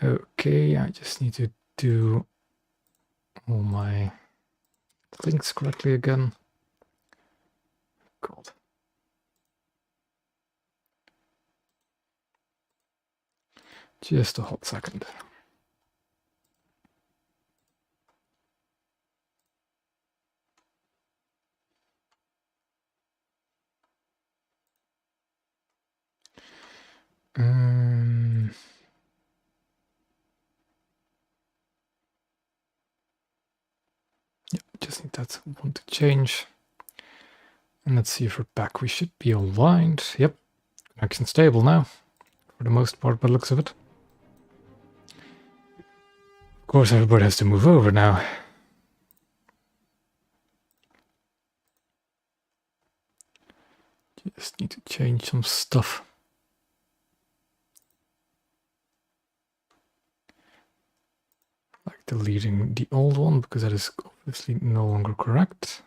Okay, I just need to do all my links correctly again. God. Just a hot second. Yeah, just need that one to change. And let's see if we're back. We should be aligned. Yep, connection stable now, for the most part by the looks of it. Of course, everybody has to move over now. Just need to change some stuff. Like deleting the old one, because that is obviously no longer correct.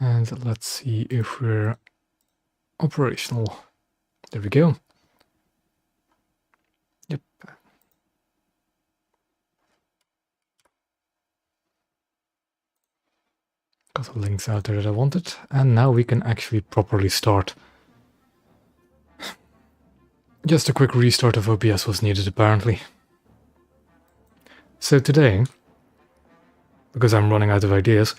And let's see if we're operational. There we go. Yep. Got the links out there that I wanted. And now we can actually properly start. Just a quick restart of OBS was needed apparently. So today, because I'm running out of ideas,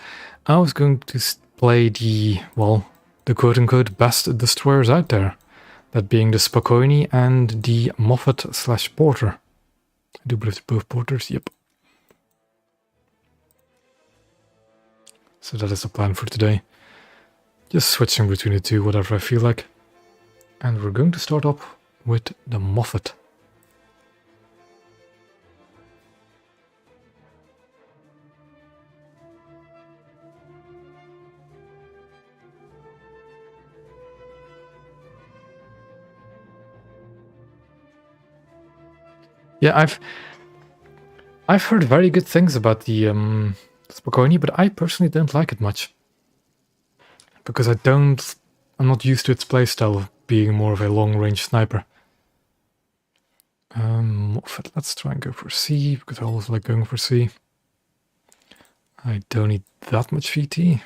I was going to play the, well, the quote-unquote best destroyers out there. That being the Spokane and the Moffat/Porter. I do believe they're both Porters, yep. So that is the plan for today. Just switching between the two, whatever I feel like. And we're going to start up with the Moffat. Yeah, I've heard very good things about the Spokane, but I personally don't like it much. Because I'm not used to its playstyle of being more of a long-range sniper. Moffat, let's try and go for C, because I always like going for C. I don't need that much VT.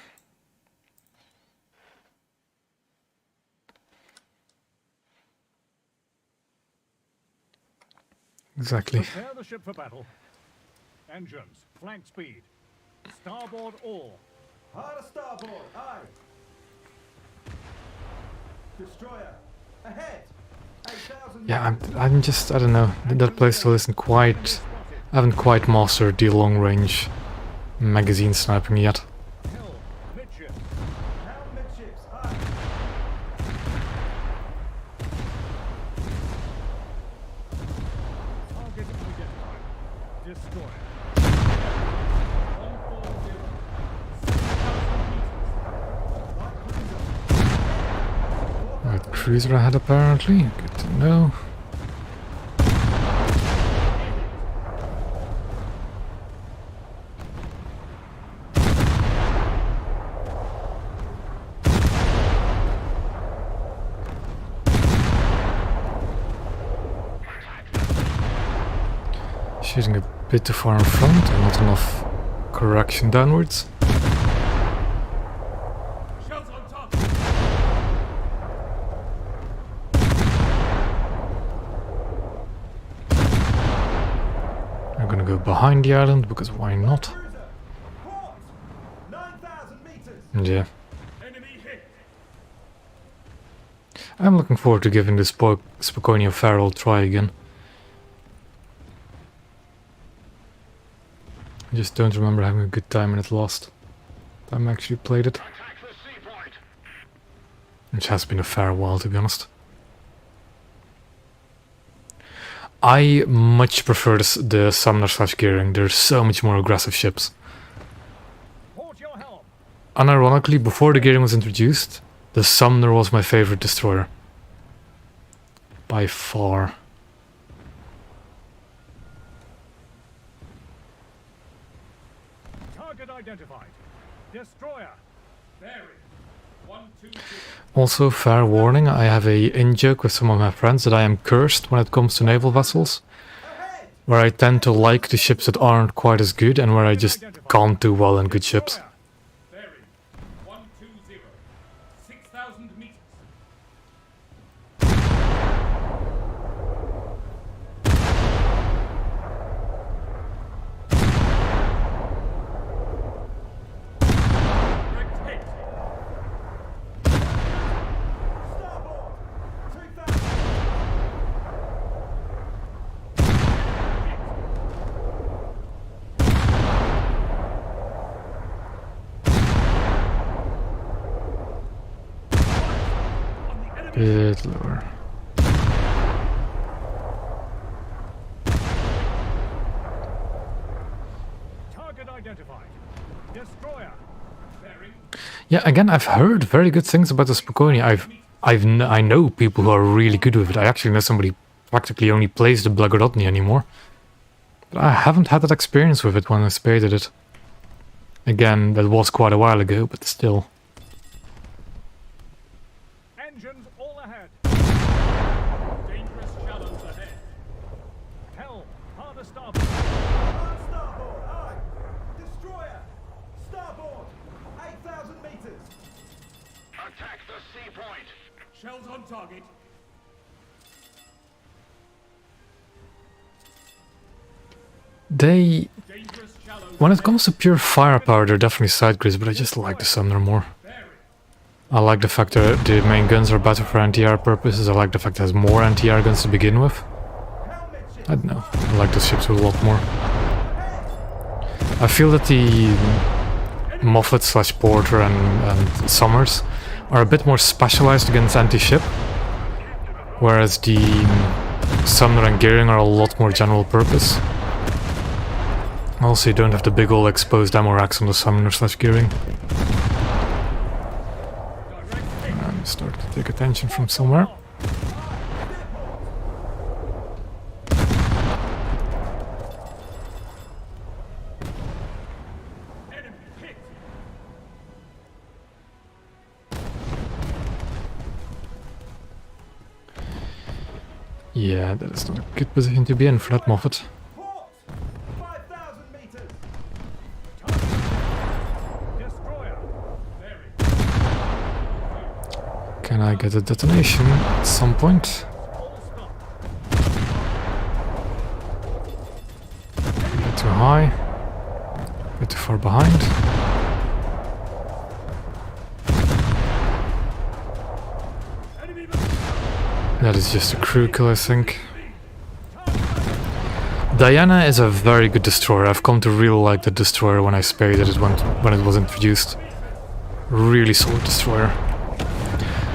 Exactly. Prepare the ship for battle. Engines, flank speed. Starboard all. Hard starboard, aye. Destroyer, ahead. 8,000. Yeah, I'm just, I don't know, that playstyle isn't quite, I haven't quite mastered the long-range magazine sniping yet. Hill, midship. Now midships, aye. Target identified. Destroyer. 140. Right, cruiser ahead apparently, good to know. Shooting a bit too far in front and not enough correction downwards. Shells on top. I'm gonna go behind the island because why not? Cruiser, port. 9,000 meters. Yeah. Enemy hit. I'm looking forward to giving this Spokane Feral try again. I just don't remember having a good time in it last time I actually played it. Attack the sea point. Which has been a fair while, to be honest. I much prefer the Sumner/Gearing. They're so much more aggressive ships. Port your helm. unironically, before the gearing was introduced, the Sumner was my favorite destroyer. By far. Target identified. Destroyer. Bearing. 120. Also, fair warning, I have a in-joke with some of my friends that I am cursed when it comes to naval vessels. Where I tend to like the ships that aren't quite as good and where I just can't do well in good ships. Bearing. 120. 6,000 meters. Direct hit. Starboard! 2,000. Bit lower. Target identified. Destroyer. Bearing. Yeah, again, I've heard very good things about the Spokane. I know people who are really good with it. I actually know somebody practically only plays the Blagorodny anymore. But I haven't had that experience with it when I spaded it. Again, that was quite a while ago, but still. Engines all ahead. Dangerous shallows ahead. Helm. Harbor starboard. Hard starboard! Aye! Destroyer! Starboard! 8,000 meters! Attack the sea point. Shells on target. They... Dangerous shallows. When it comes to pure firepower, they're definitely side grids, but I just like the Sumner more. Bearing. I like the fact that the main guns are better for anti-air purposes. I like the fact it has more anti-air guns to begin with. Helmet ship! I don't know. I like the ships a lot more. I feel that the Moffat / Porter and Summers are a bit more specialized against anti-ship, whereas the Sumner and Gearing are a lot more general purpose. Also, you don't have the big old exposed ammo racks on the Sumner / Gearing. And start to take attention from somewhere. Enemy hit. Yeah, that is not a good position to be in for that Moffat. Port! 5,000 meters! Destroyer. Bearing. Can I get a detonation at some point? All stop. Bit too high. Bit too far behind. Enemy. That is just a crew kill, I think. Diana is a very good destroyer. I've come to really like the destroyer when I spaded it when it was introduced. Really solid destroyer.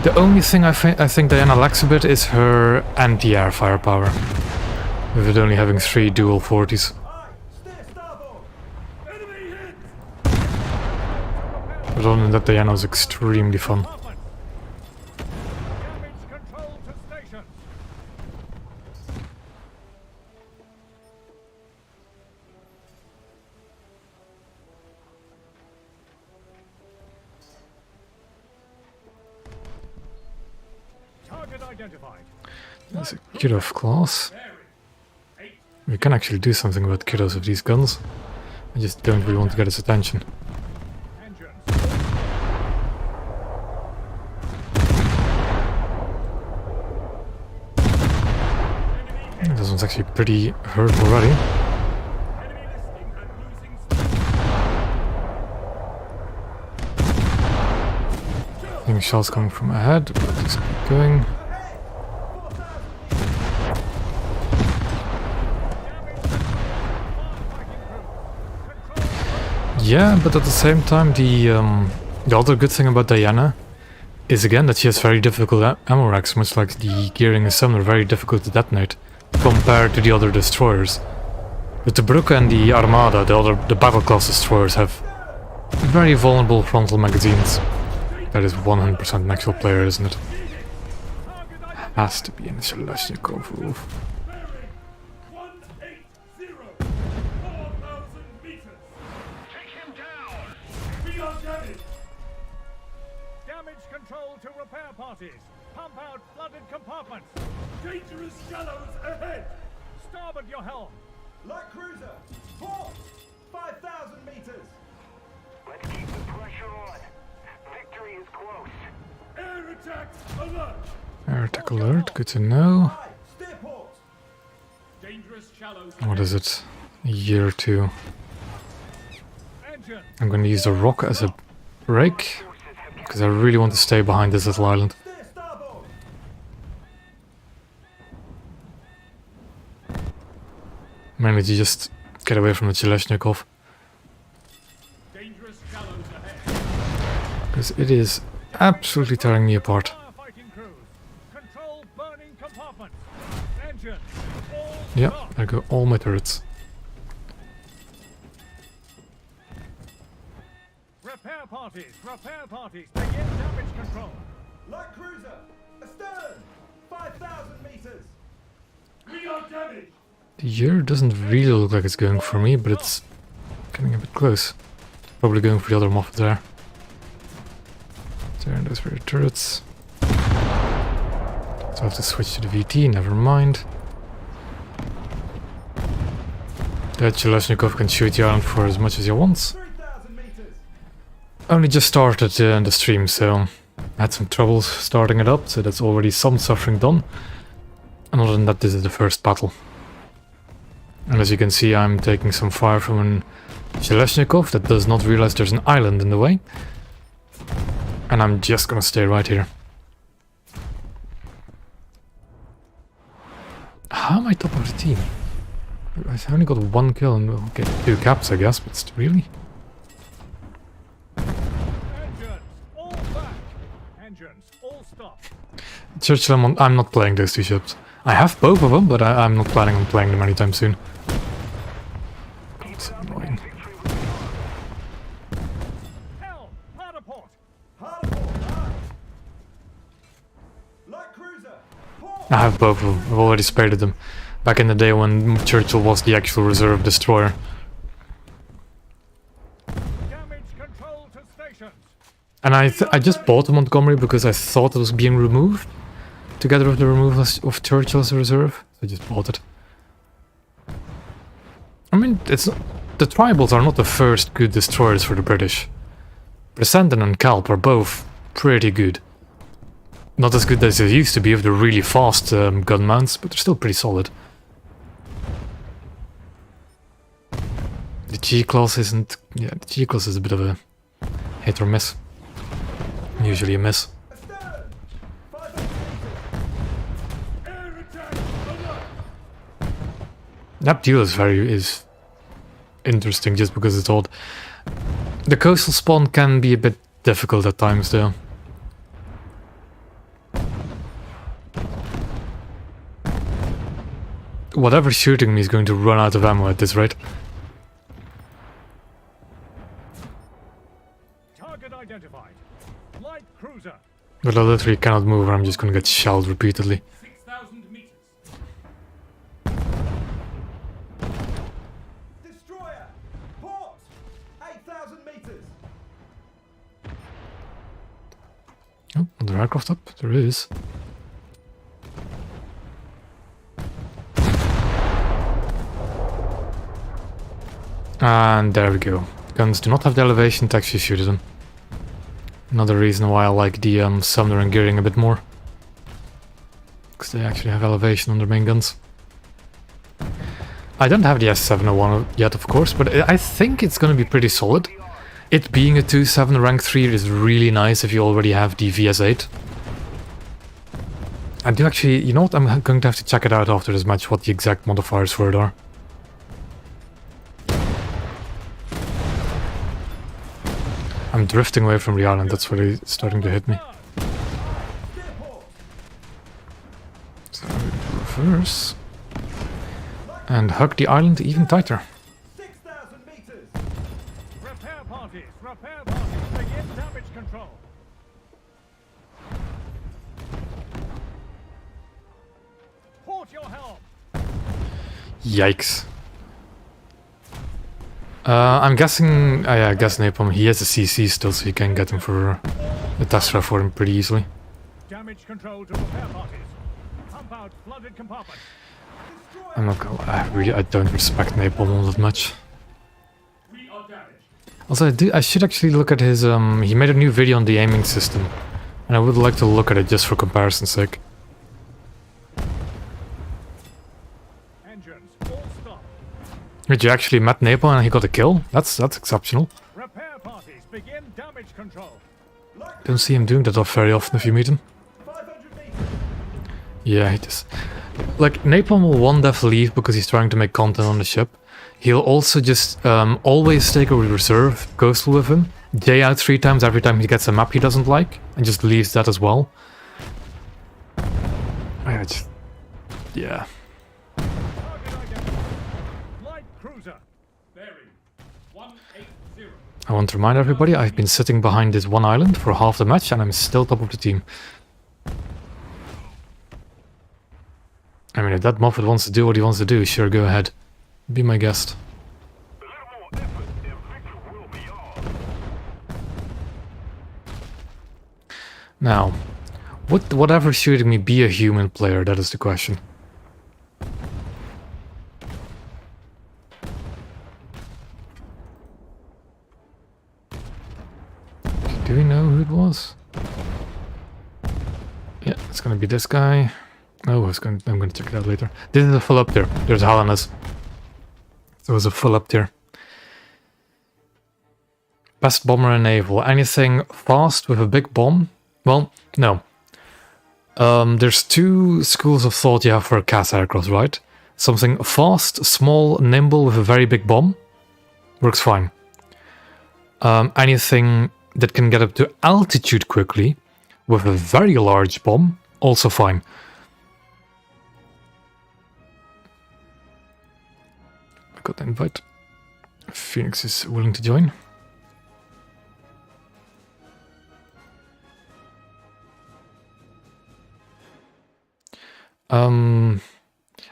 The only thing I think Diana lacks a bit is her anti-air firepower. With it only having 3 dual 40s. Aye! Steer starboard! Enemy hit. But other than that, Diana was extremely fun. Muffin. Damage control to stations. Target identified. There's a Kirov class. Bearing. 8. We can actually do something about Kiros with these guns. I just don't really want to get his attention. Engines. This one's actually pretty hurt already. Enemy listing and losing I think shells coming from ahead, but just keep going. Yeah, but at the same time, the other good thing about Diana is again that she has very difficult ammo racks, much like the Gearing and Sumner, very difficult to detonate compared to the other destroyers. But the Brücke and the Armada, the battle class destroyers, have very vulnerable frontal magazines. That is 100% an actual player, isn't it? Has to be in Kalashnikov. Oof. Bearing 180. 4,000 meters. Take him down! We are damaged. Damage control to repair parties. Pump out flooded compartments. Dangerous shallows ahead. Starboard your helm. Light cruiser. Port. 5,000 meters. Let's keep the pressure on. Victory is close. Air attack alert. Air attack alert, good to know. Aye. Steer port. Dangerous shallows. What is it? A year or two. Engine. I'm going to use the rock as a brake, because I really want to stay behind this little island. Steer starboard. Mainly to just get away from the Kalashnikov, Dangerous shallows ahead. because it is absolutely tearing me apart. Firefighting crews. Control burning compartments. Engine. All Yeah, stop. there go all my turrets. Repair parties. Repair parties. Begin damage control. Light cruiser. Astern. 5,000 meters. We are damaged. The year doesn't really look like it's going for me, but it's getting a bit close. Probably going for the other Moffat there. There, those were the turrets. So I have to switch to the VT, never mind. That Kalashnikov can shoot the island for as much as he wants. 3,000 meters. Only just started the stream, so I had some troubles starting it up, so that's already some suffering done. And other than that, this is the first battle. And as you can see, I'm taking some fire from an Kalashnikov that does not realize there's an island in the way. And I'm just gonna stay right here. How am I top of the team? I've only got one kill and we'll get 2 caps, I guess, but still, really? Engines. All back. Engines. All stop. Churchill, I'm not playing those 2 ships. I have both of them, but I'm not planning on playing them anytime soon. It's annoying. Helm. Powder port. Hard port. Aye. Light cruiser. Port. I have both of them. I've already spaded them. Back in the day when Churchill was the actual reserve destroyer. Damage control to stations. And I just bought the Montgomery because I thought it was being removed. Together with the removal of Churchill as a reserve. So I just bought it. I mean, it's not, the Tribals are not the first good destroyers for the British. Brissenden and Kalp are both pretty good. Not as good as they used to be with the really fast gun mounts, but they're still pretty solid. The G-Class isn't... Yeah, the G-Class is a bit of a hit or miss. Usually a miss. Astern. 500 meters. Air attack alert. That deal is interesting just because it's odd. The coastal spawn can be a bit difficult at times though. Whatever's shooting me is going to run out of ammo at this rate. Target identified. Light cruiser. But I literally cannot move or I'm just gonna get shelled repeatedly. 6,000 meters. Destroyer. Port. 8,000 meters. Oh, another aircraft up. There is. And there we go. Guns do not have the elevation to actually shoot at them. Another reason why I like the Sumner and Gearing a bit more. Because they actually have elevation on their main guns. I don't have the S701 yet, of course, but I think it's going to be pretty solid. It being a 2.7 rank 3 is really nice if you already have the VS8. I do actually, you know what, I'm going to have to check it out after this match, what the exact modifiers for it are. I'm drifting away from the island, that's really starting to hit me. Steer port. So I will reverse. And hug the island even tighter. 6,000 meters. Repair parties. Repair Yikes. I'm guessing... yeah, I guess Napalm, he has a CC still, so you can get him for the Tessera for him pretty easily. Damage control to repair parties. Pump out flooded compartment. I'm not gonna lie, I don't respect Napalm all that much. We are damaged. Also, I should actually look at his... he made a new video on the aiming system. And I would like to look at it just for comparison's sake. Engines, all stop. Did you actually met Napalm and he got a kill? That's exceptional. Repair parties, begin damage control. Don't see him doing that very often if you meet him. 500 meters. Yeah, he just... Like, Napalm will one def leave because he's trying to make content on the ship. He'll also just always take a reserve coastal with him. J out 3 times every time he gets a map he doesn't like. And just leaves that as well. Yeah. Target identified. Light cruiser. Bearing 180. I want to remind everybody, I've been sitting behind this one island for half the match and I'm still top of the team. I mean, if that Moffat wants to do what he wants to do, sure, go ahead. Be my guest. A little more effort and victory will be ours. Now, whatever shooting me be a human player, that is the question. Do we know who it was? Yeah, it's gonna be this guy. Oh, I'm gonna check it out later. This is a full up tier. There's Helenas. There was a full up tier. Best bomber and naval. Anything fast with a big bomb? Well, no. There's 2 schools of thought you have for a CAS aircraft, right? Something fast, small, nimble with a very big bomb. Works fine. Anything that can get up to altitude quickly with a very large bomb, also fine. I got the invite. Phoenix is willing to join. I'm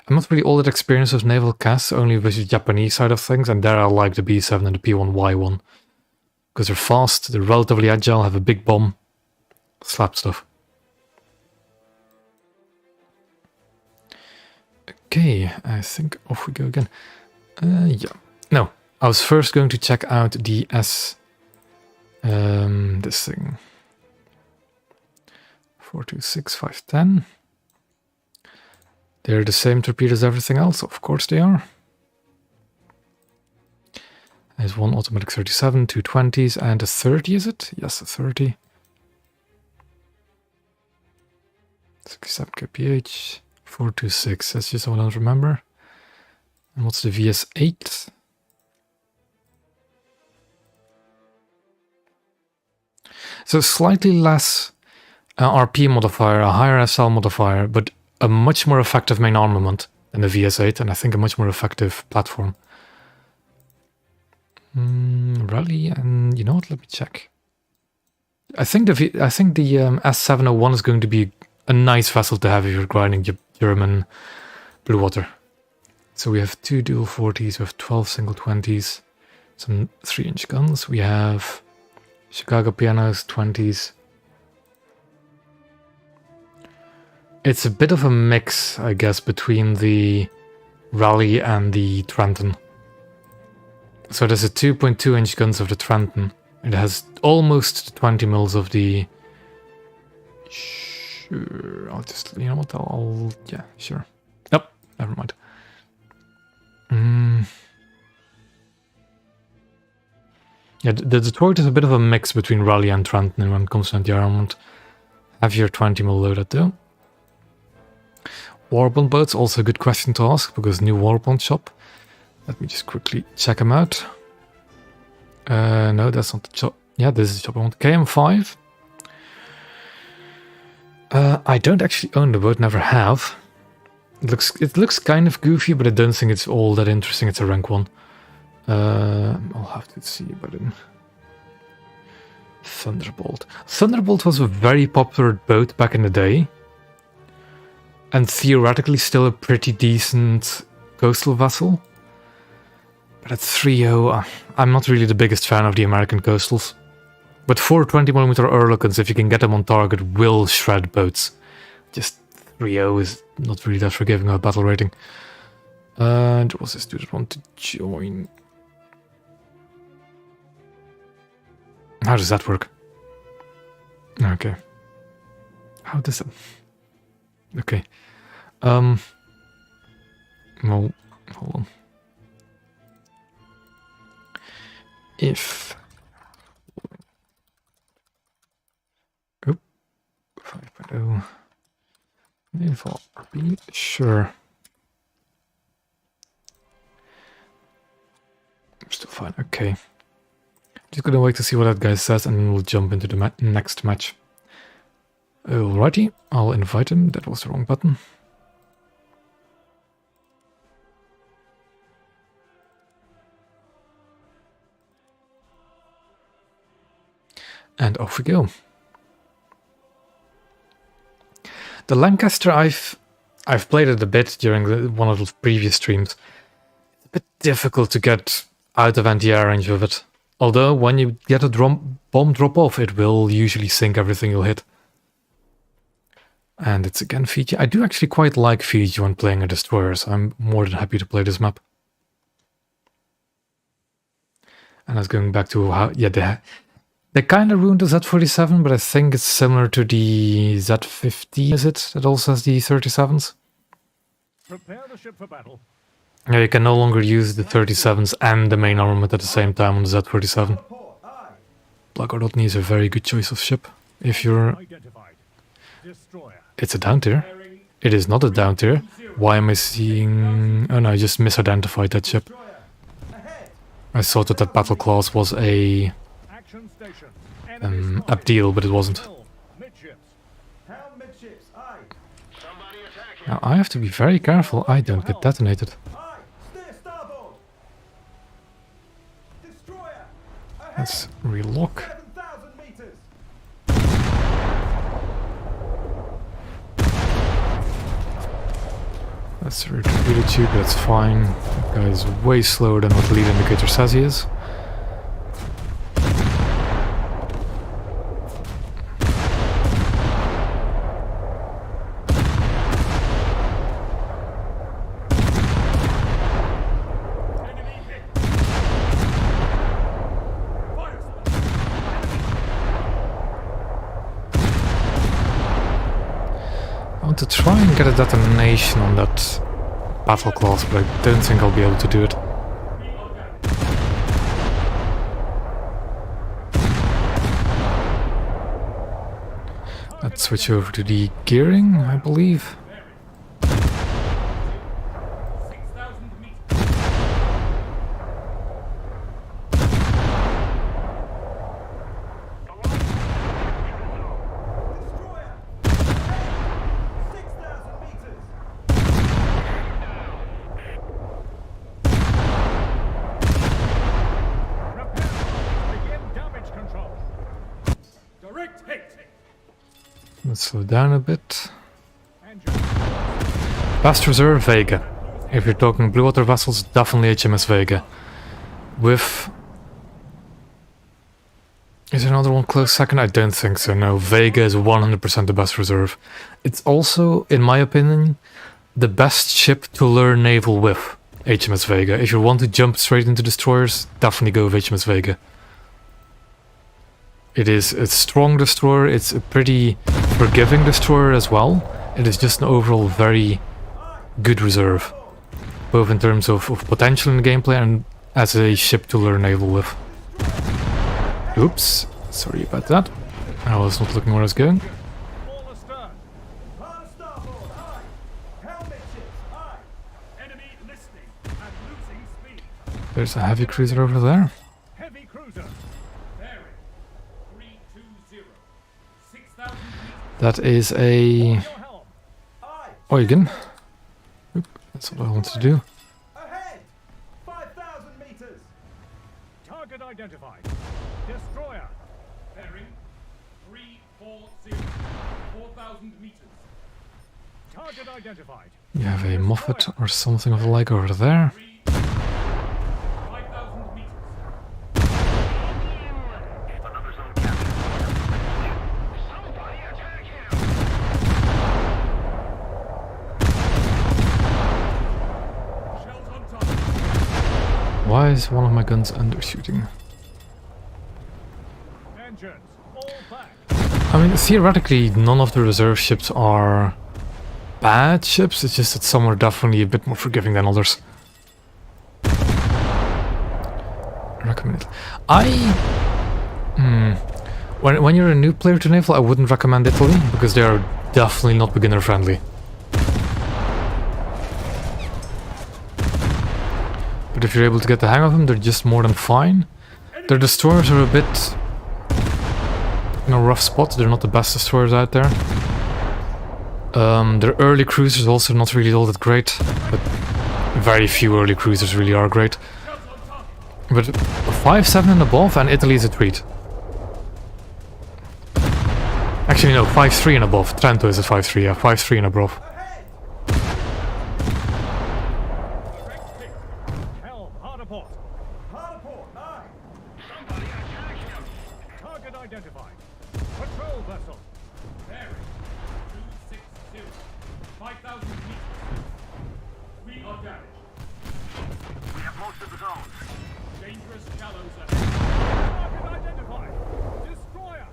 not really all that experienced with naval CAS, only with the Japanese side of things, and there I like the B7 and the P1Y1. Because they're fast, they're relatively agile, have a big bomb. Slap stuff. Okay, I think off we go again. Yeah. No, I was first going to check out the this thing. 426-510. They're the same torpedoes as everything else, of course they are. There's one automatic 37, 2 20s, and a 30, is it? Yes, a 30. 67 kph, 426, that's just what I don't remember. And what's the VS8? So slightly less RP modifier, a higher SL modifier, but a much more effective main armament than the VS8, and I think a much more effective platform. Rally, and you know what? Let me check. I think the S701 is going to be a nice vessel to have if you're grinding German blue water. So we have 2 dual 40s, we have 12 single 20s, some 3-inch guns. We have Chicago pianos, 20s. It's a bit of a mix, I guess, between the Raleigh and the Trenton. So there's a 2.2-inch guns of the Trenton. It has almost 20 mils of the... Sure, I'll just... You know what, I'll... Yeah, sure. Nope, never mind. Yeah, the Detroit is a bit of a mix between Raleigh and Trenton when it comes to anti-armament. Have your 20 mil loaded though. Warbond boats, also a good question to ask, because new Warbond shop. Let me just quickly check them out. No, that's not the shop. Yeah, this is the shop I want. KM5. I don't actually own the boat, never have. It looks kind of goofy, but I don't think it's all that interesting. It's a rank 1. I'll have to see about it. Thunderbolt. Thunderbolt was a very popular boat back in the day. And theoretically still a pretty decent coastal vessel. But at 3-0, I'm not really the biggest fan of the American coastals. But 4 20mm Oerlikons, if you can get them on target, will shred boats. Just 3-0 is not really that forgiving of a battle rating. And what's this dude want to join? How does that work? Okay. How does that... Okay. Well, hold on. If... Oh, 5.0. If I'll be sure. I'm still fine, okay. Just gonna wait to see what that guy says and then we'll jump into the next match. Alrighty, I'll invite him. That was the wrong button. And off we go. The Lancaster, I've played it a bit during one of the previous streams. It's a bit difficult to get out of anti-air range with it. Although when you get a bomb drop off, it will usually sink everything you'll hit. And it's again Fiji. I do actually quite like Fiji when playing a destroyer, so I'm more than happy to play this map. And I was going back to how, yeah, they kind of ruined the Z-47, but I think it's similar to the Z-50, is it? That also has the 37s. Prepare the ship for battle. Yeah, you can no longer use the 37s and the main armament at the same time on the Z-47. Port. Aye. Blackguard is a very good choice of ship. If you're... Identified. Destroyer. It's a down tier. It is not a down tier. Why am I seeing... Oh no, I just misidentified that ship. Destroyer. Ahead. I thought that battle class was a Action station. Abdeel, but it wasn't. Midships. Helm midships. Aye. Somebody attacking. Now I have to be very careful I don't get detonated. Aye. Steer starboard. Destroyer. Ahead. Let's relock. 7,000 meters. That's a retributed tube, that's fine. That guy is way slower than what the lead indicator says he is. I want to try and get a detonation on that battle class, but I don't think I'll be able to do it. Let's switch over to the gearing, I believe. Destroyer. Ahead. 6,000 meters. Prepare. Begin damage control. Direct hit. Let's slow down a bit. Engine. Best reserve, Vega. If you're talking blue water vessels, definitely HMS Vega. With... Is there another one close second? I don't think so, no. Vega is 100% the best reserve. It's also, in my opinion, the best ship to learn naval with, HMS Vega. If you want to jump straight into destroyers, definitely go with HMS Vega. It is a strong destroyer, it's a pretty forgiving destroyer as well. It is just an overall very good reserve. Both in terms of potential in the gameplay and as a ship to learn naval with. Oops, sorry about that. I was not looking where I was going. All astern. Hard starboard. Aye. Helm midships. Aye. Enemy listening and losing speed. There's a heavy cruiser over there. Heavy cruiser. Bearing 320. 6,000 meters. That is a Your helm. Aye. Eugen. Oop, that's what I wanted to do. Ahead. 5,000 meters. Target identified. Destroyer. Bearing 340. 4,000 meters. Target identified. You have a Moffat or something of the like over there. 5,000 meters. Another zone captured. Somebody attack him! Shells on top. Why is one of my guns undershooting? Engines, all back. I mean, theoretically, none of the reserve ships are bad ships. It's just that some are definitely a bit more forgiving than others. Recommend it. When you're a new player to Naval, I wouldn't recommend Italy because they are definitely not beginner friendly. But if you're able to get the hang of them, they're just more than fine. Their destroyers are a bit in a rough spot. They're not the best destroyers out there. Their early cruisers also not really all that great, but very few early cruisers really are great. But 5-7 and above, and Italy is a treat. Actually, no, 5-3 and above. Trento is a 5-3, yeah, 5-3 and above. Helm, hard aport. Hard port, aye. Somebody attack him! Target identified. Patrol vessel. Bearing 260. 5,000 meters. We are damaged. We have most of the zones. Dangerous shallows ahead. Target identified. Destroyer.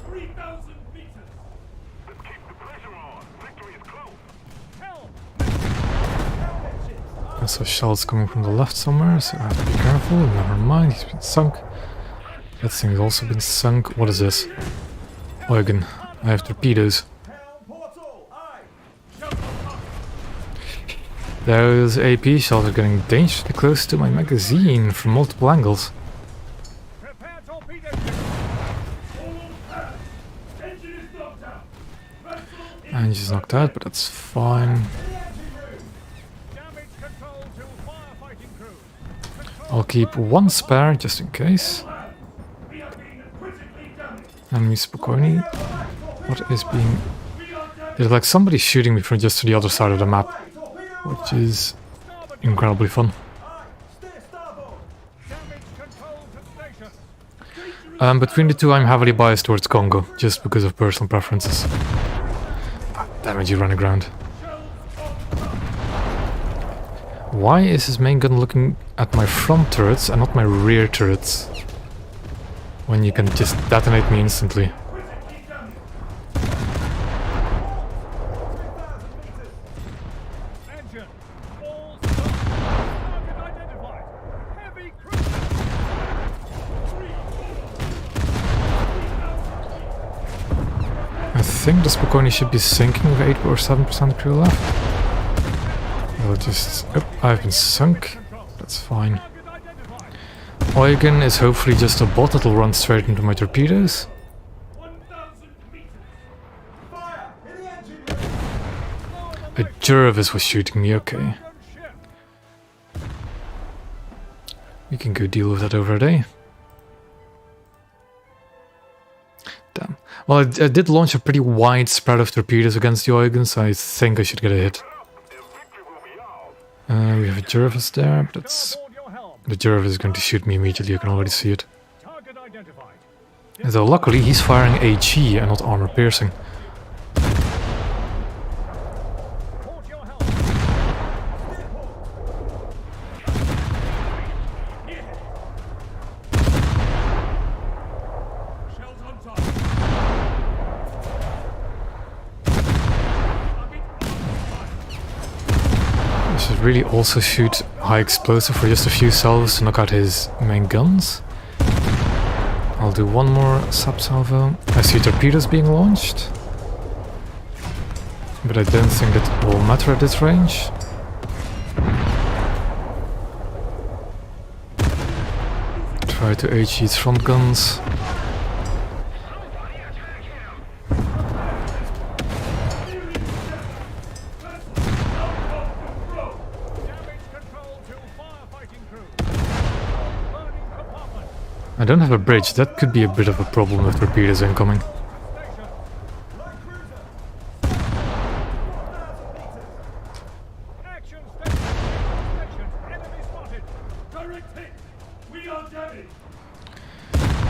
3,000 meters. Let's keep the pressure on. Victory is close. Helm. I saw shells coming from the left somewhere, so I have to be careful. Never mind, he's been sunk. That thing has also been sunk. What is this? Eugen, I have torpedoes. Helm portal, aye. Those AP shells are getting dangerously close to my magazine from multiple angles. Prepare torpedo. Engine is knocked out. Vessel in And she's knocked out, but that's fine. Damage control to firefighting crew. I'll keep one spare just in case. We are being critically damaged. Enemy Spokoni. What is being... We are damaged. There's like somebody shooting me from just to the other side of the map, which is incredibly fun. Aye. Steer starboard. Damage control to station. Between the two, I'm heavily biased towards Congo, just because of personal preferences. Ah, damn it, you run aground. Why is his main gun looking at my front turrets and not my rear turrets? When you can just detonate me instantly. Engine. All stop. Target identified. Heavy cruiser. I think the Spokoni should be sinking with 8 or 7% crew left. I'll just... Oh, I've been sunk. That's fine. Target identified. Eugen is hopefully just a bot that'll run straight into my torpedoes. 1,000 meters. Fire in the engine room. A Jervis was shooting me, okay. Gun ship. We can go deal with that over a day. Damn. Well, I did launch a pretty wide spread of torpedoes against the Eugen, so I think I should get a hit. The victory will be ours. We have a Jervis there, but it's... Starboard your helm. The Jervis is going to shoot me immediately, I can already see it. Target identified. Though luckily he's firing HE and not armor piercing. Port your helm. Shells on top. I should really also shoot high explosive for just a few salvos to knock out his main guns. I'll do one more sub salvo. I see torpedoes being launched, but I don't think that will matter at this range. Try to HE's front guns. Damage control to firefighting crew. Burning compartment. I don't have a bridge, that could be a bit of a problem with torpedoes incoming. Station.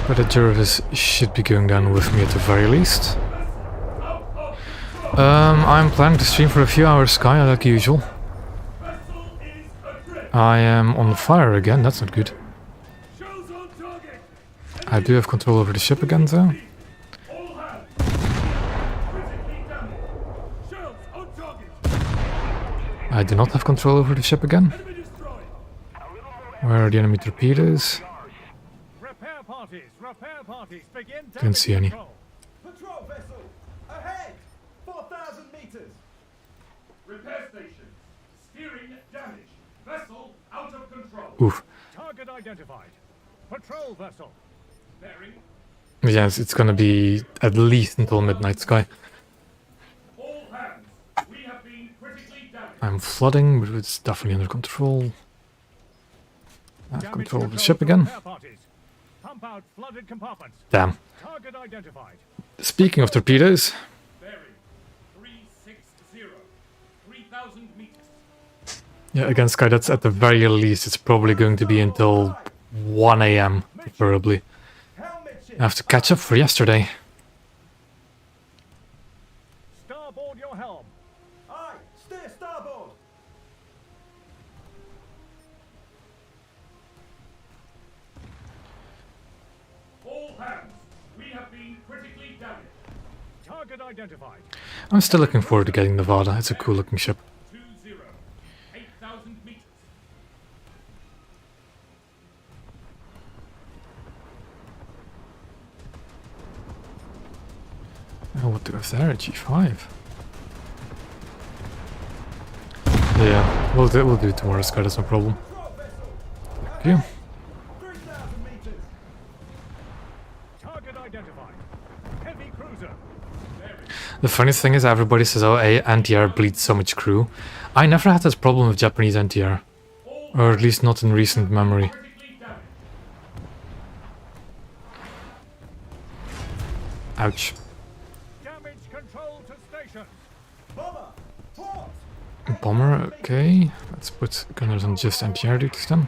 But the Jervis should be going down with me at the very least. I'm planning to stream for a few hours, Sky, like usual. Vessel is adrift. I am on fire again, that's not good. Shells on target. I do have control over the ship again, though. All hands. Critically damaged. Shells on target. I do not have control over the ship again. Enemy destroyed. Where are the enemy torpedoes? Repair parties, begin Didn't see any. control. Patrol vessel! Ahead! 4,000 meters! Repair station. Steering damaged. Vessel out of control. Oof. Target identified. Patrol vessel. Bearing. Yes, it's gonna be at least until midnight, Sky. All hands. We have been critically damaged. I'm flooding, but it's definitely under control. I have Damage control of the control ship to again. repair parties. Pump out flooded compartments. Damn. Target identified. Speaking of torpedoes, Bearing. 360. 3,000 meters. yeah, again, Sky, that's at the very least, it's probably going to be until 1 AM, preferably. Helmet ship! I have to catch up for yesterday. Starboard your helm. Aye! Steer starboard! All hands. We have been critically damaged. Target identified. I'm still looking forward to getting Nevada, it's a cool looking ship. 20. 8,000 meters. Oh, what do I have there? A G5. Yeah, we'll do it tomorrow, Sky, that's no problem. Patrol vessel! Thank you. 3,000 meters! Target identified. Heavy cruiser. The funniest thing is everybody says, oh, anti-air bleeds so much crew. I never had this problem with Japanese anti-air. Or at least not in recent memory. Critically damaged. Ouch. Damage control to stations. Bomber! Port! Bomber, okay. Let's put gunners on just anti-air duties then.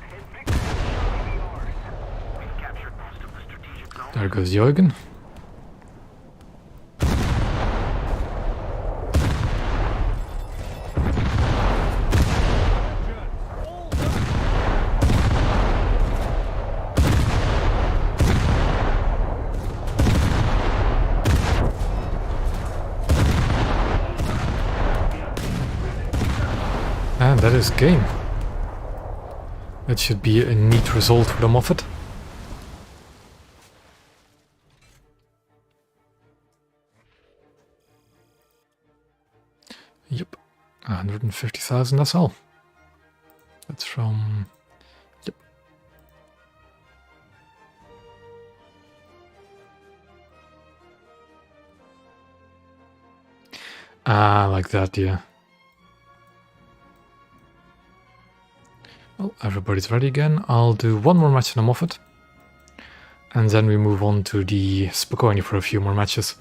There goes Jürgen. All done. And that is game. That should be a neat result for the Moffat. Yep, 150,000, that's all. That's from... Yep. Ah, like that, yeah. Well, everybody's ready again. I'll do one more match in the Moffat. And then we move on to the Spokane for a few more matches.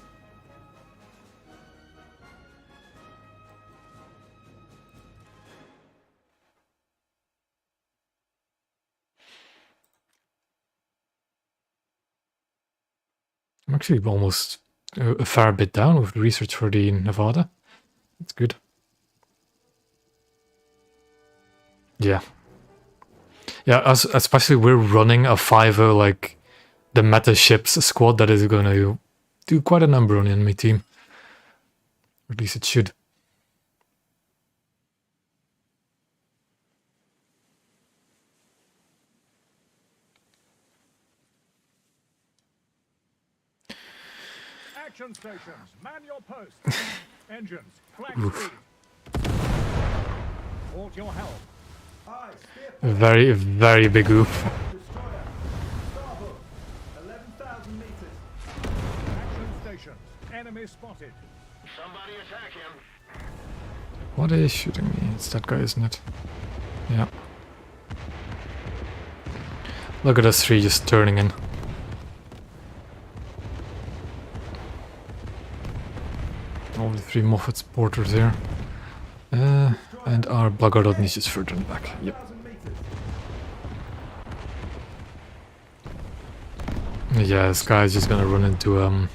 I'm actually almost a fair bit down with the research for the Nevada. That's good. Yeah. Yeah, especially we're running a 5-0, like, the meta ships squad that is going to do quite a number on the enemy team. Or at least it should. Action stations, man your posts. Engines, flank speed. Port your helm. Aye! Steer A very, very big oof. destroyer! Starboard! 11,000 meters! Action stations, enemy spotted. Somebody attack him. What is shooting me? It's that guy, isn't it? Yeah. Look at us three just turning in. All the three Moffat porters here. And our Blackguard needs just further in the back. Yep. 1,000 meters! Yeah, this guy's just gonna run into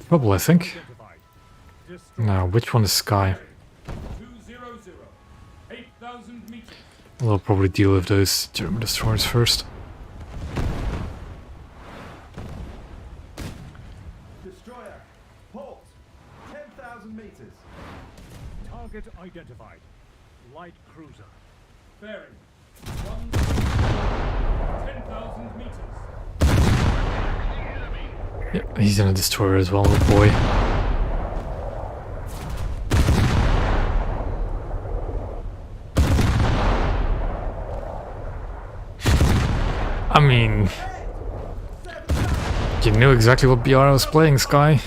trouble, I think. Identified. Destroy. Now, which one is Sky? 200. 8,000 meters. We'll probably deal with those German destroyers first. Destroyer. Halt. 10,000 meters. Target identified. Light cruiser. Bearing. 10,000 meters. Yeah, he's in a destroyer as well, oh boy. I mean, you knew exactly what BR was playing, Sky.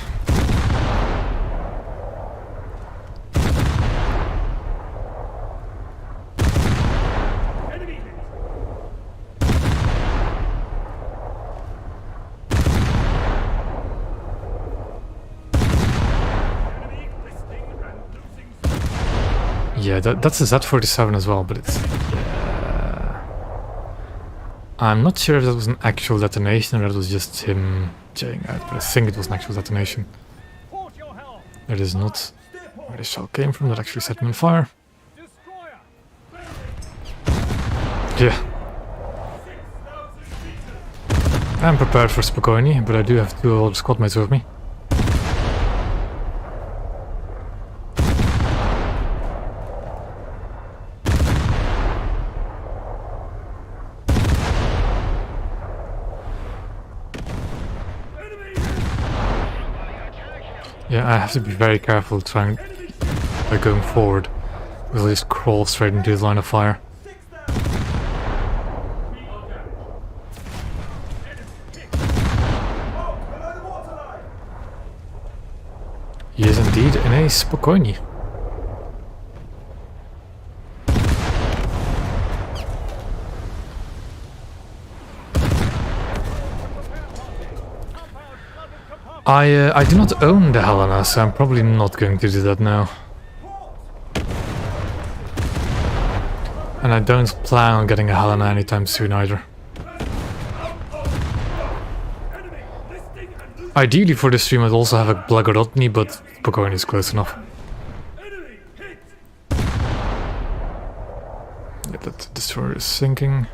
Enemy hit. Enemy listing and losing. Yeah, that's a Z-47 as well, but it's... I'm not sure if that was an actual detonation or that was just him jaying out, but I think it was an actual detonation. Port your helm. That is not where the shell came from, that actually set me on fire. Destroyer. Yeah. I'm prepared for Spokojny, but I do have two old squad mates with me. Yeah, I have to be very careful trying by going forward. We'll just crawl straight into his line of fire. 6,000. Halt. Below the waterline. He is indeed in a Spokojny. I do not own the Helena, so I'm probably not going to do that now. And I don't plan on getting a Helena anytime soon either. Ideally for this stream I'd also have a Blagorodny, but Spokojny is close enough. Enemy hit. Yeah, that destroyer is sinking.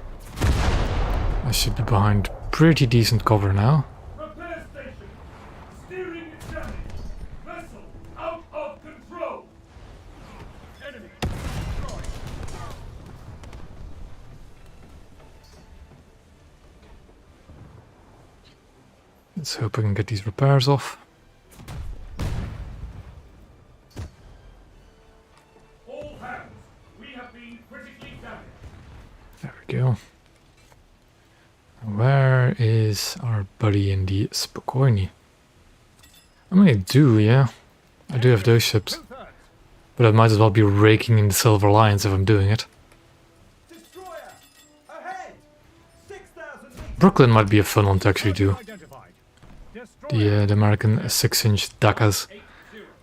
I should be behind pretty decent cover now. Repair station. Steering damage. Vessel out of control. Enemy destroyed. Let's hope we can get these repairs off. All hands. We have been critically damaged. There we go. Where is our buddy in the Spokojny? I mean, I do, yeah. I do have those ships. 2/3. But I might as well be raking in the Silver Lions if I'm doing it. Destroyer. Ahead. 6,000 meters. Brooklyn might be a fun one to actually do. Identified. Destroyer. The American 6-inch Dakas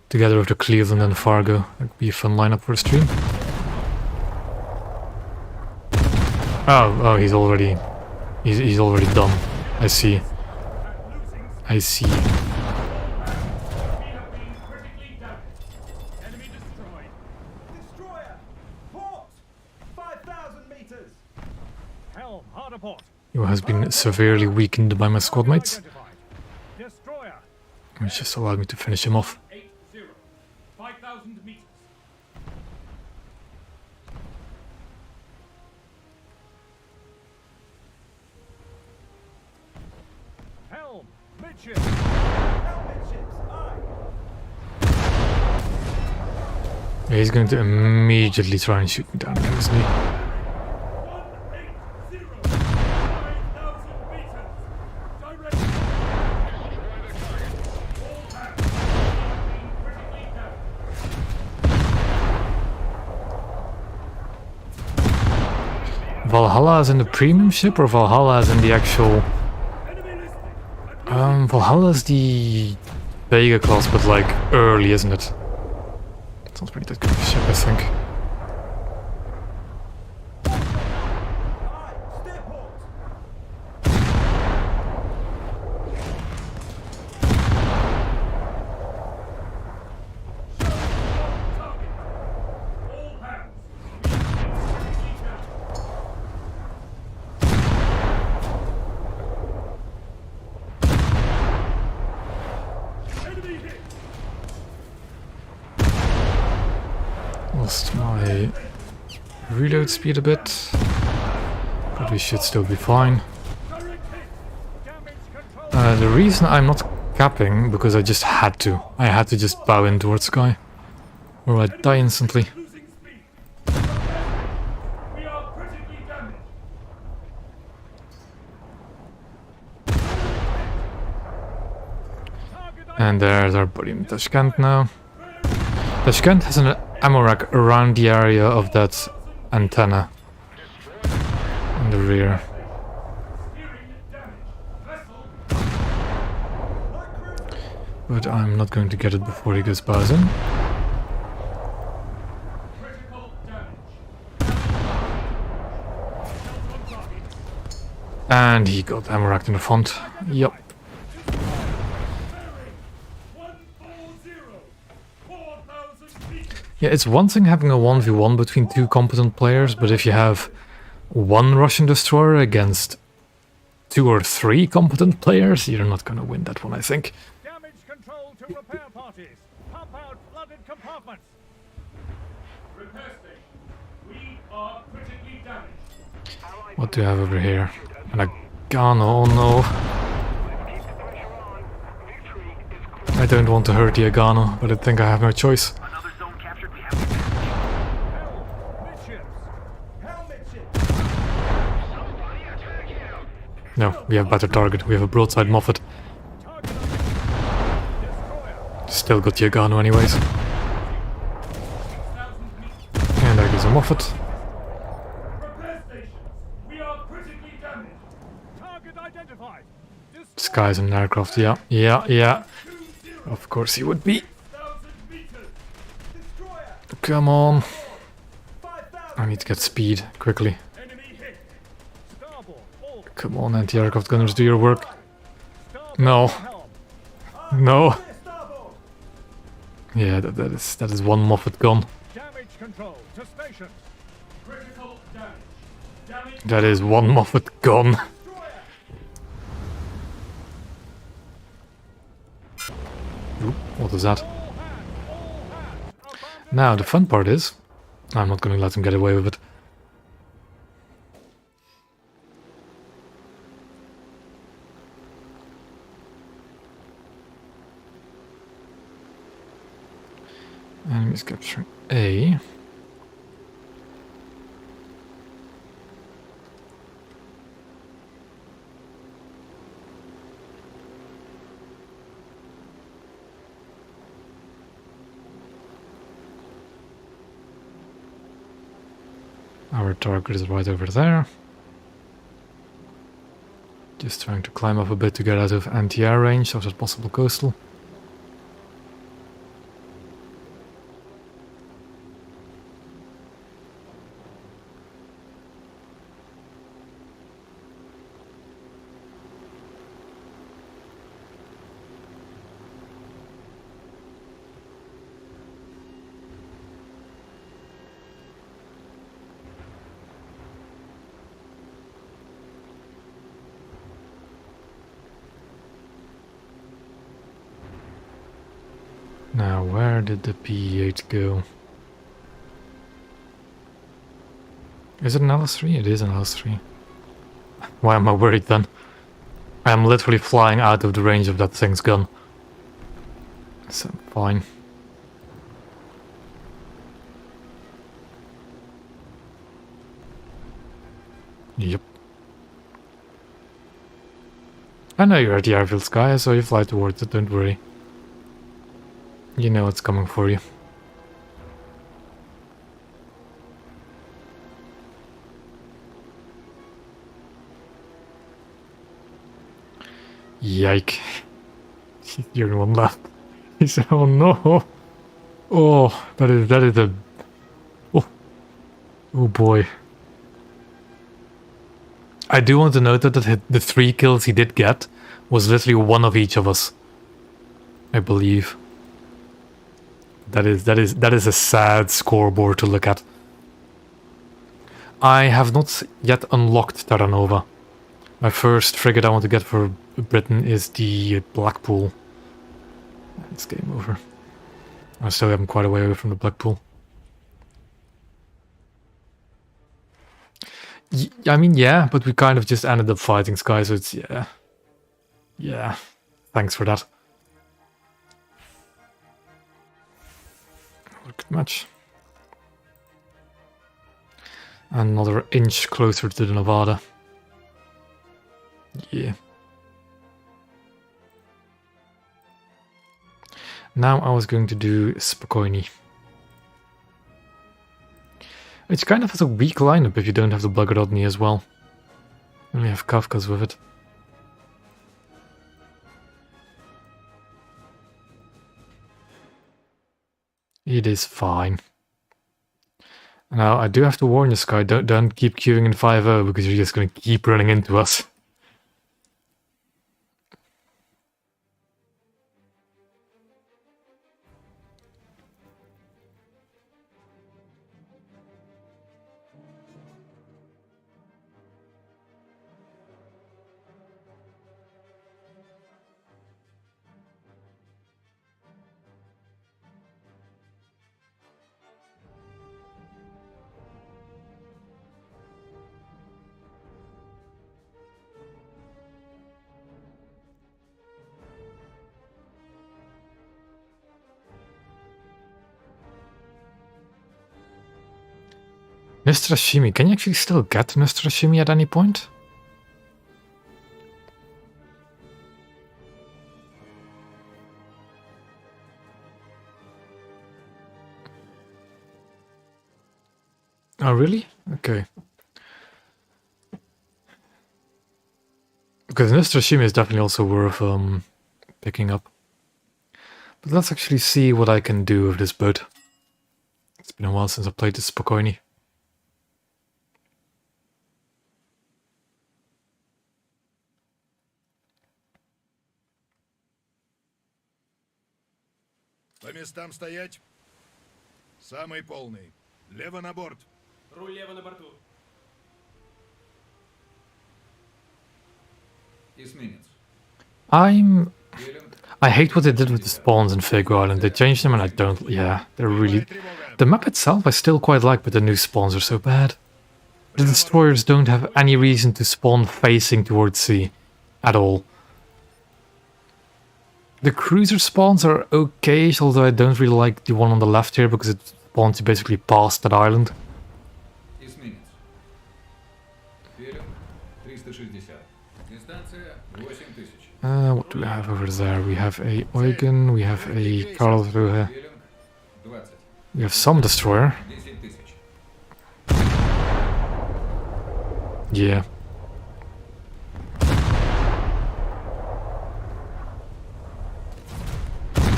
together with the Cleveland and the Fargo. That would be a fun lineup for the stream. Oh, he's already done. I see. I see. We have been critically damaged. Enemy destroyed. Destroyer. Port. 5,000 meters. Helm. Hard a port. He has been severely weakened by my squad mates, Identified. Destroyer. which just allowed me to finish him off. 80. 5,000 meters. Helm. Midship. Helmet ships. Aye. Yeah, he's going to immediately try and shoot me down, isn't he? 180. 5,000 meters. Direct. All hands. We have been critically damaged. Valhalla is in the premium ship or Valhalla is in the actual... Enemy listing. Valhalla is the Vega class, but like early, isn't it? Sounds pretty good ship, I think. Aye. Steer port. lost my reload speed a bit, but we should still be fine. The reason I'm not capping, because I just had to. I had to just bow in towards Sky, or I'd die instantly. Losing speed. We are critically damaged. And there's our buddy in Tashkent now. Tashkent has an ammo rack around the area of that antenna in the rear. But I'm not going to get it before he goes buzzing. Critical damage. And he got ammo racked in the front. Yup. 140. 4,000 meters. Yeah, it's one thing having a 1v1 between two competent players, but if you have one Russian destroyer against 2 or 3 competent players, you're not gonna win that one, I think. Damage control to repair parties. Pump out flooded compartments. Repair station. We are critically damaged. What do you have over here? An Agano, oh no. Keep the pressure on. Victory is close. I don't want to hurt the Agano, but I think I have no choice. Another zone captured. We have Midships. Helmet ship. somebody attack him. No, we have better target. We have a broadside Moffat. Target destroyer. Still got the Agano anyways. 6,000 meters. And there goes a Moffat. Repair stations. We are critically damaged. Target identified. Sky's an aircraft, yeah. 20. Of course he would be. 1,000 meters. Destroyer. Come on. 5,000. I need to get speed quickly. Enemy hit. Starboard. All. Come on, anti-aircraft gunners, do your work. Starboard. No. Helm. No. Clear starboard. Yeah, that is one Moffat gone. Damage control to stations. Critical damage. Damage. That is one Moffat gone. Destroyer. Oop, what was that? All hands. Abandon. Now, the fun part is, I'm not going to let him get away with it. Enemies capturing A. Our target is right over there. Just trying to climb up a bit to get out of anti-air range of that possible coastal. Now, where did the P8 go? Is it an LS3? It is an LS3. Why am I worried then? I am literally flying out of the range of that thing's gun. So, fine. Yep. I know you're at the airfield, Sky, so you fly towards it, don't worry. You know what's coming for you. Yike. You're the one left. He said, oh no. Oh, that is a... Oh. Oh boy. I do want to note that the 3 kills he did get was literally one of each of us. I believe. That is a sad scoreboard to look at. I have not yet unlocked Terra Nova. My first frigate I want to get for Britain is the Blackpool. It's game over. I still am quite a way away from the Blackpool. I mean, yeah, but we kind of just ended up fighting Sky, so it's, yeah. Yeah, thanks for that. Good match. Another inch closer to the Nevada. Yeah. Now I was going to do Spokojny. Which kind of has a weak lineup if you don't have the Blagorodny as well. And we have Kafkas with it. It is fine. Now, I do have to warn you, Sky, don't keep queuing in 5-0 because you're just going to keep running into us. Nostrashimi, can you actually still get Nostrashimi at any point? Oh, really? Okay. Because Nostrashimi is definitely also worth picking up. But let's actually see what I can do with this boat. It's been a while since I played this Spokojny. По местам стоять. Самый полный. Лево на борт. Руль лево на борту. Эсминец. I hate what they did with the spawns in Fago Island. They changed them and I don't... Yeah, they're really... The map itself I still quite like, but the new spawns are so bad. The destroyers don't have any reason to spawn facing towards sea. At all. The cruiser spawns are okay, although I don't really like the one on the left here because it spawns you basically past that island. Эсминец. Берег 360. Дистанция 8000. What do we have over there? We have a Eugen, we have a Karlsruhe, Берег 20. we have some destroyer. 10000. Yeah.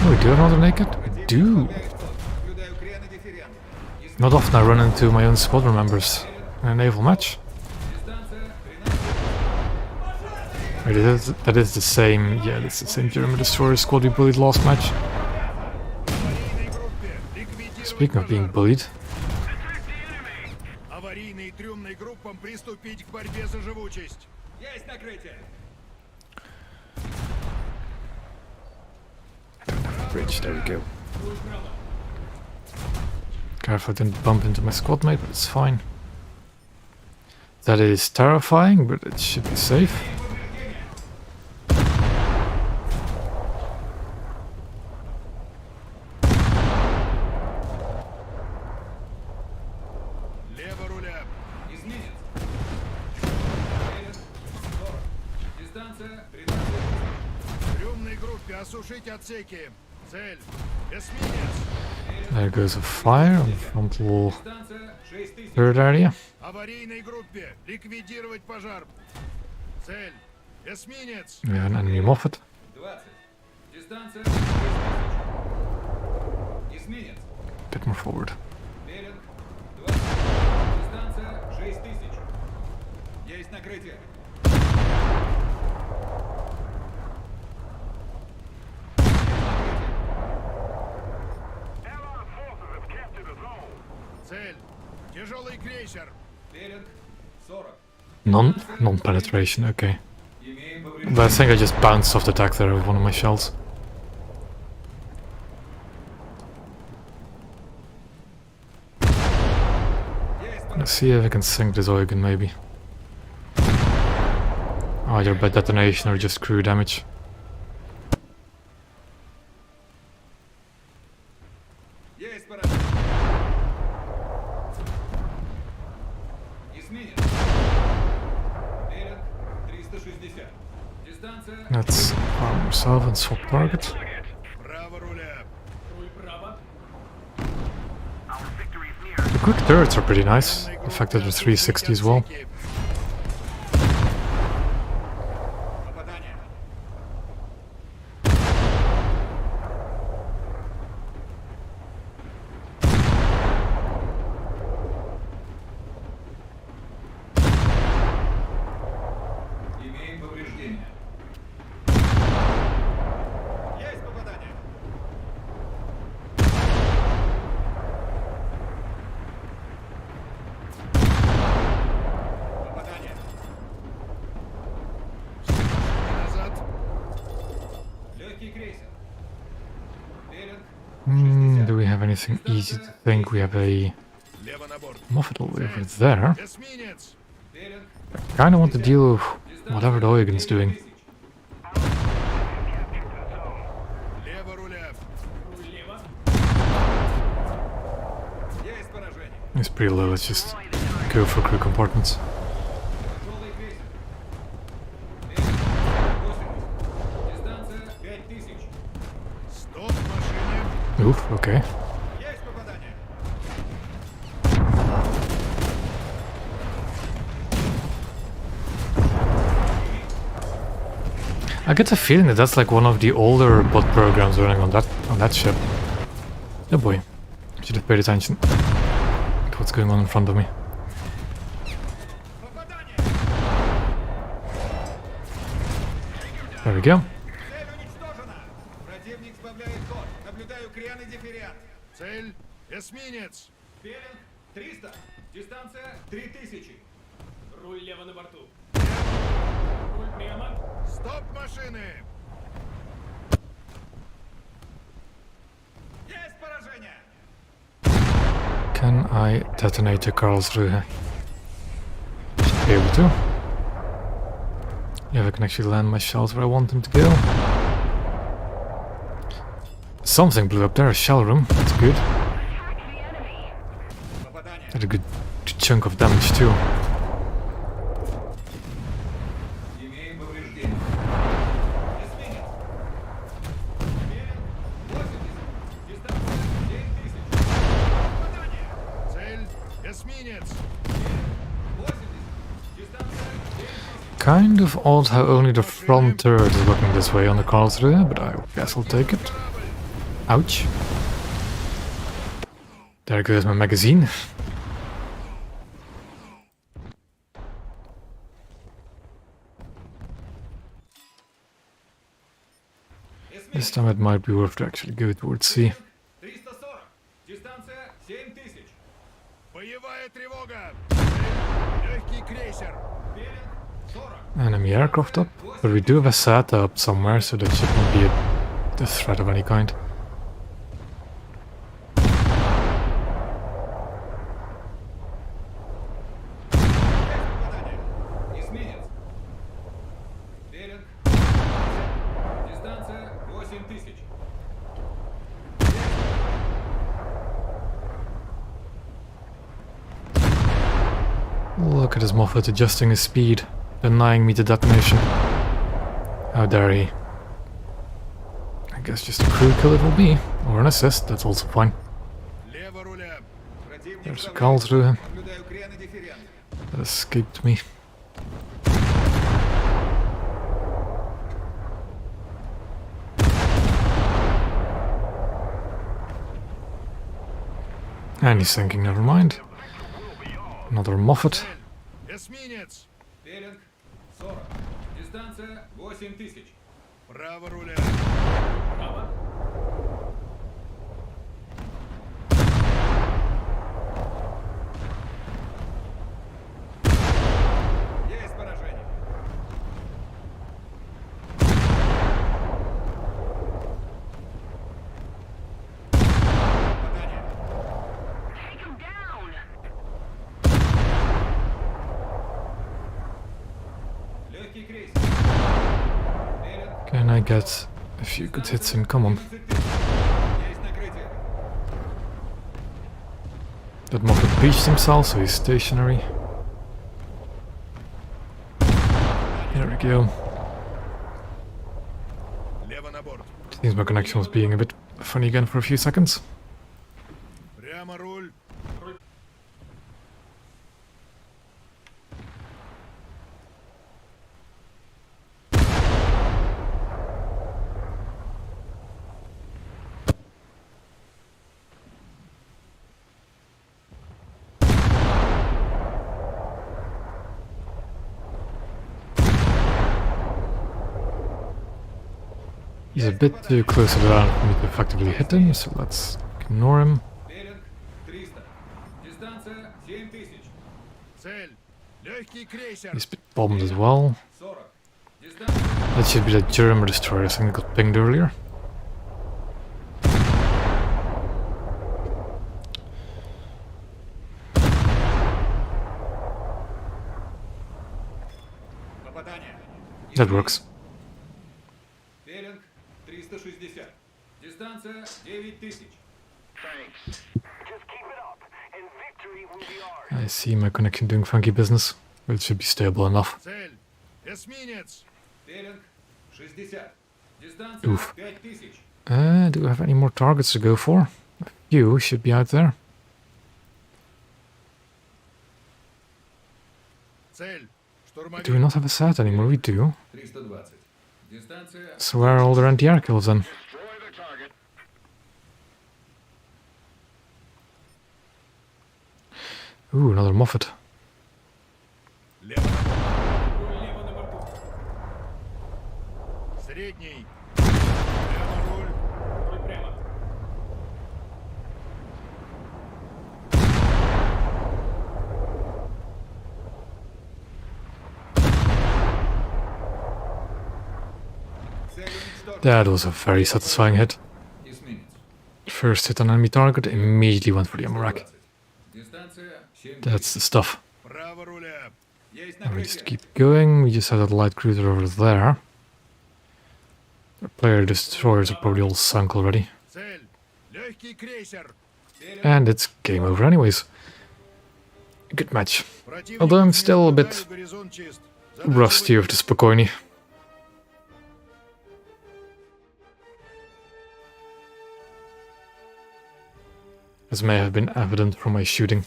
Oh, we do have another naked? We do! Not often I run into my own squadron members in a naval match. Wait, that is the same... Yeah, that's the same German destroyer squad we bullied last match. Speaking of being bullied... Аварийной и трюмной группам приступить к борьбе за живучесть. Есть накрытие. Bridge, there we go. Careful I didn't bump into my squad mate, but it's fine. That is terrifying, but it should be safe. Лево руля. Эсминец. Берег 40. Дистанция 13. Трюмной группе осушить отсеки. Цель. Эсминец. There goes a fire on the frontal Дистанция 6000. third area. Аварийной группе ликвидировать пожар. Цель. Эсминец. We have an enemy Moffat. 20. Дистанция 6000. Эсминец. A bit more forward. Берег 20. Дистанция 6000. Есть накрытие. Allied forces have captured a zone. Цель. Тяжелый крейсер. Берег 40. Non-penetration, okay. Имеем But I повреждение. think I just bounced off the deck there with one of my shells. Let's see if I can sink this Eugen, maybe. either by detonation or just crew damage. Есть поражение. Эсминец. Берег 360. Дистанция. Let's arm ourselves and swap target. Право руля. Руль право. The quick turrets are pretty nice. The fact that they're 360 as well. Попадание. Имеем повреждения. Есть попадание. Попадание. Назад. Легкий крейсер. Берег. Do we have anything easy to think? We have a Лево на борт. Moffat over there. Эсминец. Берег. Kinda want to deal with whatever the Huygens doing. Лево руля. Руль лево. Есть поражение. It's pretty low, let's just go for crew compartments. Тяжелый крейсер. Берег. 80. Дистанция 5000. Стоп машине. Oof, okay. Есть попадание. I get the feeling that that's like one of the older bot programs running on that ship. Oh boy, should have paid attention to what's going on in front of me. Попадание. There we go. Цель уничтожена. Противник сбавляет ход. Наблюдаю крен и дифферент. Цель. Эсминец. Беринг 300. Дистанция 3000. Руль лево на борту. Руль прямо. Стоп машины. Есть поражение. Can I detonate the Karlsruhe? Should be able to. Yeah, I can actually land my shells where I want them to go. Something blew up there, a shell room. That's good. Попадание. Had a good chunk of damage too. Имеем повреждение. Эсминец. Беринг 80. Дистанция 7000. Попадание. Цель. Эсминец. 80. Дистанция 9000. Kind of odd how only the front turret is looking this way on the Karlsruhe, but I guess I'll take it. Ouch. There goes my magazine. This time it might be worth to actually go towards sea. 340. Дистанция 7000. Боевая тревога. Цель. Легкий крейсер. Беринг 40. Enemy aircraft up, but we do have a SATA up somewhere, so that should not be a threat of any kind. Попадание. Эсминец. Беринг 50. Дистанция 8000. Look at his Moffat adjusting his speed, denying me the detonation. How dare he? I guess just a crew kill it will be, or an assist, that's also fine. Лево руля. Противник There's a сбавляет ход. Karlsruhe Наблюдаю крен и дифферент. that escaped me. And he's sinking, never mind. Another Moffat. Эсминец. Беринг 40. Дистанция 8000. Право руля. Право. Есть поражение. Попадание. Легкий крейсер. get a few good hits in. Come on. 30 000. Есть накрытие. That Moffat breached himself, so he's stationary. There we go. Лево на борт. Seems my connection was being a bit funny again for a few seconds. Прямо руль. He's a bit too close to the ground for me to effectively hit him, so let's ignore him. Беринг 300. Дистанция 7000. Цель. Легкий крейсер. He's a bit bombed as well. 40. Дистанция. That should be the German destroyer, I think got pinged earlier. Попадание. That works. Беринг 360. Дистанция 9000. Thanks. Just keep it up, and victory will be ours. I see my connection doing funky business, but it should be stable enough. Цель. Эсминец. Беринг 60. Дистанция Oof. 5000. Do we have any more targets to go for? A few should be out there. Цель. Do we Штурмовик. not have a set anymore? We do. 320. Дистанция. So where are all their anti-air kills then? Destroy the target. Ooh, another Moffat. Лево на борт. Лево на борту. Средний. Прямо руль. Руль прямо. Цель уничтожена. That was a very satisfying hit. Эсминец. First hit on enemy target, immediately went for the Amarak. 120. Дистанция 7000. That's the stuff. Право руля. Есть And we just накрытие. keep going. We just have that light cruiser over there. The player destroyers are probably all sunk already. Цель. Легкий крейсер. Беринг And it's game over anyways. Good match. Противник Although I'm не still a bit наблюдает, горизонт чист. Задача Rusty of the Spokojny. As may have been evident from my shooting.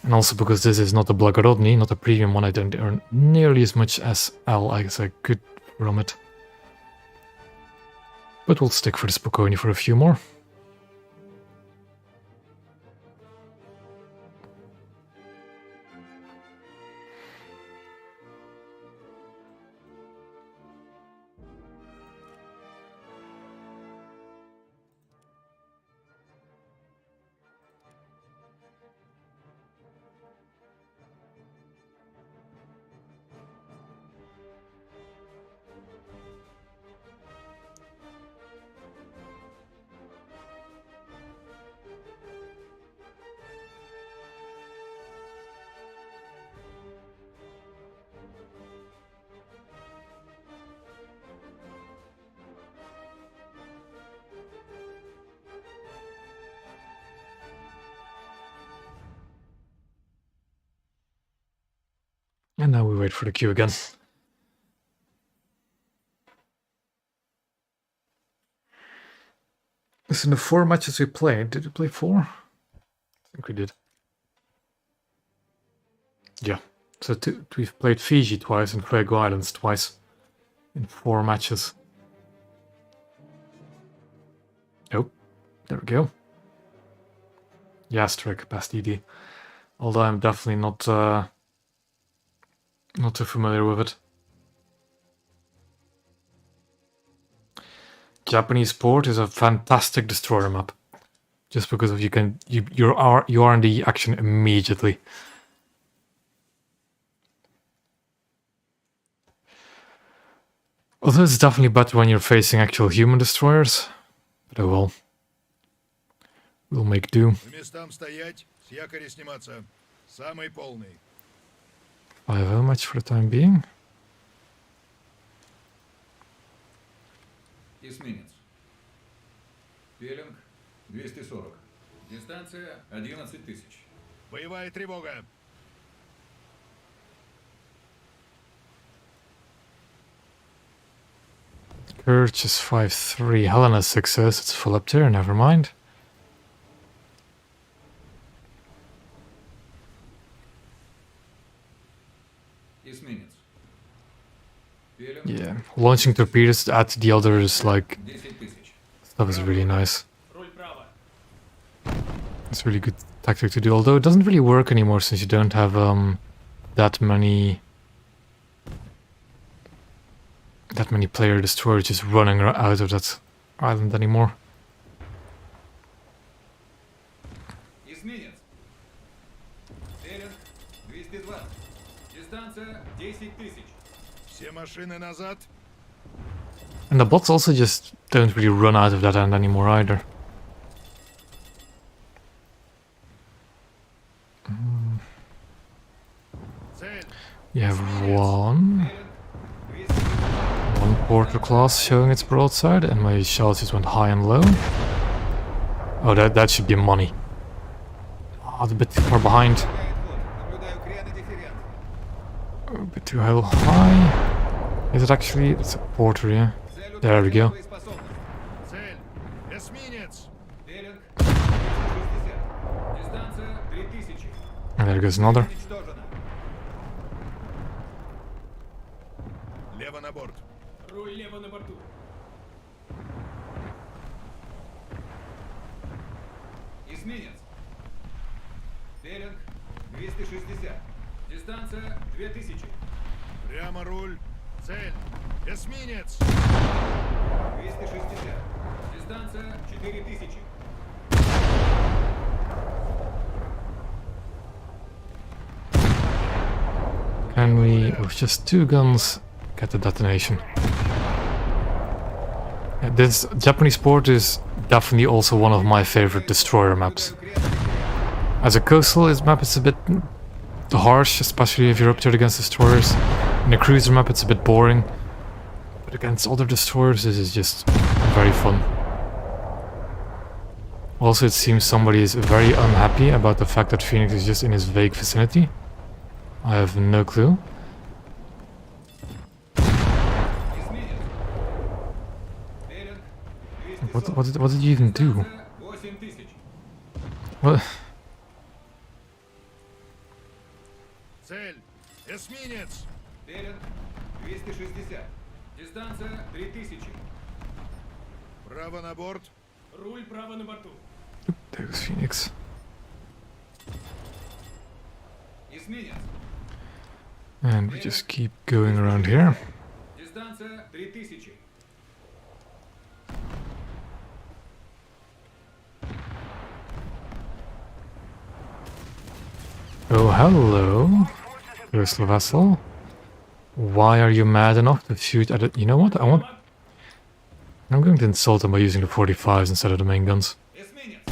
And also because this is not a Blagorodny, not a premium one, I don't earn nearly as much as as I could from it. But we'll stick for the Spokojny for a few more. And now we wait for the queue again. Listen, the 4 matches we played, did we play 4? I think we did. Yeah. So we've played Fiji twice and Fuego Islands twice. In 4 matches. Oh, there we go. Yastrek, best ED. Although I'm definitely not too familiar with it. Japanese port is a fantastic destroyer map, just because of you are in the action immediately. Although it's definitely better when you're facing actual human destroyers, but oh well. We'll make do. По местам стоять, с якоря сниматься. Самый полный. 5-0 match for the time being. Эсминец. Пелинг 240. Дистанция 11 тысяч. Боевая тревога. Courage is 5-3. Helena 6S. It's full up there. Never mind. Эсминец. Пелинг Yeah, launching torpedoes at the others, like, 10 тысяч. that was really nice. Руль право. It's a really good tactic to do, although it doesn't really work anymore since you don't have that many player destroyers just running out of that island anymore. Эсминец. Пелинг 220. Дистанция 10 тысяч. Все машины назад. And the bots also just don't really run out of that end anymore either. Цель. You have one porter class showing its broadside, and my shells just went high and low. Oh, that should be money. Oh, it's a bit too far behind. Наблюдаю крен и дифферент. A bit too high. Is it actually? It's a porter, yeah. Цель There we go. боеспособна. Цель. Эсминец. Пелинг 260. Дистанция 3000. And there goes another. Уничтожена. Лево на борт. Руль лево на борту. Эсминец. Пелинг 260. Дистанция 2000. Прямо руль. Цель. Эсминец. 260. Дистанция 4000. Can we, with just 2 guns, get the detonation? Yeah, this Japanese port is definitely also one of my favorite destroyer maps. As a coastal map, it's a bit harsh, especially if you're up there against destroyers. In a cruiser map, it's a bit boring. But against other destroyers, this is just very fun. Also, it seems somebody is very unhappy about the fact that Phoenix is just in his vague vicinity. I have no clue. Эсминец. Пелинг 240. What did you even do? Дистанция 8000. What? Цель. Эсминец. Пелинг 260. Дистанция 3000. Право на борт. Руль право на борту. There goes Phoenix. Эсминец. And we just keep going around here. Дистанция 3000. Oh, hello, Ursula Vessel. Why are you mad enough to shoot at it? You know what? I'm going to insult them by using the 45s instead of the main guns. Эсминец.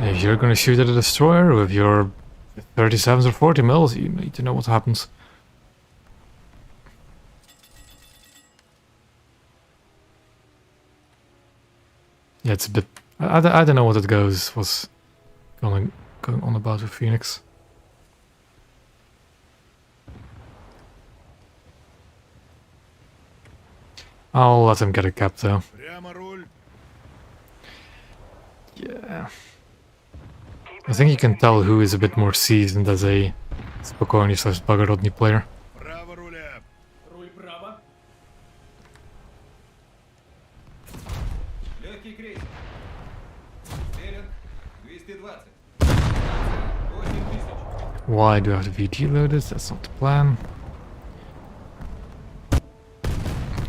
If you're going to shoot at a destroyer with your 37s or 40 mils, you need to know what happens. Yeah, it's a bit. I don't know what it was going on about with Phoenix. I'll let him get a cap though. Прямо руль. Yeah. I think you can tell who is a bit more seasoned as a Spokojny/Благородny player. Право руля. Руль право. Легкий крейсер. Пелинг 220. Дистанция 8000. Why do I have the VT loaded? That's not the plan.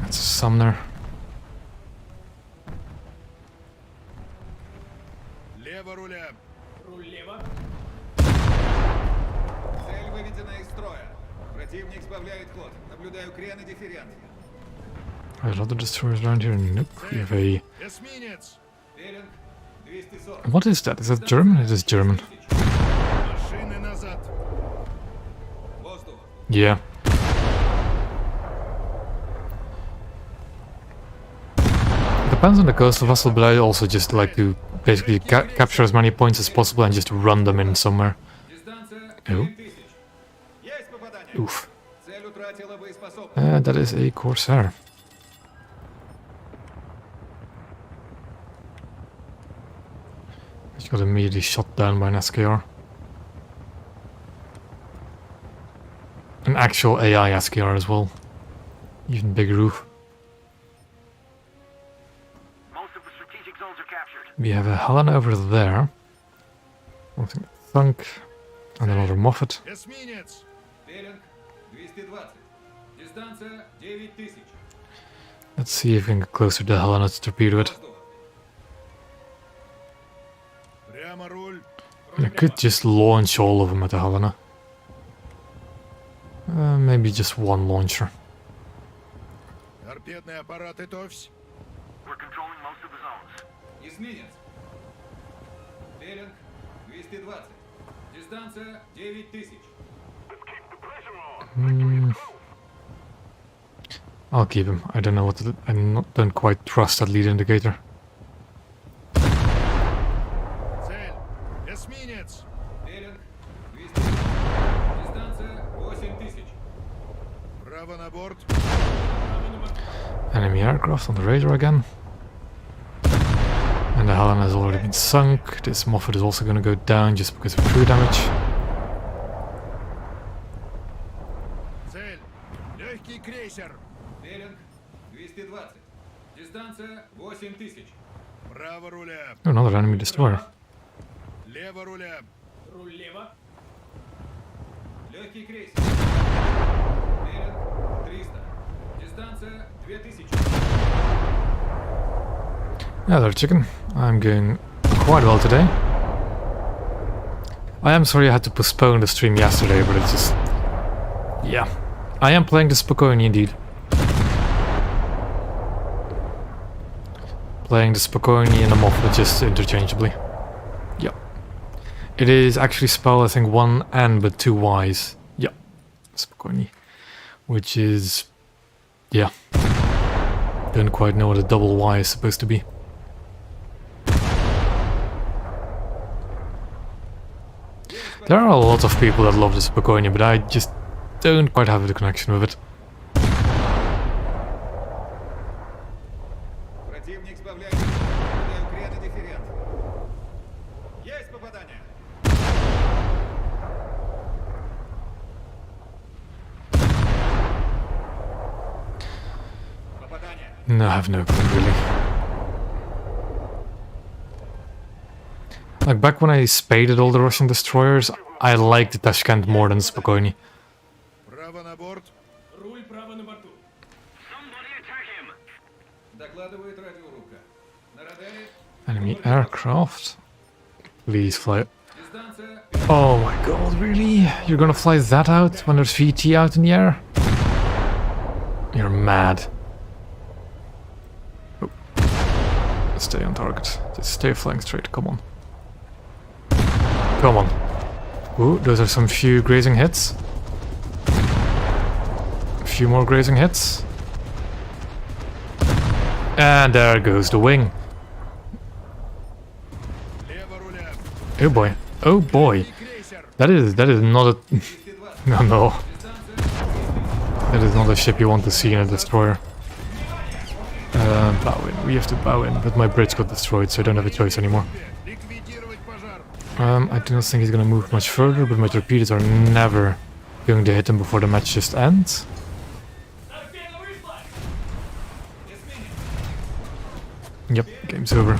That's a Sumner. Лево руля. Руль лево. Цель выведена из строя. Противник сбавляет ход. Наблюдаю крен и дифферент. Are there other destroyers around here? Nope. We have a. Эсминец. Пелинг 240. What is that? Is that German? It is German. Шины назад. Воздух. Yeah. Depends on the coastal vessel, but I also just like to basically capture as many points as possible and just run them in somewhere. Дистанция Oh. 7000. Есть попадание. Oof. Цель утратила боеспособность. That is a Corsair. Which got immediately shot down by an SKR. An actual AI SKR as well. Even bigger roof. Most of the strategic zones are captured. We have a Helena over there. One thing Thunk. And another Moffat. Эсминец. Пелинг 220. Дистанция 9000. Let's see if we can get closer to the Helena to torpedo it. Воздух. Прямо руль. I could just launch all of them at the Helena. Maybe just one launcher. Торпедные аппараты ТОВС. We're controlling most of the zones. Эсминец. Пелинг 220. Дистанция 9000. Let's keep the pressure on. I'll keep him. I don't know what to, don't quite trust that lead indicator. Цель. Эсминец. Пелинг 220. Дистанция 8000. Право на борт. Enemy aircraft on the radar again. And the Helena has already been sunk. This Moffat is also going to go down just because of crew damage. Цель. Легкий крейсер. Пелинг 220. Дистанция 8000. Право руля. Oh, another enemy destroyer. Лево руля. Руль лево. Легкий крейсер. Пелинг 300. Дистанция 2000. Another chicken. I'm going quite well today. I am sorry I had to postpone the stream yesterday, but it's just... Yeah. I am playing the Spokane indeed. Playing the Spokane and the Moffat just interchangeably. Yep. It is actually spelled, I think, one N but two Y's. Yep. Spokane. Which is... Yeah. Don't quite know what a double Y is supposed to be. There are a lot of people that love the Spokane, but I just don't quite have the connection with it. Противник сбавляет. Наблюдаю крен и дифферент. Есть попадание. Попадание. No, I have no clue, really. Like, back when I spaded all the Russian destroyers, I liked the Tashkent more than Spokane. Право на борт. Руль право на борту. Somebody attack him. Докладывает радиорубка. На радаре. Enemy aircraft. Please fly it. Дистанция Oh my god, really? You're gonna fly that out when there's VT out in the air? You're mad. Oh. Stay on target. Just stay flying straight, come on. Come on. Ooh, those are some few grazing hits. A few more grazing hits. And there goes the wing. Лево руля. Oh boy. Oh boy. Крейсер. That is not a... No, no. That is not a ship you want to see in a destroyer. Bow in. We have to bow in, but my bridge got destroyed, so I don't have a choice anymore. Ликвидировать пожар. I do not think he's gonna move much further, but my torpedoes are never going to hit him before the match just ends. Торпеда вышла. Yep, game's over.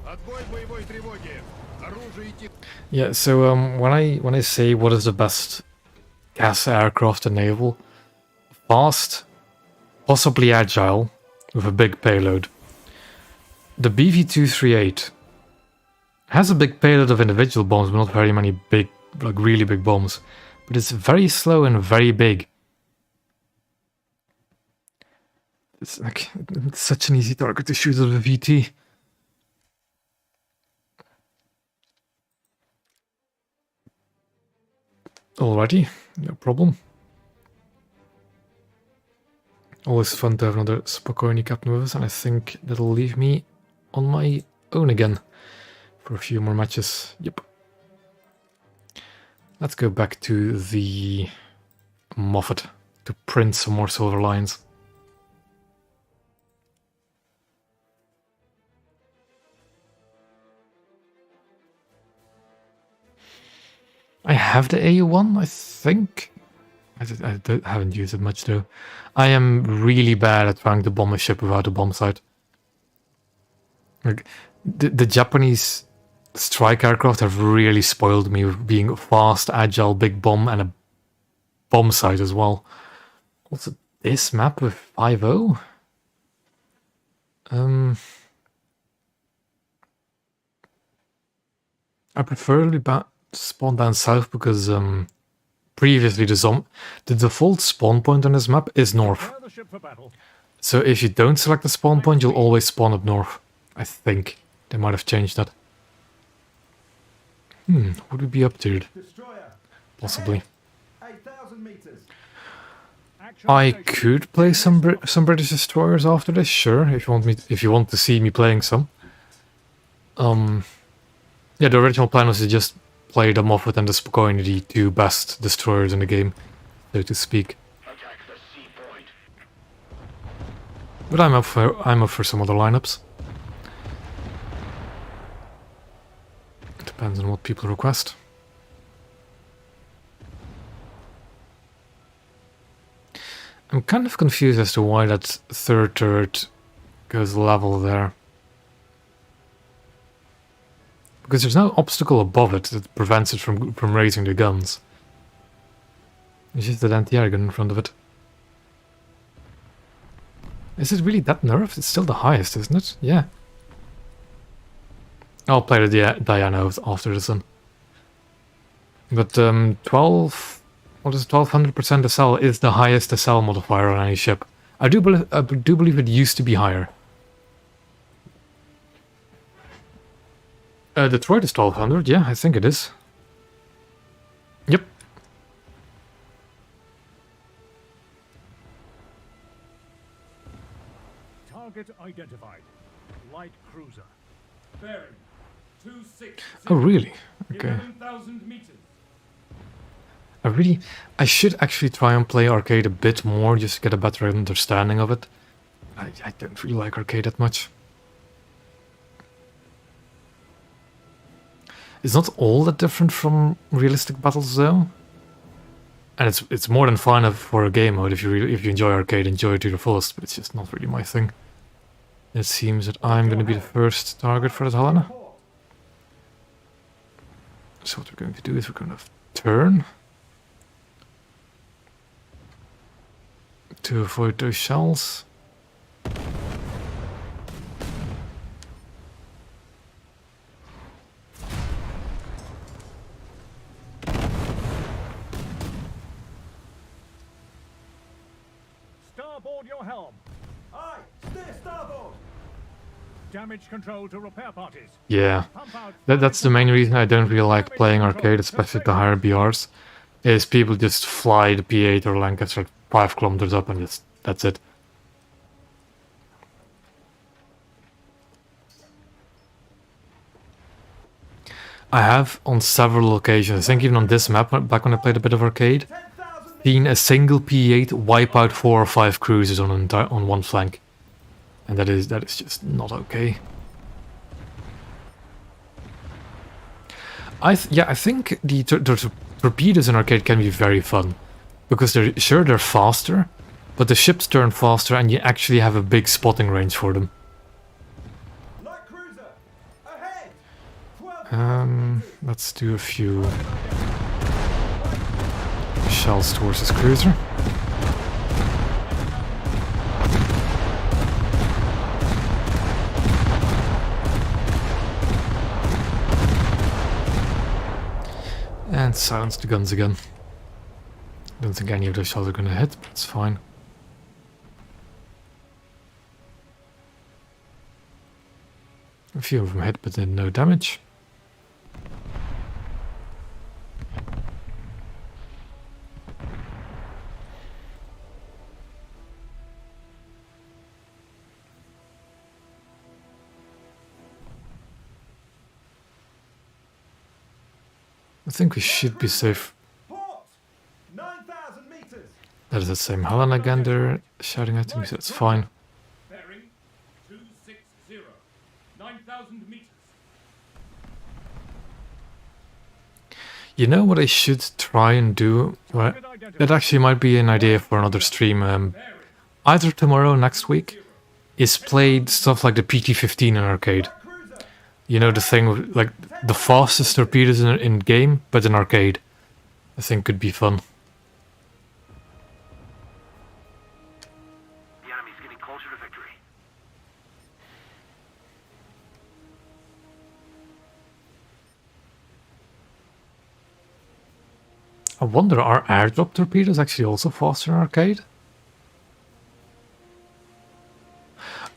Отбой боевой тревоги. Оружие и Yeah, so when I say what is the best gas aircraft and naval, fast, possibly agile, with a big payload. The BV-238 has a big payload of individual bombs, but not very many big, like really big bombs. But it's very slow and very big. It's like it's such an easy target to shoot at a VT. Alrighty, no problem. Always fun to have another Spokojny captain with us, and I think that'll leave me on my own again for a few more matches. Yep. Let's go back to the Moffat to print some more silver lines. I have the AU1, I think. I haven't used it much though. I am really bad at trying to bomb a ship without a bomb sight. Like, the Japanese strike aircraft have really spoiled me with being a fast, agile, big bomb and a bomb sight as well. Also, this map with 5-0? I preferably spawn down south because previously the default spawn point on this map is north. Prepare the ship for battle. So if you don't select the spawn point, you'll always spawn up north. I think they might have changed that. Would we be up to it? Destroyer. Possibly. 8,000 meters. Action I station. could play some British destroyers after this, sure. If you want to see me playing some. Yeah, the original plan was to just play the Moffat and the Spokojny, the two best destroyers in the game, so to speak. Attack the sea point. But I'm up for some other lineups. It depends on what people request. I'm kind of confused as to why that third turret goes level there. Because there's no obstacle above it that prevents it from raising the guns. It's just that anti-air gun in front of it. Is it really that nerfed? It's still the highest, isn't it? Yeah. I'll play the Diana after this one. But 12... What is it? 1200% SL is the highest SL modifier on any ship. I do believe it used to be higher. Detroit is 1200, yeah, I think it is. Yep. Target identified. Light cruiser. Bearing 26. Oh, really? Okay. 11,000 meters. I should actually try and play arcade a bit more just to get a better understanding of it. I don't really like arcade that much. It's not all that different from realistic battles though. And it's more than fine for a game mode if you enjoy arcade, enjoy it to the fullest, but it's just not really my thing. It seems that I'm going to be the first target for that Helena. So what we're going to do is we're going to turn to avoid those shells. Starboard your helm. Aye, steer starboard. Damage control to repair parties. Yeah, Pump out. that's the main reason I don't really like playing arcade, especially the higher BRs. Is people just fly the P8 or Lancaster 5 kilometers up and just that's it. I have on several occasions, I think even on this map, back when I played a bit of arcade, 10,000 seen a single P8 wipe out 4 or 5 cruisers on one flank, and that is just not okay. I think the torpedoes in arcade can be very fun, because they're faster, but the ships turn faster and you actually have a big spotting range for them. light cruiser. Ahead. 12,000 Let's do a few shells towards this cruiser. And silence the guns again. Don't think any of those shells are gonna hit, but it's fine. A few of them hit, but did no damage. I think we should be safe. Port! 9,000 meters! That is the same Helen again there shouting at me, so it's fine. Bearing 260. 9,000 meters. You know what I should try and do? Well, it actually might be an idea for another stream. Either tomorrow or next week is played stuff like the PT-15 in arcade. Cruiser! You know, the thing with, like the fastest torpedoes in game, but in arcade. I think could be fun. The enemy's getting closer to victory. I wonder, are airdrop torpedoes actually also faster in arcade?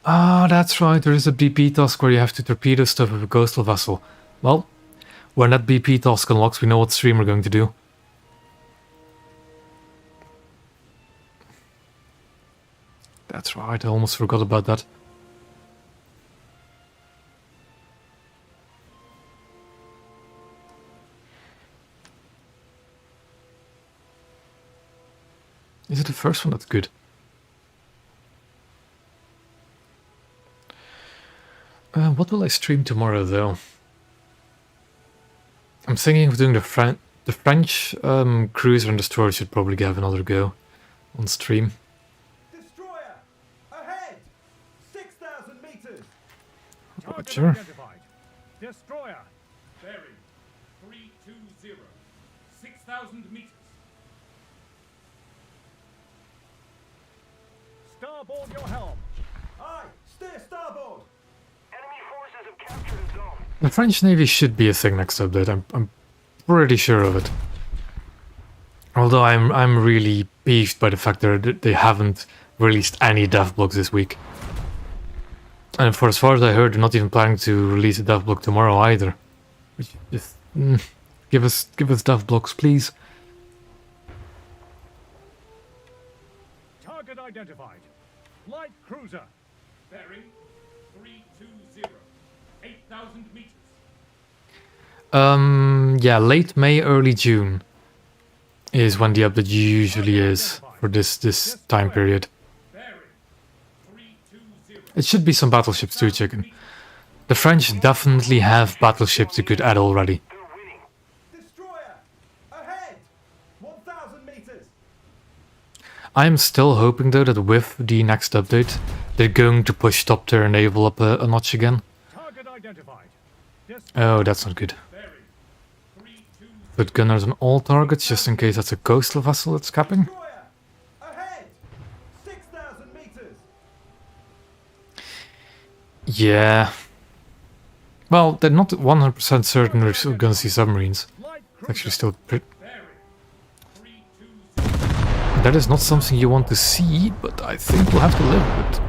Ah, that's right, there is a BP task where you have to torpedo stuff with a coastal vessel. Well, when that BP task unlocks, we know what stream we're going to do. That's right, I almost forgot about that. Is it the first one that's good? What will I stream tomorrow, though? I'm thinking of doing the French cruiser and destroyer should probably have another go on stream. Destroyer! Ahead! 6,000 meters! Target Roger. identified. Destroyer. Bearing 320. 6,000 meters. Starboard your helm. Aye! Steer starboard! Enemy forces have captured a zone. The French Navy should be a thing next update. I'm pretty sure of it. Although I'm really peeved by the fact that they haven't released any dev blocks this week. And for as far as I heard, they're not even planning to release a dev block tomorrow either. Which just give us dev blocks, please. Target identified. Light cruiser. Bearing 320. 8,000 meters. Yeah, late May, early June is when the update usually is for this time period. Bearing 320. It should be some battleships too, chicken. The French definitely have battleships you could add already. They're winning. Destroyer! Ahead! 1,000 meters! I'm still hoping though that with the next update, they're going to push top tier naval up a notch again. Target identified. Oh, that's not good. Bearing 320. Put gunners on all targets just in case that's a coastal vessel that's capping. Destroyer! Ahead! 6,000 meters! Yeah. Well, they're not 100% certain we're still gonna see submarines. Light It's cruiser. actually still pretty... Bearing 320. That is not something you want to see, but I think we'll have to live with it.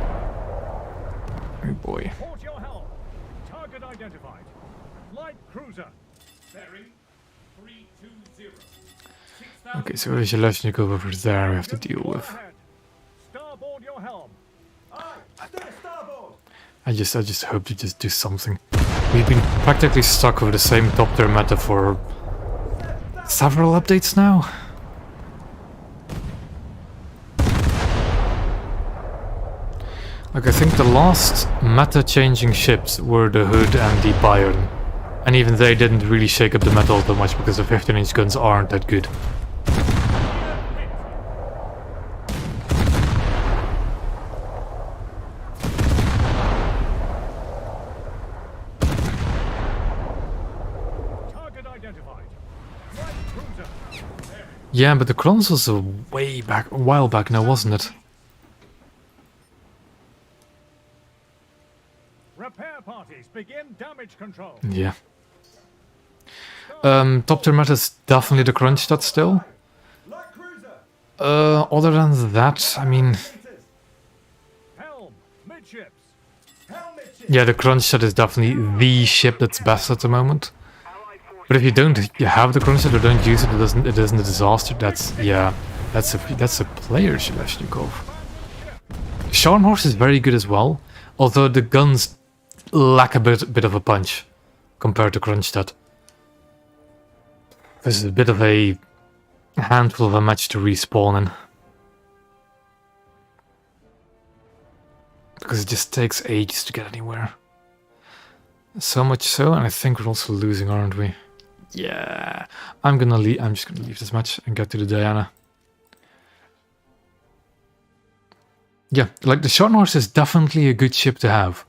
Oh boy. Port your helm. Target identified. Light cruiser. Bearing 320. 6,000 Okay, so there's Zhelezhnikov over there we have to deal Destroyer with. ahead. Starboard your helm. Aye! Steer starboard! I just hope to just do something. We've been practically stuck with the same top tier meta for several updates now. Like, I think the last meta changing ships were the Hood and the Bayern. And even they didn't really shake up the meta all that much because the 15-inch guns aren't that good. Target identified. Light cruiser. Yeah, but the Krons was a while back now, wasn't it? Repair parties begin damage control. Yeah. Top tier meta is definitely the Kronstadt still. Light cruiser! Other than that, I mean, Meters! Helm. Midships. Helm midship! yeah, the Kronstadt is definitely the ship that's best at the moment. Allied forces. But if you don't have the Kronstadt or don't use it, it isn't a disaster. That's a player, Zhelezhnikov. Scharnhorst is very good as well, although the guns lack a bit of a punch compared to Kronstadt. This is a bit of a handful of a match to respawn in. Because it just takes ages to get anywhere. So much so, and I think we're also losing, aren't we? Yeah, I'm just gonna leave this match and get to the Diana. Yeah, like the Scharnhorst is definitely a good ship to have.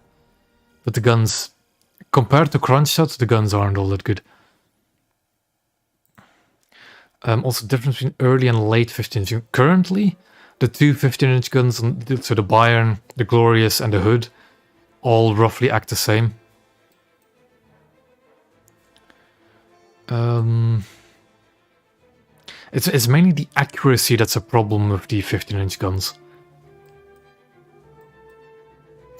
But the guns, compared to Kronstadt, the guns aren't all that good. Also, difference between early and late 15-inch. Currently, the two 15-inch guns, so the Bayern, the Glorious, and the Hood, all roughly act the same. It's mainly the accuracy that's a problem with the 15-inch guns.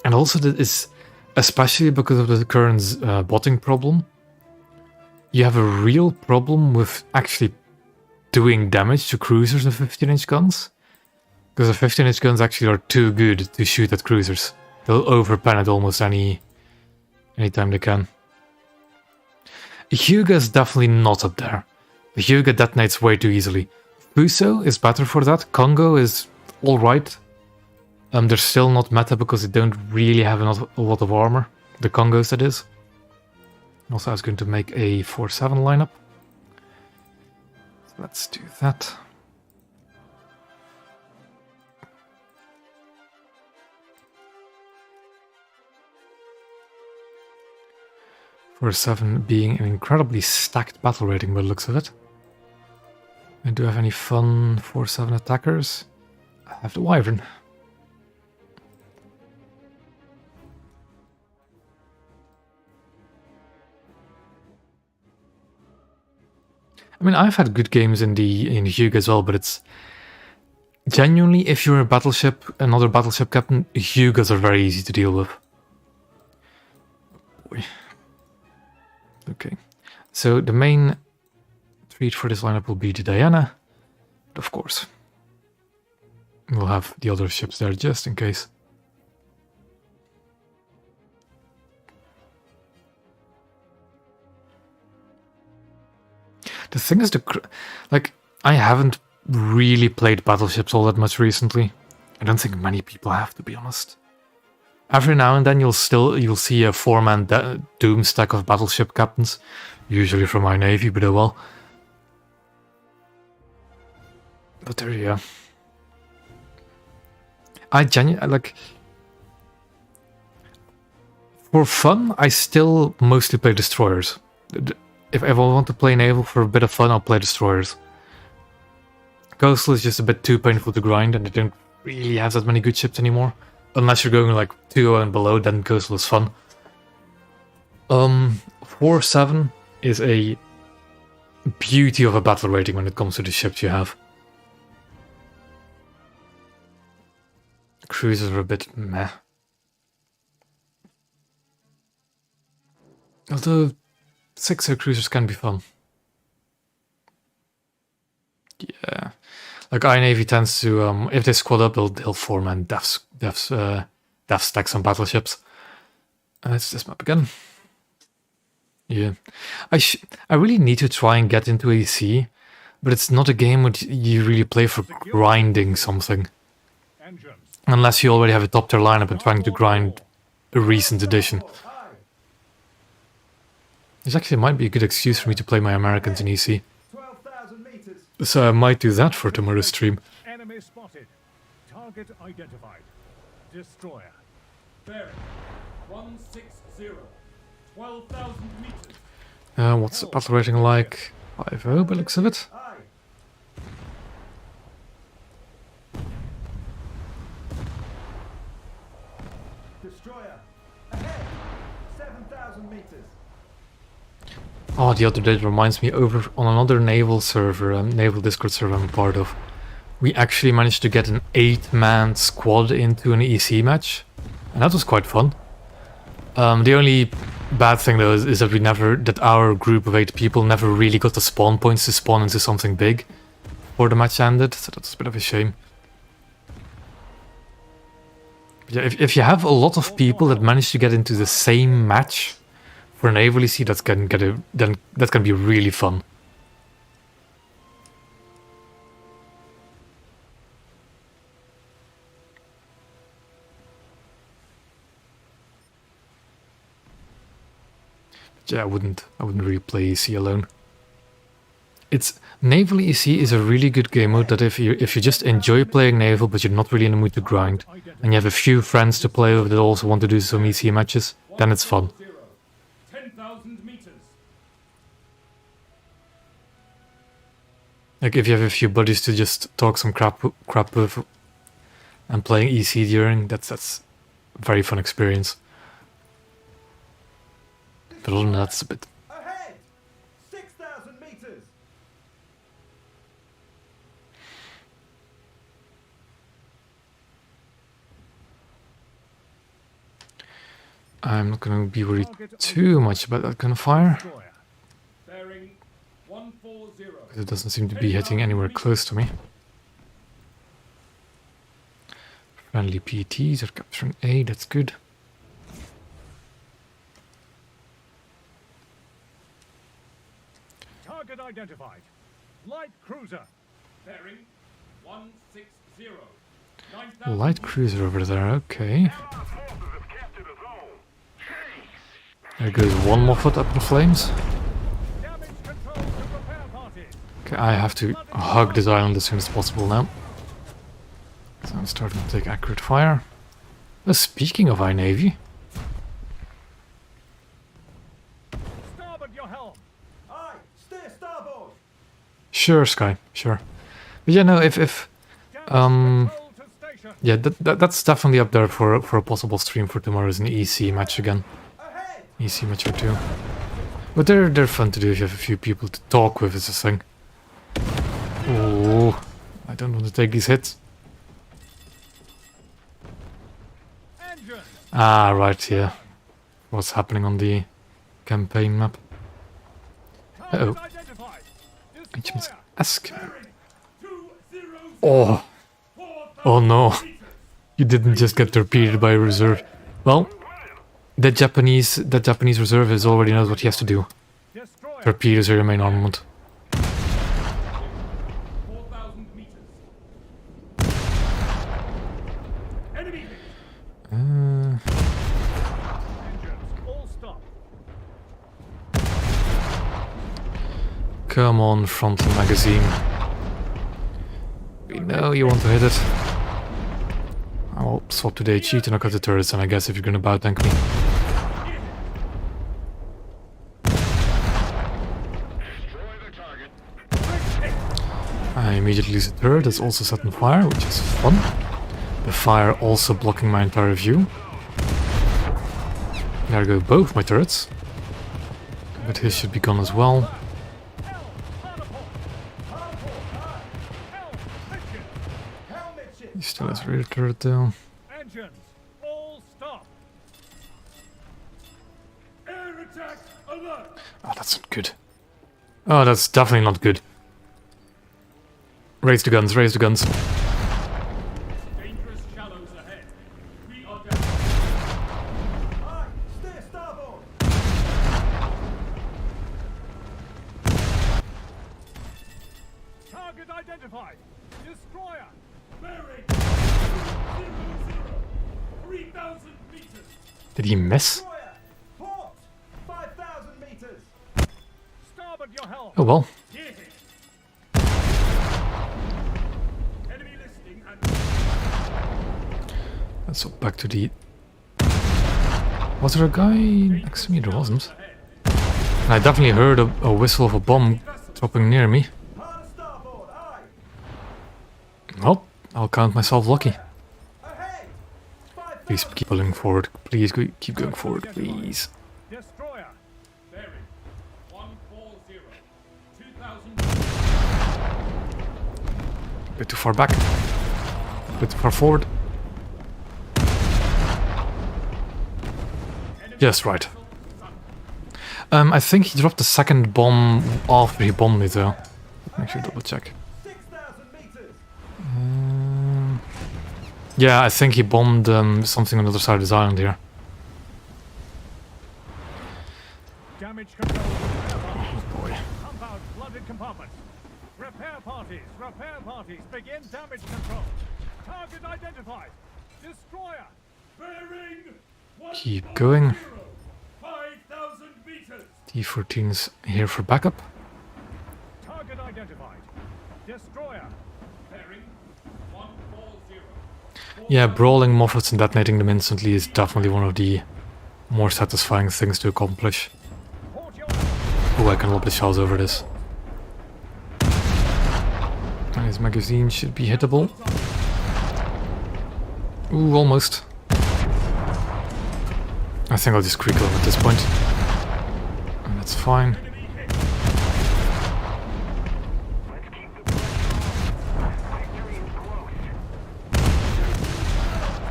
And also, that is especially because of the current botting problem. You have a real problem with actually doing damage to cruisers with 15-inch guns. Because the 15-inch guns actually are too good to shoot at cruisers. They'll overpen it almost any time they can. Hyuga is definitely not up there. The Hyuga detonates way too easily. Fuso is better for that. Congo is alright. They're still not meta because they don't really have a lot of armor. The Congos, that is. Also, I was going to make a 4-7 lineup. So let's do that. For 7 being an incredibly stacked battle rating by the looks of it. And do I have any fun 4-7 attackers? I have the Wyvern. I mean, I've had good games in Hyuga as well, but it's genuinely, if you're a battleship, another battleship captain, Hyugas are very easy to deal with. Boy. Okay, so the main treat for this lineup will be the Diana, but of course, we'll have the other ships there just in case. The thing is, like, I haven't really played battleships all that much recently. I don't think many people have, to be honest. Every now and then you'll see a 4-man doom stack of battleship captains, usually from my navy, but oh well. But there you go. I genuinely, like, for fun, I still mostly play destroyers. If I want to play naval for a bit of fun, I'll play destroyers. Coastal is just a bit too painful to grind, and they don't really have that many good ships anymore. Unless you're going like 2-0 and below, then Coastal is fun. 4-7 is a beauty of a battle rating when it comes to the ships you have. Cruisers are a bit meh. Although 6-0 cruisers can be fun. Yeah. Like iNavy tends to, if they squad up, they'll 4-man death stacks on battleships. It's this map again. Yeah. I really need to try and get into AC, but it's not a game which you really play for grinding something. Engines. Unless you already have a top tier lineup and trying to grind a recent edition. This actually might be a good excuse for me to play my Americans in EC. 12,000 meters. So I might do that for tomorrow's stream. Enemy spotted. Target identified. Destroyer. Bearing 160. 12,000 meters. What's the battle rating like? 5-0 by the looks of it. Aye. Destroyer. Ahead. 7,000 meters. Oh, the other day it reminds me, over on another naval server, naval Discord server I'm a part of, we actually managed to get an 8-man squad into an EC match, and that was quite fun. The only bad thing though is that our group of 8 people never really got the spawn points to spawn into something big before the match ended, so that's a bit of a shame. But yeah, if you have a lot of people that manage to get into the same match for naval EC, that can be really fun. yeah, I wouldn't really play EC alone. It's Naval EC is a really good game mode that if you just enjoy playing Naval but you're not really in the mood to grind, and you have a few friends to play with that also want to do some EC matches, then it's fun. 10,000 meters. Like if you have a few buddies to just talk some crap with and playing EC during, that's a very fun experience. But other than that, it's a bit. Ahead! 6,000 meters! I'm not gonna be worried too much about that kind of fire, Destroyer. Bearing 140. because it doesn't seem to be hitting anywhere close to me. Friendly PTs are capturing A, that's good. Target identified. Light cruiser. Bearing 160. 9,000 Light cruiser over there, okay. Allied forces have captured a zone. There goes one Moffat up in flames. Damage control to repair parties. Okay, I have to hug this island as soon as possible now. So I'm starting to take accurate fire. Speaking of our navy, Starboard your helm. Aye! Steer starboard! sure, Sky, sure. But yeah, no, if Damage Um, control to station. yeah, that's definitely up there for a possible stream for tomorrow's an EC match again. Ahead! EC match or two. But they're fun to do if you have a few people to talk with, is the thing. Oh, I don't want to take these hits. Engine. Ah, right, yeah. What's happening on the campaign map? Target Uh-oh. identified. HMS Destroyer. Ask. 200. Oh, oh no. You didn't just get torpedoed by a reserve. Well, that Japanese reservist already knows what he has to do. Destroyer. Torpedoes are your main armament. 4,000 meters. Enemy hit. Engines. All stop. Come on, frontal magazine. We know you want to hit it. I'll swap to the HE to knock out the turrets, and I guess if you're gonna bow tank me. Destroy the target. I immediately lose a turret that's also set on fire, which is fun. The fire also blocking my entire view. There go both my turrets. But his should be gone as well. He still has rear turret though. Engines. All stop. Air attack alert. Oh, that's not good. Oh, that's definitely not good. Raise the guns, raise the guns. Dangerous shallows ahead. We are down. Aye! Steer starboard! Target identified. Destroyer. Bearing 3,000 meters. Did he miss? Destroyer! Port! 5,000 meters! Starboard your helm. Oh well. Hit it. Enemy listing and Let's go back to the... Was there a guy next to me? There wasn't. And I definitely heard a whistle of a bomb dropping near me. Hard starboard! Aye! Well, I'll count myself lucky. Ahead! 5,000 Please keep pulling forward. Please keep going forward, please. Destroyer. bearing 140. 2,000. A bit too far back. A bit too far forward. Yes, right. I think he dropped the second bomb after he bombed me though. Make sure double check. 6,000 meters! Yeah, I think he bombed something on the other side of this island here. Damage control. Oh boy. Pump out flooded compartments. Repair parties. Begin damage control. Target identified. Destroyer. Bearing Keep going. 5,000 meters. meters. D14's here for backup. Target identified. Destroyer. Bearing 140. Yeah, brawling Moffats and detonating them instantly is definitely one of the more satisfying things to accomplish. Port your Oh, I can lob the shells over this. And his magazine should be hittable. Ooh, almost. I think I'll just creak him at this point. And that's fine. Let's keep the pressure on. Victory is close.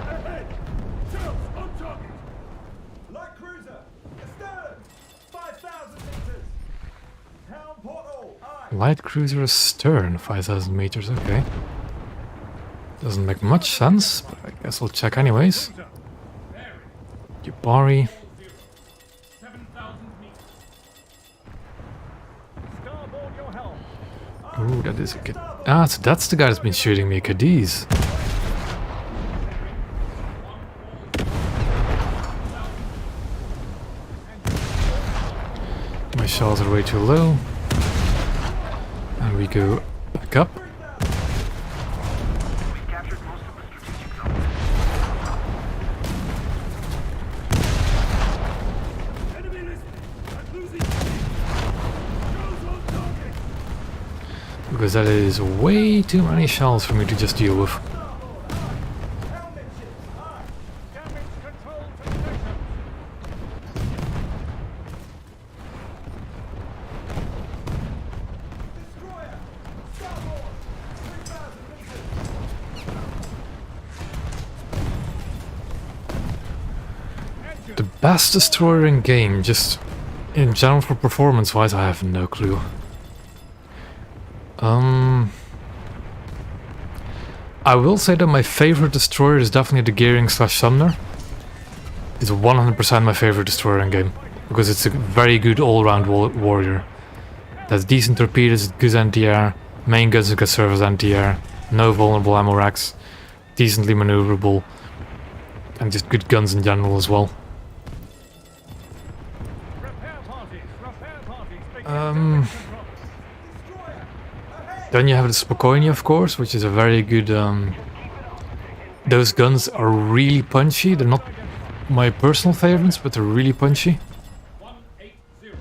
Ahead. Shells on target. Light cruiser, astern. 5,000 meters. Helm port all. Aye. Light cruiser astern, 5,000 meters, okay. Doesn't make much sense, but I guess I'll check anyways. Yubari. 7,000 meters. starboard your helm. Ooh, that is a good. Ah, so that's the guy that's been shooting me, Cadiz. My shells are way too low. And we go back up. We captured most of the strategic zones. Enemy listening. I'm losing speed. Shells on target. Because that is way too many shells for me to just deal with. Helmet ships. Aye. Damage control to stations. Destroyer. Starboard. 3,000 meters. The best destroyer in game, just in general for performance wise, I have no clue. I will say that my favorite destroyer is definitely the Gearing/Sumner. It's 100% my favorite destroyer in game, because it's a very good all-round warrior. That's decent torpedoes, good anti-air, main guns that can serve as anti-air, no vulnerable ammo racks, decently maneuverable, and just good guns in general as well. Repair parties. Begin Um, damage control. Then you have the Spokojny, of course, which is a very good. Those guns are really punchy. They're not my personal favorites, but they're really punchy. 180.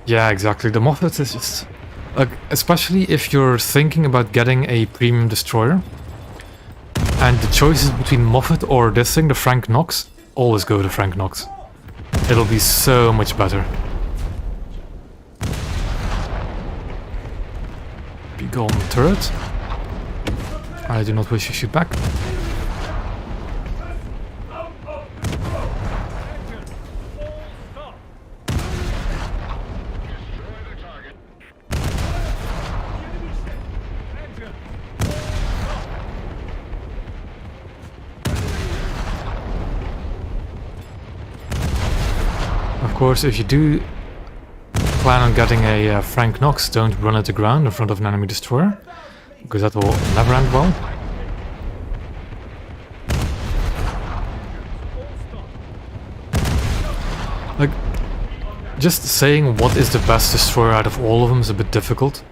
Yeah, exactly. The Moffat is just like, especially if you're thinking about getting a premium destroyer, and the choice is between Moffat or this thing, the Frank Knox. Always go to Frank Knox. It'll be so much better. Golden turret. I do not wish to shoot back. Engine. Full stop. Engine. Of course, if you do plan on getting a Frank Knox, don't run it aground in front of an enemy destroyer, because that will never end well. Like, just saying what is the best destroyer out of all of them is a bit difficult.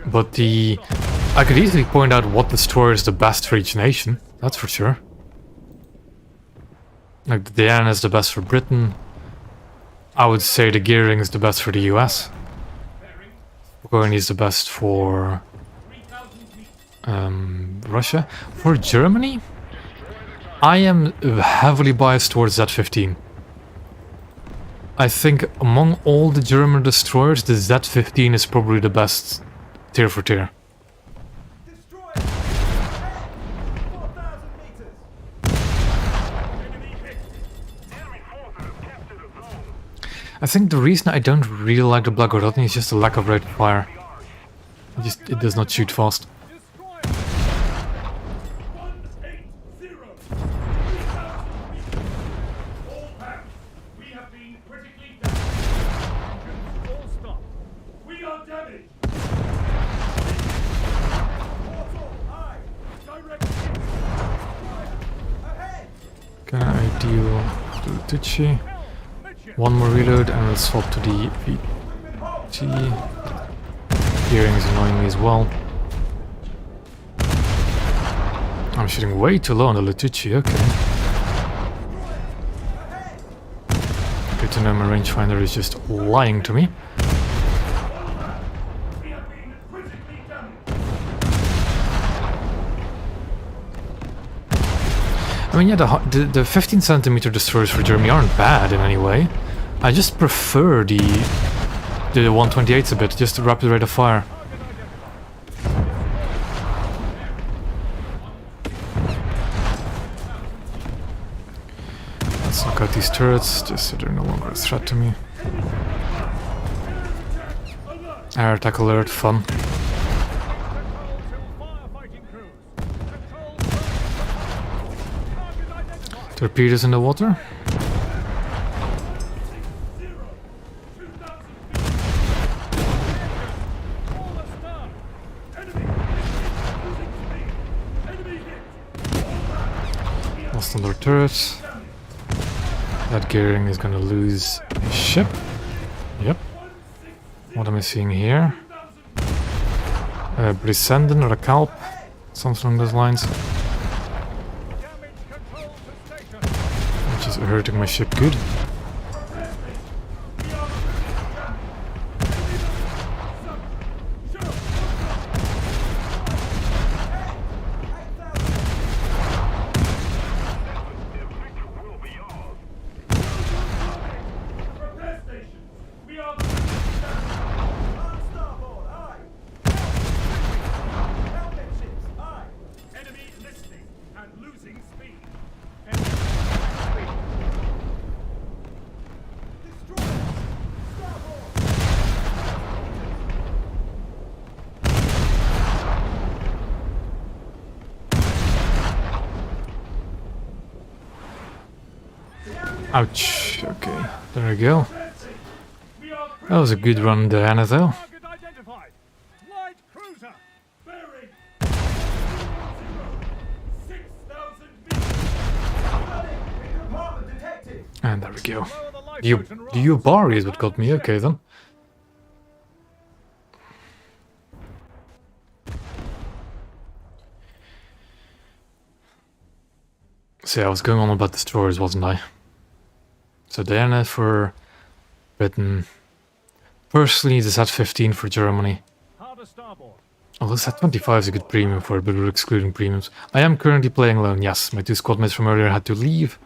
But I could easily point out what destroyer is the best for each nation, that's for sure. Like, the Diana is the best for Britain. I would say the Gearing is the best for the US. Spokojny is the best for Russia. For Germany, I am heavily biased towards Z-15. I think among all the German destroyers, the Z-15 is probably the best tier for tier. Destroyer. Ahead. 4,000 meters. Enemy hit. Enemy forces have captured a zone. I think the reason I don't really like the Blagorodny is just the lack of rate of fire. It does not shoot fast. Destroyer. 180. 3,000 meters. All hands. We have been critically damaged. Full stop. We are damaged. Portal. Aye. Direct hit. Ahead. Can I heal to the Tucci. One more reload and we'll swap to the VT. Gearing is annoying me as well. I'm shooting way too low on the Latucci, okay. Good to know my rangefinder is just lying to me. We have been critically damaged. I mean, yeah, the 15 centimeter destroyers for Germany aren't bad in any way. I just prefer the 128s a bit, just the rapid rate of fire. Let's knock out these turrets, just so they're no longer a threat to me. Air attack alert, fun. Torpedoes in the water. Lost on their turrets. That Gearing is gonna lose his ship. Yep. What am I seeing here? Brisenden or a Kalp. Something along those lines. Which is hurting my ship good. Repair stations. We are On starboard, aye. Helmet ships, aye. enemy listening and losing speed. Destroyer. Starboard. Ouch. Okay, there we go. We are That was a good run, Diana, though. Target identified. Light cruiser. bearing 6,000 meters. Compartment detected. And there we go. Lower the lifeboat The and run. Yubari is what got me. Okay, then. So yeah, I was going on about destroyers, wasn't I? So Diana for Britain. Personally, the Z-15 for Germany. Harder starboard. Although Z-25 is a good premium for it, but we're excluding premiums. I am currently playing alone, yes. My two squad mates from earlier had to leave.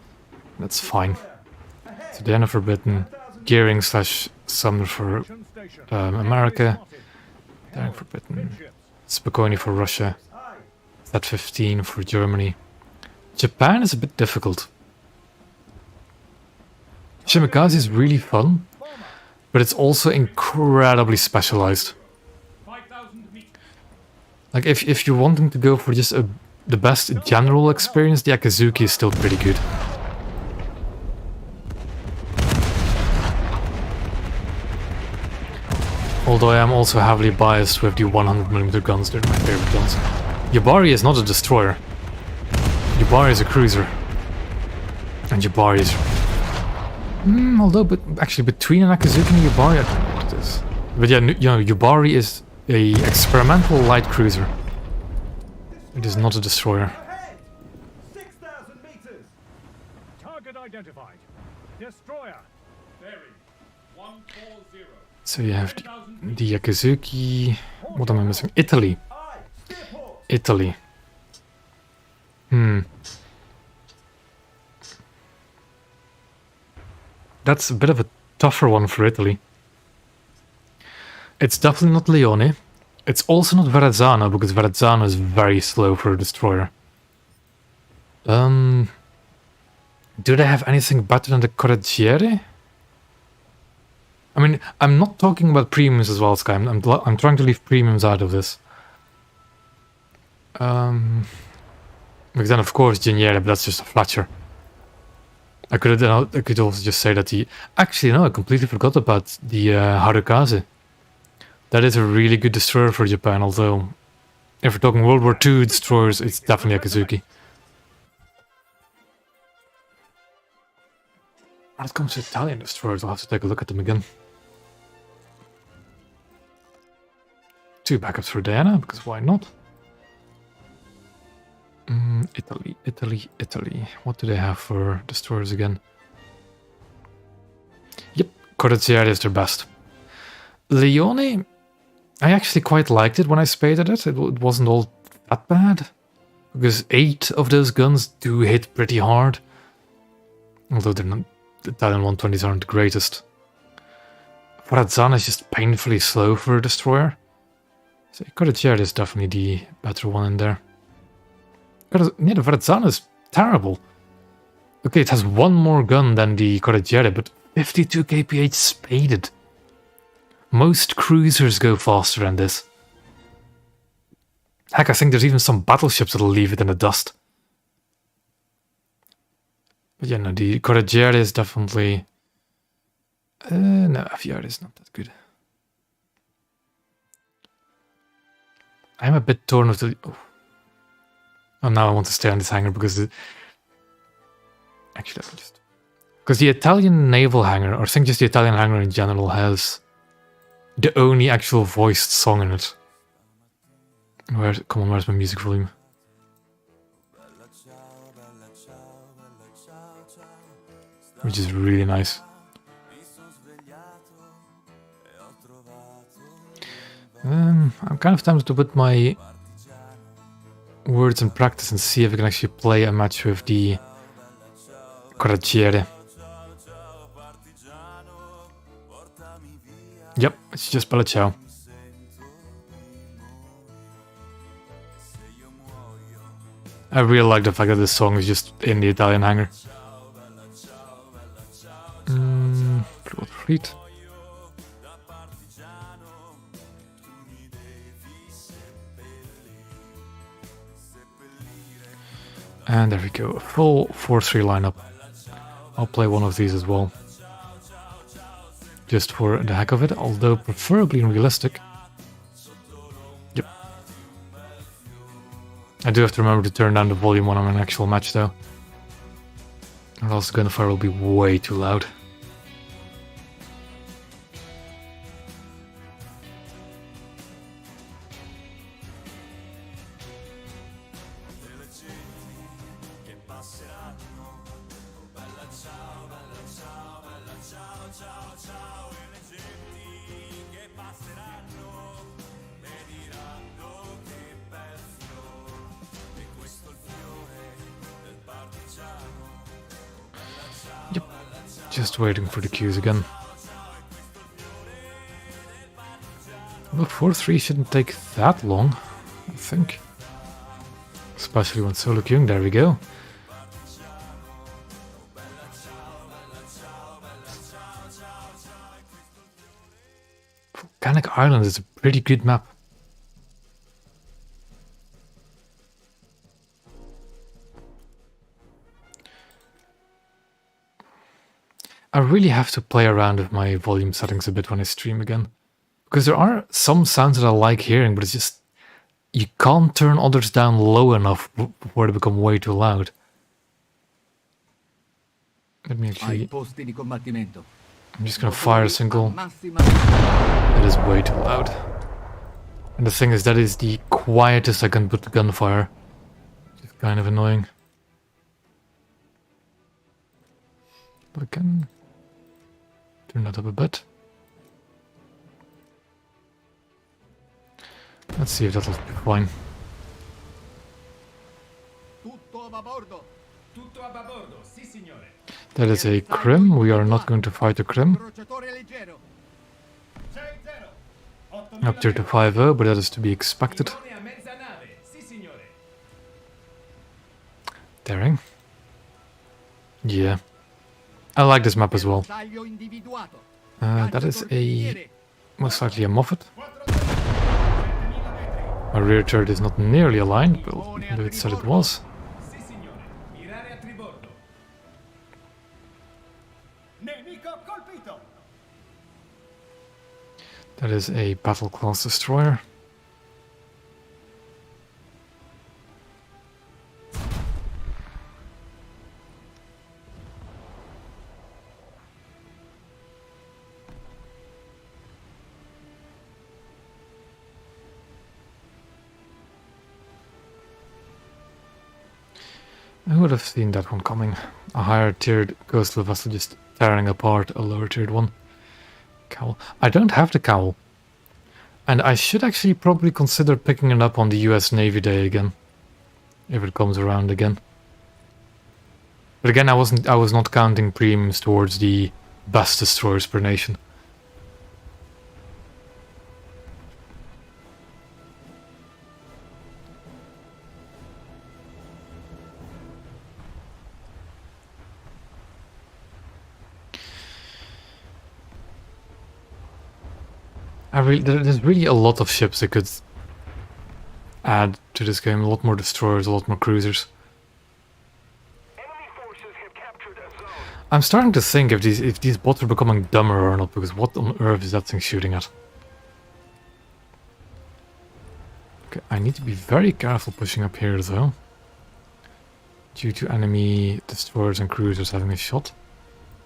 That's fine. So Diana for Britain. Gearing slash Sumner for Action station. America. Spotted. Daring for Britain. Midships. Spokoni for Russia. Z-15 for Germany. Japan is a bit difficult. Shimakaze is really fun, but it's also incredibly specialized. 5,000 meters. Like if you're wanting to go for just the best general experience, the Akazuki is still pretty good. Although I am also heavily biased with the 100mm guns, they're my favorite guns. Yubari is not a destroyer. Yubari is a cruiser. And Yubari is... although, but actually between an Akazuki and a Yubari, I don't know what it is. But yeah, you know, Yubari is a experimental light cruiser. It is not a destroyer. Ahead. 6,000 meters. Target identified. Destroyer. Bearing 140. So you have the Akazuki... What am I missing? Italy. Aye. Steerport. Italy. That's a bit of a tougher one for Italy. It's definitely not Leone. It's also not Verrazzano, because Verrazzano is very slow for a destroyer. Do they have anything better than the Correggiere? I mean, I'm not talking about premiums as well, Sky. I'm trying to leave premiums out of this. Because then, of course, Geniere, but that's just a Fletcher. I could also just say that the... Actually, no, I completely forgot about the Harukaze. That is a really good destroyer for Japan, although... If we're talking World War II destroyers, it's definitely Akazuki. When it comes to Italian destroyers, I'll have to take a look at them again. 2 backups for Diana, because why not? Italy. What do they have for destroyers again? Yep, Correttieri is their best. Leone, I actually quite liked it when I spaded it. It wasn't all that bad. Because 8 of those guns do hit pretty hard. Although they're not, the Italian 120s aren't the greatest. Verrazzano is just painfully slow for a destroyer. So Correttieri is definitely the better one in there. Yeah, the Verrazzano is terrible. Okay, it has 1 more gun than the Correttieri, but 52 kph spaded. Most cruisers go faster than this. Heck, I think there's even some battleships that'll leave it in the dust. But yeah, no, the Correttieri is definitely... no, FVR is not that good. I'm a bit torn with the... Oh, now I want to stay on this hangar because... Actually, let me just... Because the Italian naval hangar, or I think just the Italian hangar in general, has the only actual voiced song in it. Come on, where's my music volume? Which is really nice. I'm kind of tempted to put my words in practice and see if I can actually play a match with the Correttieri. Yep, it's just Bella Ciao. I really like the fact that this song is just in the Italian hangar. Fleet Fleet. And there we go, a full 4-3 lineup. I'll play one of these as well. Just for the heck of it, although preferably in realistic. Yep. I do have to remember to turn down the volume when I'm in an actual match though. Or else the gunfire will be way too loud. Yep, just waiting for the cues again. Well, 4-3 shouldn't take that long, I think. Especially when solo queuing, there we go. Volcanic Island is a pretty good map. I really have to play around with my volume settings a bit when I stream again. Because there are some sounds that I like hearing, but it's just... You can't turn others down low enough before they become way too loud. Let me actually... I'm just gonna fire a single. That is way too loud. And the thing is, that is the quietest I can put the gunfire. It's kind of annoying. But I can turn that up a bit. Let's see if that'll be fine. That is a Krim. We are not going to fight a Krim. Up there to 5-0, but that is to be expected. Daring. Yeah. I like this map as well. That is a... most likely a Moffat. My rear turret is not nearly aligned, but it said it was. That is a battle class destroyer. I would have seen that one coming. A higher tiered coastal vessel just tearing apart a lower tiered one. Cowl. I don't have the cowl. And I should actually probably consider picking it up on the US Navy Day again. If it comes around again. But again, I was not counting premiums towards the best destroyers per nation. There's really a lot of ships I could add to this game. A lot more destroyers, a lot more cruisers. Enemy forces have captured a zone. I'm starting to think if these bots are becoming dumber or not, because what on earth is that thing shooting at? Okay, I need to be very careful pushing up here though. Due to enemy destroyers and cruisers having a shot.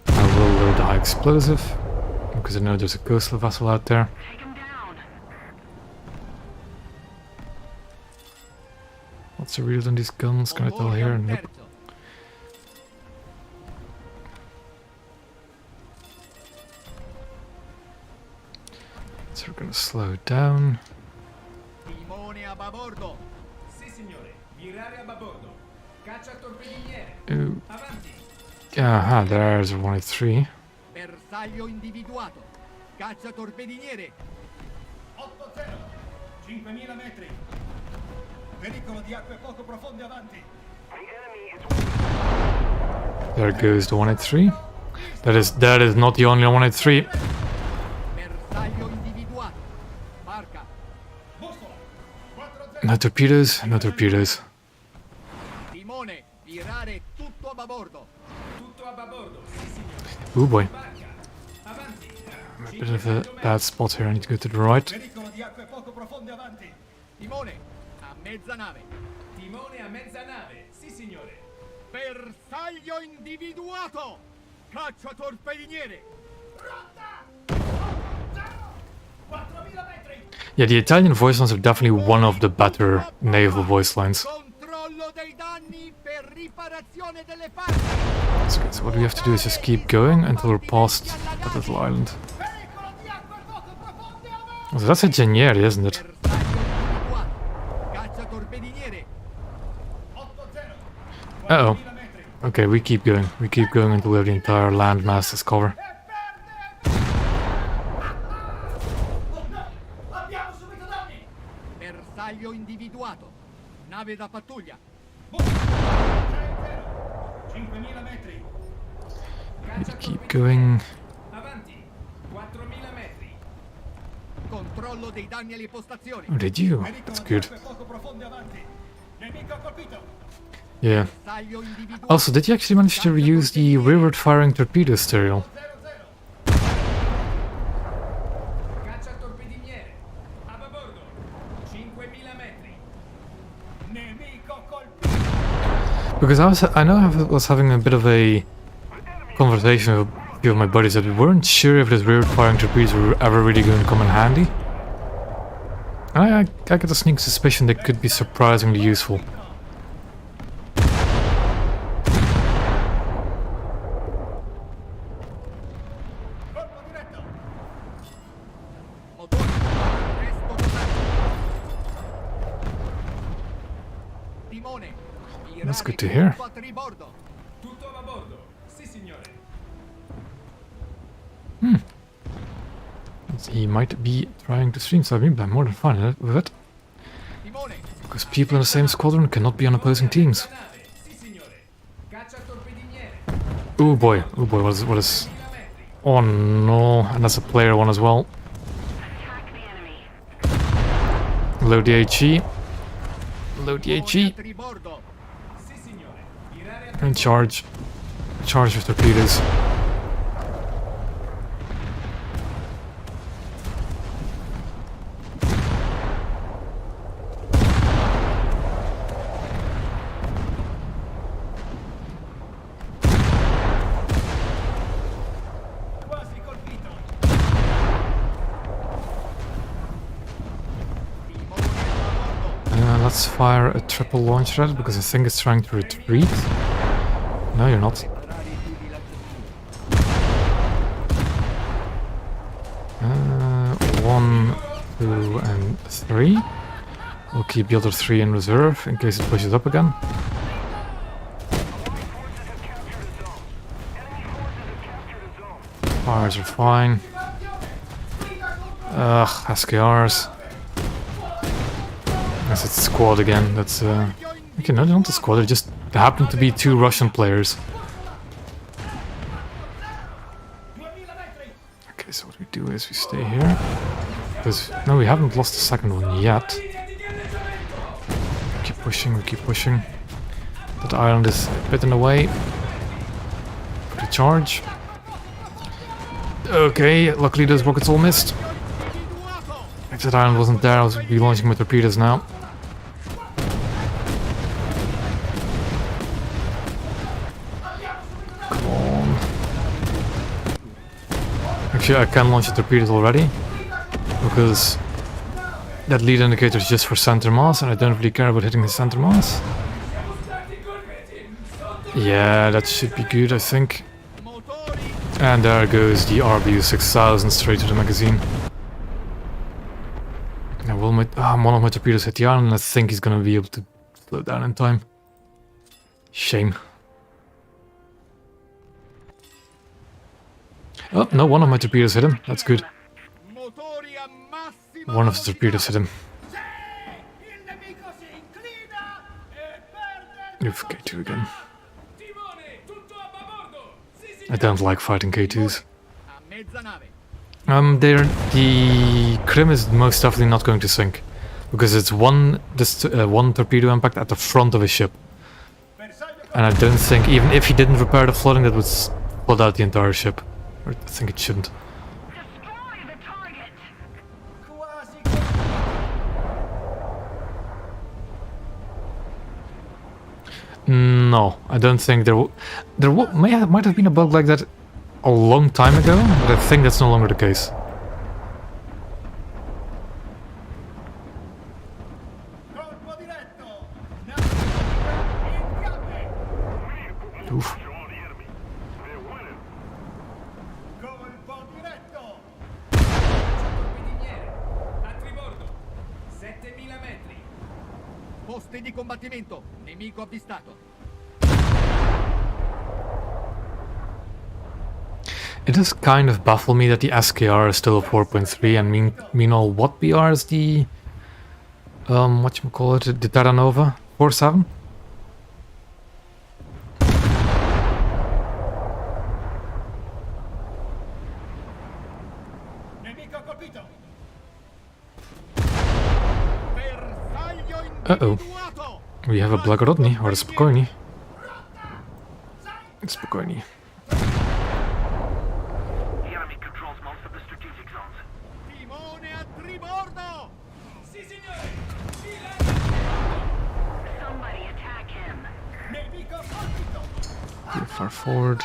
I will load the high explosive, because I know there's a coastal vessel out there. Take him down. What's the real on these guns? Can I tell here? Nope. So we're gonna slow down. Timone a babordo. Sì, signore. Virare a babordo. Caccia torpediniere. Ooh. Avanti. Aha, there's 183. Bersaglio individuato. Caccia torpediniere. 8-0. 5000 metri. Pericolo di acque poco profonde avanti. The enemy is There goes the 183. That is not the only 183. Bersaglio individuato. Marca. Bussola. 4-0. No torpedoes, no torpedoes. Timone. Virare tutto a babordo. Tutto a babordo. Sì, signore. Oh boy. Barca. Avanti. I'm a bit of a bad spot here. I need to go to the right. Pericolo di acque poco profonde avanti. Timone a mezza nave. Timone a mezza nave. Sì, signore. Bersaglio individuato. Caccia torpediniere. Pronta. 4000 metri. Yeah, the Italian voice lines are definitely one of the better naval voice lines. Controllo dei danni per riparazione delle parti. So what we have to do is just keep going until we're past that little island. Pericolo di acque poco profonde avanti. So that's a Genieri, isn't it? Bersaglio individuato. Caccia torpediniere. 8-0. Uh-oh. 4000 metri. Okay, we keep going. We keep going until we have the entire landmass as cover. Abbiamo subito danni. Bersaglio individuato. Nave da pattuglia. 5000 metri. Need to keep going. Avanti. 4000 metri. Controllo dei danni alle postazioni. Oh, did you? That's good. Poco profonde avanti. Nemico colpito. Yeah. Bersaglio individuato. Also, did you actually manage to reuse the rearward firing torpedo serial? 0-0. Caccia torpediniere. A babordo. 5000 metri. Nemico colpito. Because I know I was having a bit of a conversation with a few of my buddies that we weren't sure if these rearward firing torpedoes were ever really going to come in handy. And I get a sneak suspicion they could be surprisingly useful. Colpo diretto. Motore. Resto totale. Timone. That's good to hear. Tutto a tribordo. Tutto a babordo. Sì, signore. He might be trying to stream side me, but I'm more than fine with it. Timone. Because people in the same squadron cannot be on opposing teams. Nave. Sì, signore. Caccia torpediniere. Oh boy, what is... Oh no, and that's a player one as well. Attack the enemy. Load the HE. Load the HE. Tribordo. Sì, signore. Virare a And charge. Charge with torpedoes. quasi colpito. Timone a babordo. let's fire a triple launcher at it because I think it's trying to retreat. No, you're not. One, two, and three. We'll keep the other three in reserve in case it pushes up again. Fires are fine. Ugh, SKRs. Guess it's squad again. That's okay, no, they're not a squad. They happen to be two Russian players. Okay, so what we do is we stay here. Because no, we haven't lost the second one yet. Keep pushing. We keep pushing. That island is a bit in the way. Put a charge. Okay, luckily those rockets all missed. If that island wasn't there, I would be launching my torpedoes now. Come on. Actually, I can launch the torpedoes already, because that lead indicator is just for center mass, and I don't really care about hitting the center mass. Yeah, that should be good, I think. And there goes the RBU 6000 straight to the magazine. Now, one of my torpedoes hit the island, and I think he's gonna be able to slow down in time. Shame. Oh, no, one of my torpedoes hit him. That's good. One of the torpedoes hit him. Oof, K2 again. I don't like fighting K2s. The Krim is most definitely not going to sink, because it's one torpedo impact at the front of a ship, and I don't think, even if he didn't repair the flooding, that would flood out the entire ship. Or I think it shouldn't. Destroy the target. No, I don't think might have been a bug like that a long time ago, but I think that's no longer the case. Oof. Posti di combattimento, nemico avvistato. It does kind of baffle me that the SKR is still a 4.3, and meanwhile what BR is the whatchamacallit, the Terra Nova 4.7? Uh-oh. We have a Blagorodny, or a Spokojny. It's Spokojny. The enemy controls most of the strategic zones. Timone a tribordo! Sì, signore! Somebody attack him. Nemico colpito! Too far forward.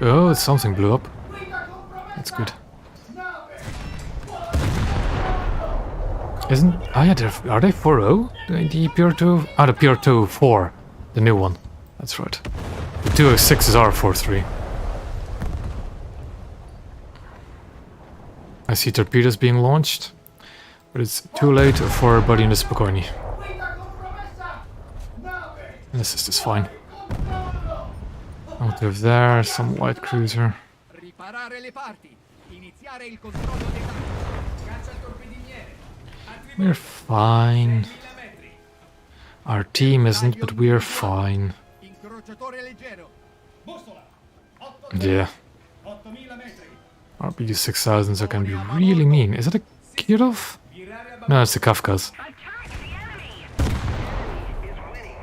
Oh, something blew up. That's good. Isn't... Oh yeah, are they 4.0? The PR2? Ah, the PR2 4. The new one. That's right. The 206s are 4.3. I see torpedoes being launched, but it's too late for everybody in the Spokojny. And this is just fine. Out of there, some light cruiser. Riparare le parti. Iniziare il controllo dei tanti. Caccia al torpediniere. We're fine. Our team isn't, but we're fine. Incrociatore leggero. Bussola! Yeah. 8000 metri! RBU 6000s are gonna be really mean. Is it a Kirov? No, it's the Kafkas. Attack the enemy. Is winning.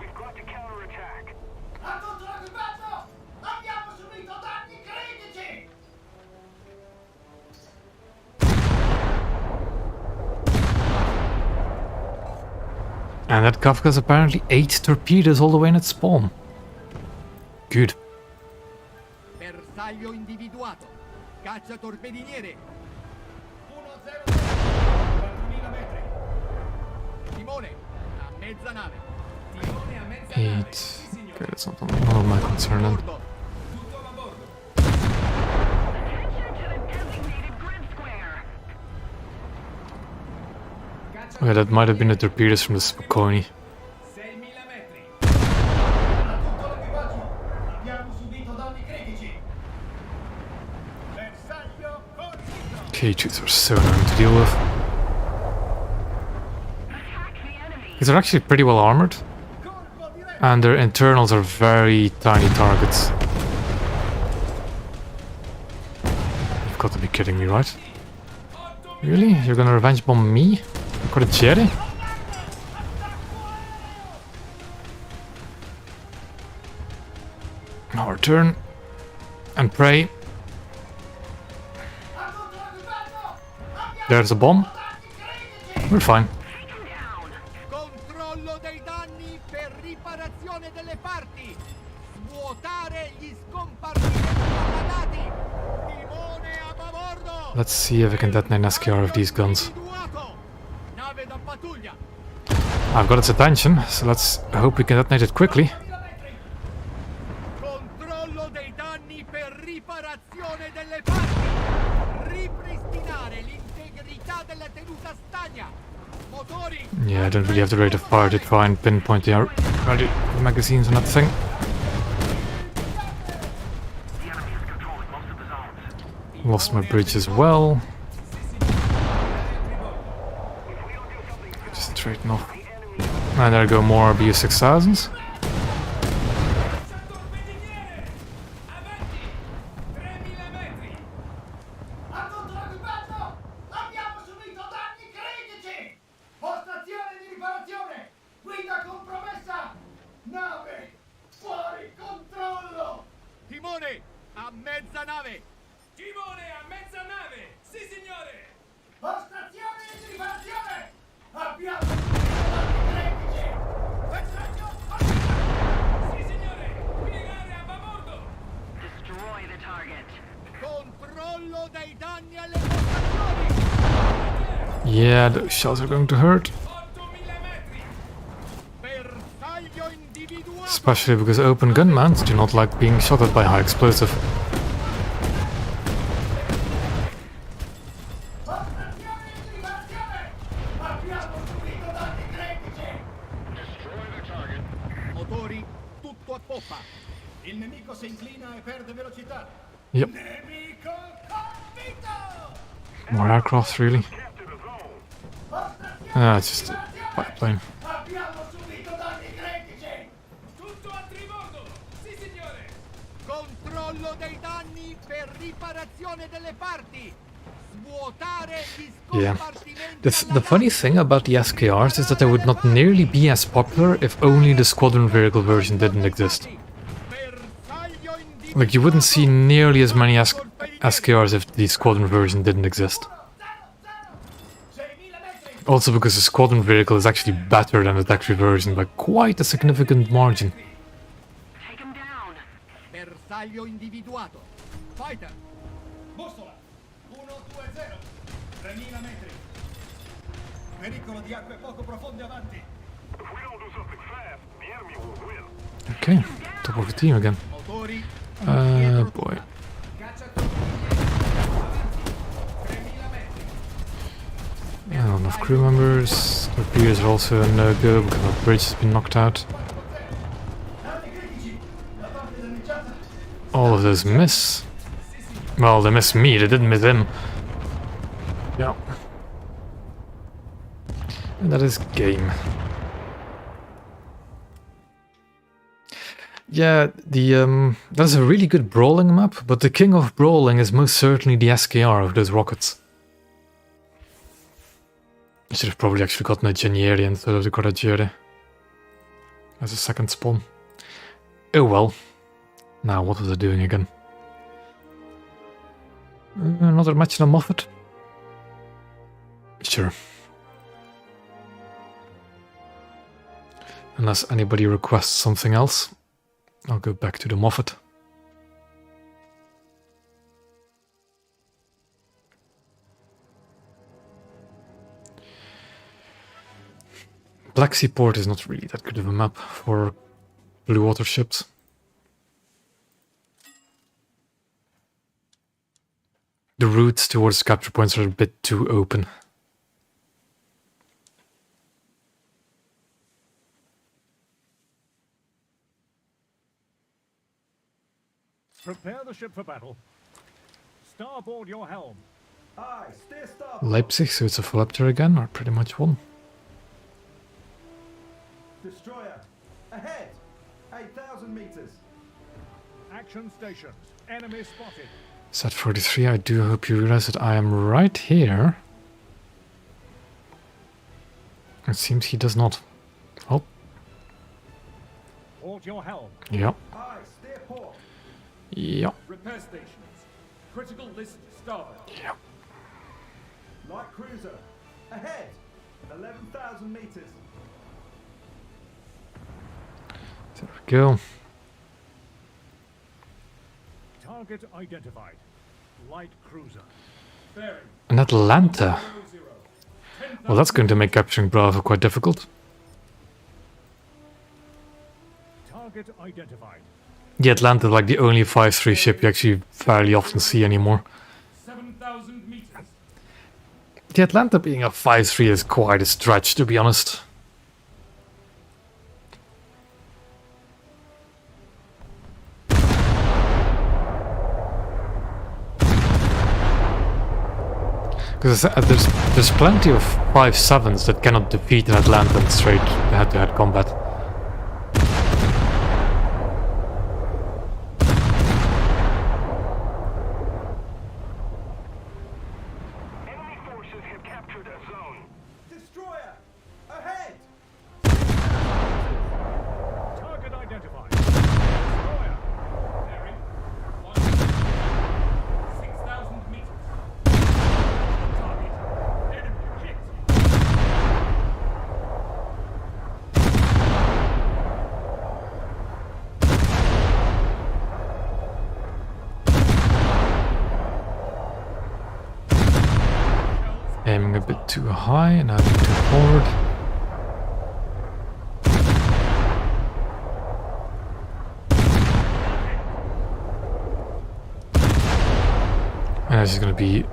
We've got to counterattack. A tutto l'equipaggio! Abbiamo subito danni critici! And that Kafka's apparently 8 torpedoes all the way in its spawn. Good. Bersaglio individuato. Cacciatorpediniere. 1-0, 4000 metri. Timone a mezza nave. Timone a mezza nave. 8. Sì, signore. Okay, that's not of my concern then. Bordo. Tutto a bordo. Attention to the designated grid square. Okay, that might have been the torpedoes from the Spokane. 6000 metri. A tutto l'equipaggio. Abbiamo subito danni critici. Bersaglio fortito. K2s are so annoying to deal with. Attack the enemy. Because they're actually pretty well armored. Colpo diretto. And their internals are very tiny targets. You've got to be kidding me, right? Really? You're gonna revenge bomb me? Correggiere? Our turn. And pray. A tutto l'equipaggio. Abbiamo There's a bomb. danni critici. We're fine. Take him down. Controllo dei danni per riparazione delle parti. Svuotare gli scompartimenti allagati. Timone a babordo. Let's see if I can detonate an SKR of these guns. Individuato. Nave da pattuglia. I've got its attention, so let's hope we can detonate it quickly. 4000 metri. Controllo dei danni per riparazione delle parti. Ripristinare l'integrità della tenuta stagna. Motori. Yeah, I don't really have the rate of fire to try and pinpoint the magazines on that thing. The enemy has controlled most of the zones. Lost my bridge as well. Just straighten off. And there go more BU-6000s. Cacciatorpediniere. Avanti. 3000 metri. A tutto l'equipaggio. Abbiamo subito danni critici. Postazione di riparazione. Guida compromessa. Nave fuori controllo. Timone a mezza nave. Timone a mezza nave. Sì, signore. Postazione di riparazione. Abbiamo subito danni critici. Bersaglio fortito. Sì, signore. Piegare a babordo. Destroy the target. Controllo dei danni alle postazioni. Yeah, those shells are going to hurt. 8000 metri. Bersaglio individuato. Especially because open gunmans do not like being shot at by high explosive. Postazione di riparazione. Abbiamo subito danni critici. Motori tutto a poppa. Il nemico si inclina e perde velocità. Yep, Nemico colpito. more aircraft really. Capture the zone. Postazione Ah, it's just a biplane. Abbiamo subito danni critici. Tutto a tribordo. Sì, signore. Controllo dei danni per riparazione delle parti. Svuotare gli Yeah. scompartimenti The funny thing about the SKRs is that they would not nearly be as popular if only the squadron vehicle version didn't exist. Bersaglio individuato. Like, you wouldn't see nearly as many SKRs if the squadron version didn't exist. 6000 metri. Also because the squadron vehicle is actually better than the factory version by quite a significant margin. Take him down. Bersaglio individuato. Fighter. Bussola. 1-2-0. 3000 metri. Pericolo di acque poco profonde avanti. If we don't do something fast, the enemy will win. Okay, top of the team again. Motori. Boy. Cacciatorpediniere. Avanti. 3000 metri. Yeah, not enough crew members. Torpedoes are also a no-go because our bridge has been knocked out. Danni critici. La parte danneggiata. All of those miss. Well, they missed me, they didn't miss him. Yeah. And that is game. Yeah, that is a really good brawling map, but the king of brawling is most certainly the SKR of those rockets. I should have probably actually gotten a Genieri instead of the Coraggere as a second spawn. Oh well. Now, what was I doing again? Another match in a Moffat? Sure. Unless anybody requests something else, I'll go back to the Moffat. Black Sea Port is not really that good of a map for blue water ships. The routes towards capture points are a bit too open. Prepare the ship for battle. Starboard your helm. Aye, steer starboard. Leipzig, so it's a Philipter again, or pretty much one. Destroyer. Ahead. 8,000 meters. Action stations. Enemy spotted. Set 43, I do hope you realize that I am right here. It seems he does not. Oh, Port your helm. yeah, Aye, steer port. yeah, Repair stations. Critical list starboard. yeah. Light cruiser. Ahead. 11,000 meters. There we go. Target identified. Light cruiser. Bearing. An Atlanta. 00. Well, that's going to make capturing Bravo quite difficult. Target identified. The Atlanta, like the only 5-3 ship you actually fairly often see anymore. 7,000 meters. The Atlanta being a 5-3 is quite a stretch, to be honest. Because there's plenty of 5-7s that cannot defeat an Atlanta in straight head-to-head combat. Enemy forces have captured a zone. Destroyer. Ahead. Target identified. Destroyer. Bearing. 6,000 meters. Target. Enemy hit. Aiming a bit too high and now too forward. And this is going to be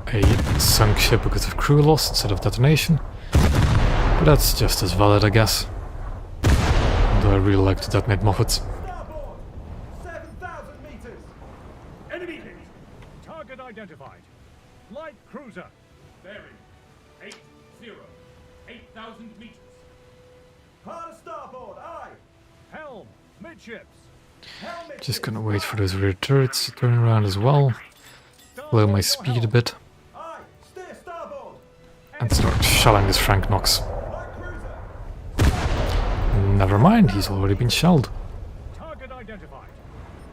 a sunk ship because of crew loss instead of detonation. But that's just as valid, I guess. Although I really like to detonate Moffats. Starboard. 7,000 meters. Enemy hit. Target identified. Light cruiser. Bearing. 80. 8,000 meters. Hard starboard. Aye. Helm. Midships. Helmet. Just gonna wait for those rear turrets to turn around as well. Lower my speed a bit. Aye. Steer starboard. And start shelling this Frank Knox. Light cruiser. Never mind, he's already been shelled. Target identified.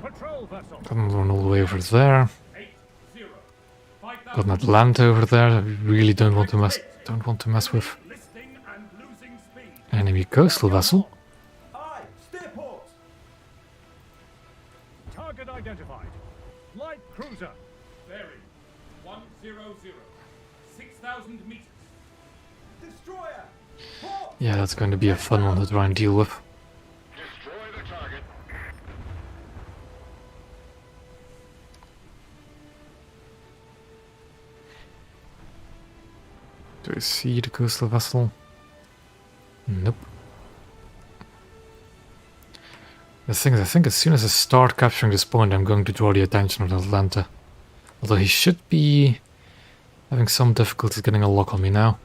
Patrol vessel. Got another one all the way over there. 80. Got 5,000 an Atlanta over there that we really don't want to mess with. listing and losing speed. Enemy coastal vessel. Aye. Steer port. Target identified. Light cruiser. Bearing. 100. 6,000 meters. Destroyer. Port. Yeah, that's going to be a fun one to try and deal with. Destroy the target. Do I see the coastal vessel? Nope. The thing is, I think as soon as I start capturing this point, I'm going to draw the attention of Atlanta. Although he should be having some difficulties getting a lock on me now.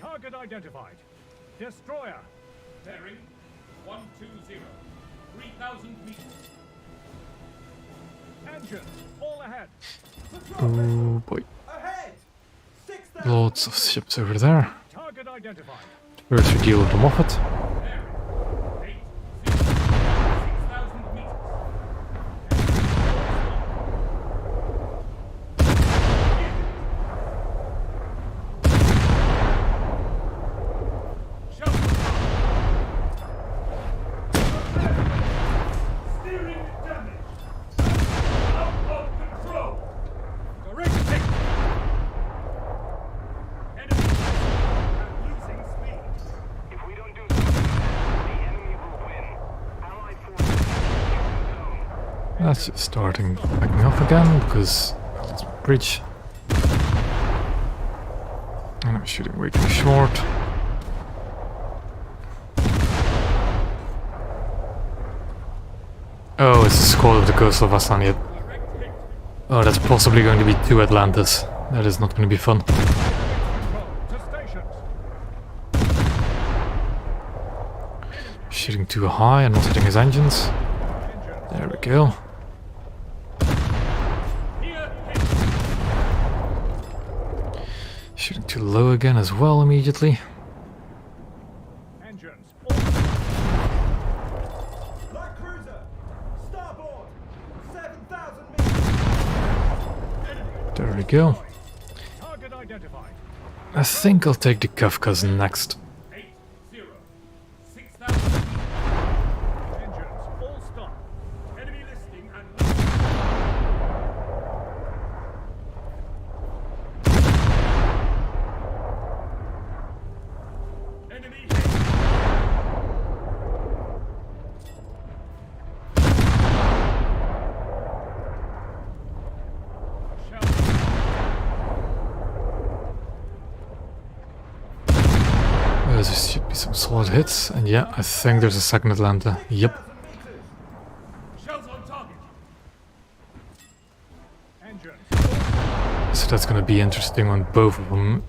Target identified. Destroyer. Bearing. 120. 3,000 meters. Engines. All ahead. Oh boy. Ahead. 6,000. Lots of ships over there. Target identified. First we deal with the Moffat. Bearing. 80. 6,000 meters. Steering damage. Out of That's just starting backing off again because it's a bridge. And I'm shooting way too short. Oh, it's a squad of the coastal Vastaniad. Oh, that's possibly going to be 2 Atlantis. That is not going to be fun. Control to stations. Shooting too high and not hitting his engines. There we go. Shooting too low again as well immediately. Engines. Light cruiser! Starboard! 7,000 meters! There we go. Target identified. I think I'll take the Kafkas next. 8-0. 6,000 meters. Engines. All stop. Enemy listing and... Enemy hit. There should be some solid hits, and yeah, I think there's a second Atlanta. Yep. Shells on target. Engines. So that's gonna be interesting when both of them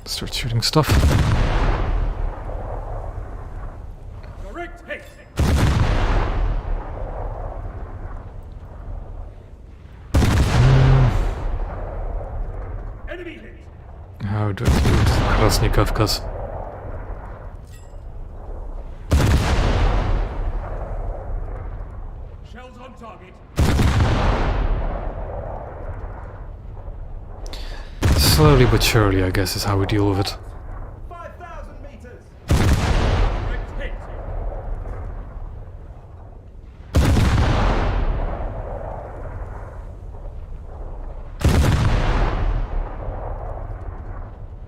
start shooting stuff. Direct hit. Enemy hit. How do I do it? Krasny Kafkas. Shells on target. Slowly but surely, I guess, is how we deal with it. 5,000 meters. Direct hit.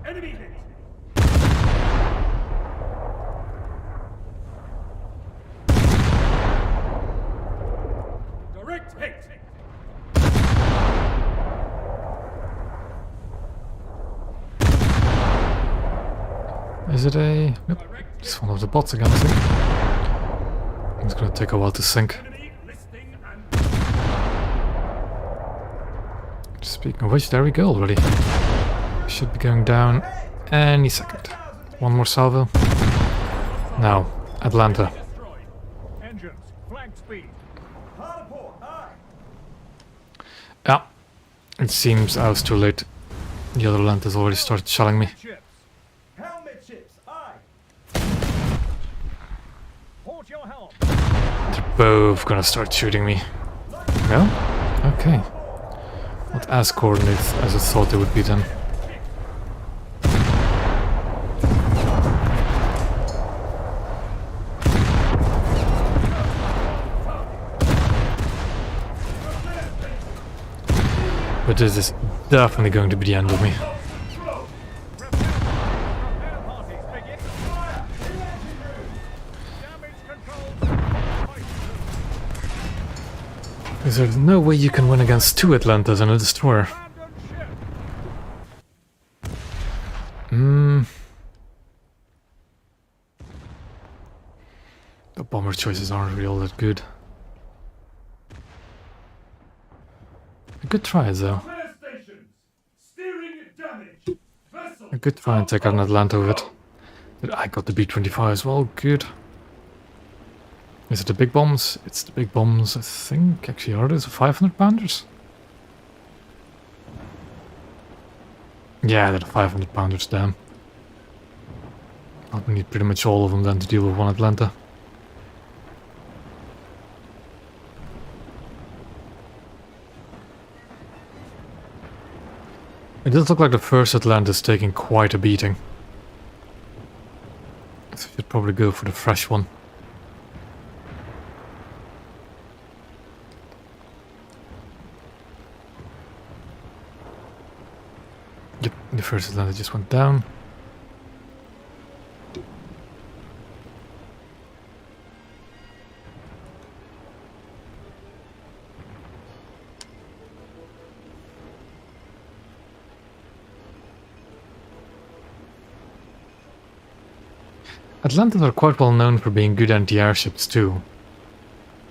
Enemy hit. Direct hit. Is it a... Yep, it's one of the bots again, I think. It's gonna take a while to sink. Enemy listing and... Speaking of which, there we go already. Should be going down any second. One more salvo. Now, Atlanta. destroyed. Engines. Flank speed. Hard port. Aye. Yeah, it seems I was too late. The other Atlantas already started shelling me. Ships. Helmet ships. Aye. Port your helm. They're both gonna start shooting me. No? Okay. Not as coordinated as I thought they would be then. But this is definitely going to be the end of me. Repair parties begin. Damage control. Because there's no way you can win against 2 Atlantas and a destroyer. Abandon ship. The bomber choices aren't really all that good. A good try though. Repair stations. Steering damage. Vessel. A good try and take out an Atlanta with it. But I got the B-25 as well, good. Is it the big bombs? It's the big bombs, I think. Actually, are those 500 pounders? Yeah, they're the 500 pounders, damn. I'll need pretty much all of them then to deal with one Atlanta. It does look like the first Atlanta is taking quite a beating. So I should probably go for the fresh one. Yep, the first Atlanta just went down. Atlantis are quite well known for being good anti-airships too.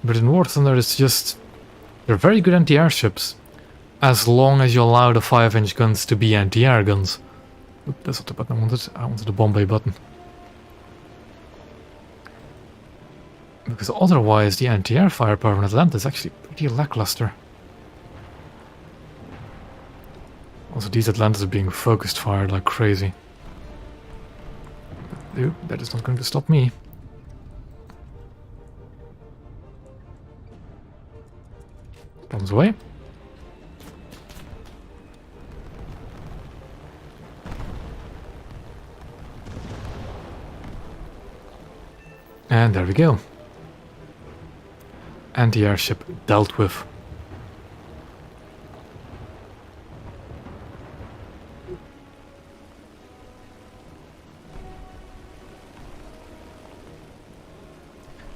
But in War Thunder it's just... they're very good anti-airships, as long as you allow the 5-inch guns to be anti-air guns. Oop, that's not the button I wanted. I wanted the Bombay button. Because otherwise the anti-air firepower in Atlantis is actually pretty lackluster. Also, these Atlantis are being focused fired like crazy. But, oop, that is not going to stop me. Bombs away. And there we go. Anti-airship dealt with.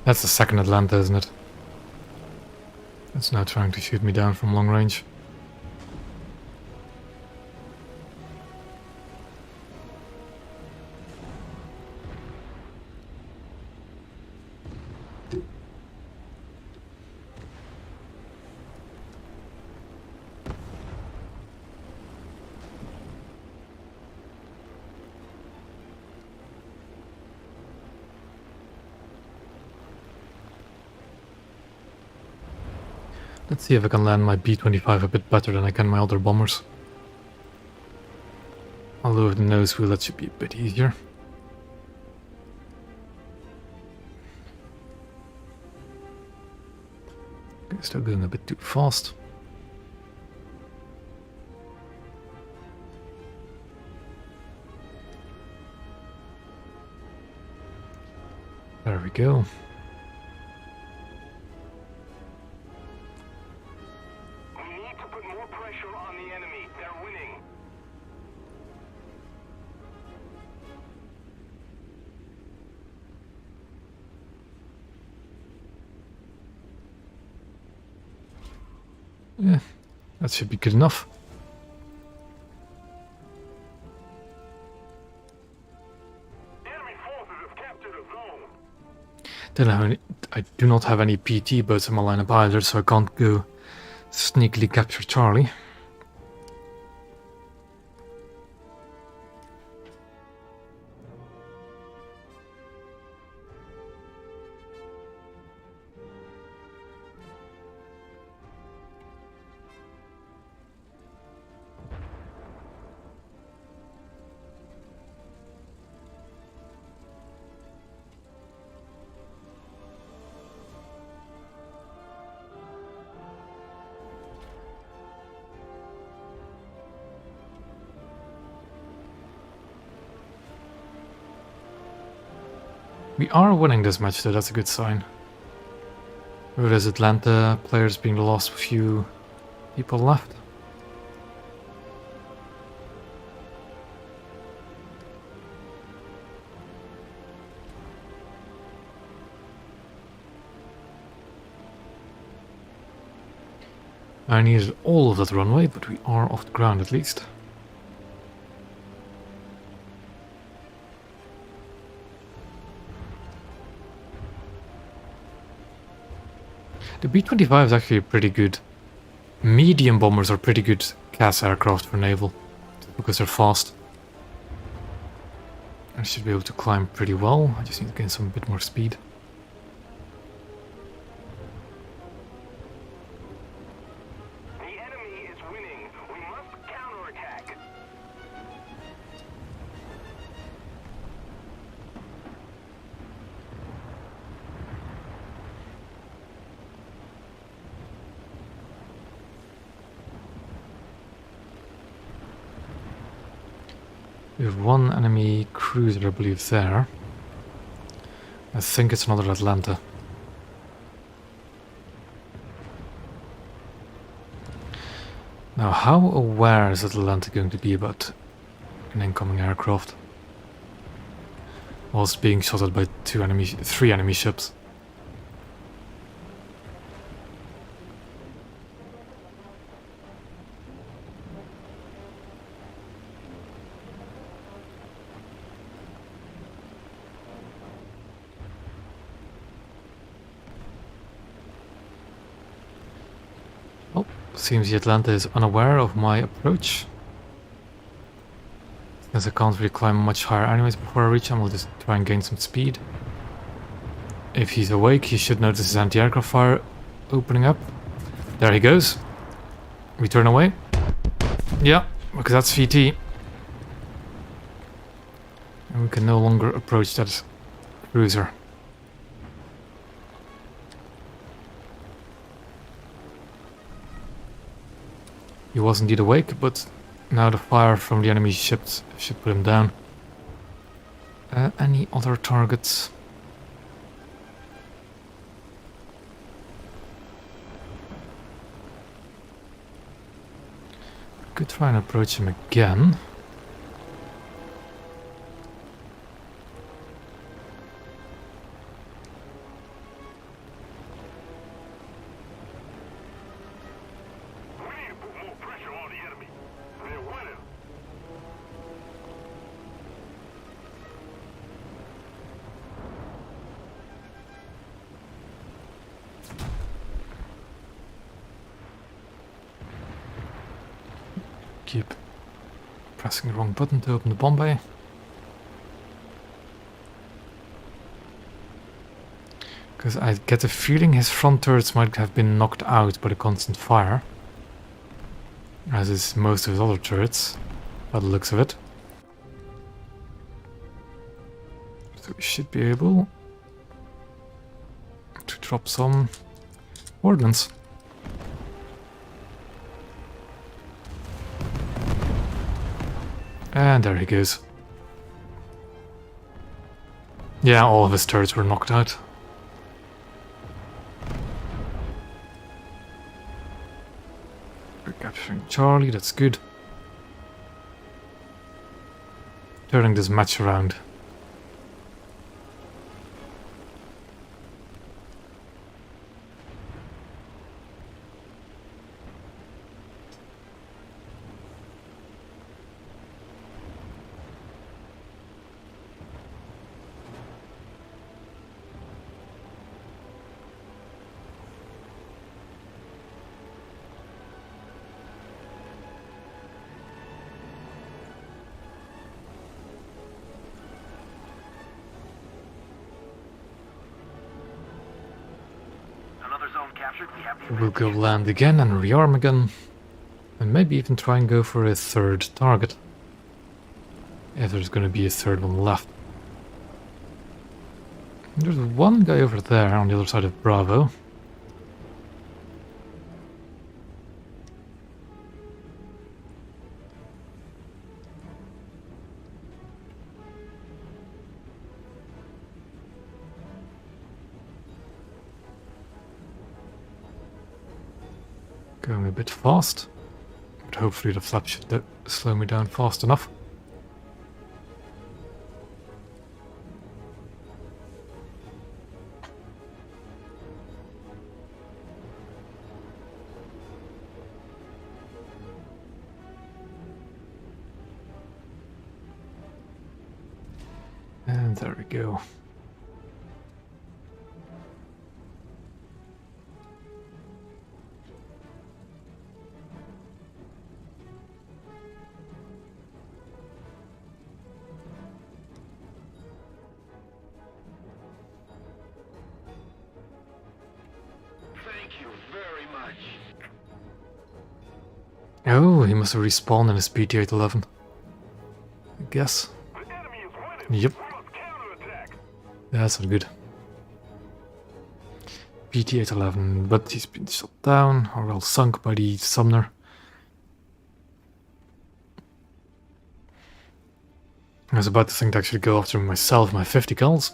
That's the second Atlanta, isn't it? It's now trying to shoot me down from long range. Let's see if I can land my B-25 a bit better than I can my other bombers. Although with the nose wheel that should be a bit easier. Okay, still going a bit too fast. There we go. Yeah, that should be good enough. Enemy forces have captured a zone. I do not have any PT boats in my lineup either, so I can't go sneakily capture Charlie. We are winning this match though, that's a good sign. Whereas Atlanta players being the last few people left. I needed all of that runway, but we are off the ground at least. The B-25 is actually a pretty good. Medium bombers are pretty good CAS aircraft for naval, because they're fast. I should be able to climb pretty well, I just need to gain some bit more speed. The enemy is winning. We must counterattack. We have one enemy cruiser, I believe, there. I think it's another Atlanta. Now, how aware is Atlanta going to be about an incoming aircraft? Whilst being shot at by three enemy ships. Well, seems the Atlanta is unaware of my approach. Since I can't really climb much higher anyways before I reach him, I'll just try and gain some speed. If he's awake, he should notice his anti-aircraft fire opening up. There he goes. We turn away. Yeah, because that's VT. And we can no longer approach that cruiser. He was indeed awake, but now the fire from the enemy ships should put him down. Any other targets? Could try and approach him again. We need to put more pressure on the enemy. They're winning. Keep pressing the wrong button to open the bomb bay. Because I get the feeling his front turrets might have been knocked out by the constant fire. As is most of his other turrets, by the looks of it. So we should be able to drop some ordnance. And there he goes. Yeah, all of his turrets were knocked out. We're capturing Charlie, that's good. Turning this match around. Another zone captured. We have the We'll go land again and rearm again. And maybe even try and go for a third target. If there's going to be a third one left. There's one guy over there on the other side of Bravo. Going a bit fast, but hopefully the flap should slow me down fast enough. And there we go. Thank you very much. Oh, he must have respawned in his PT-811. I guess. The enemy is winning. Yep. We must counterattack. That's not good. PT-811, but he's been shot down, or well sunk by the Sumner. I was about to think to actually go after him myself, my 50 kills.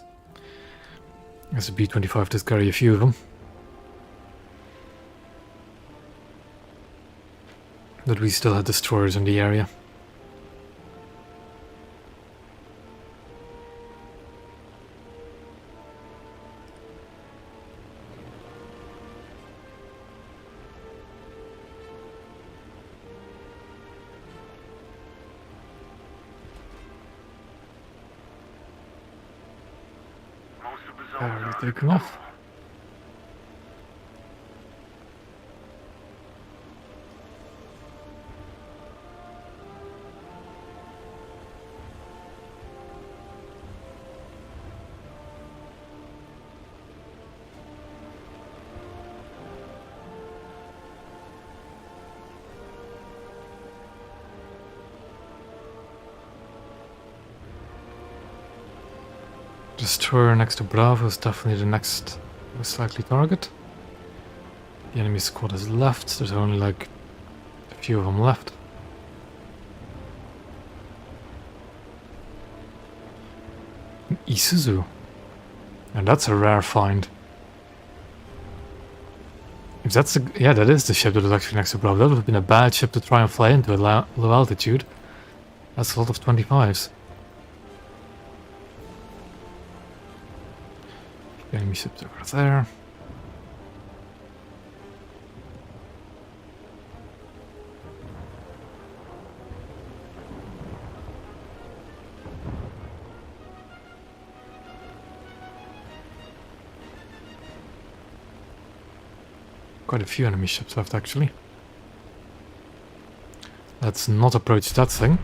As a B-25 does carry a few of them. But we still had destroyers in the area. Most of the zones Barely are taken off. Destroyer next to Bravo is definitely the next most likely target. The enemy squad is left, there's only like a few of them left. An Isuzu. And that's a rare find. If that's the, yeah, that is the ship that is actually next to Bravo. That would have been a bad ship to try and fly into at low altitude. That's a lot of 25s. Enemy ships over there. Quite a few enemy ships left, actually. Let's not approach that thing.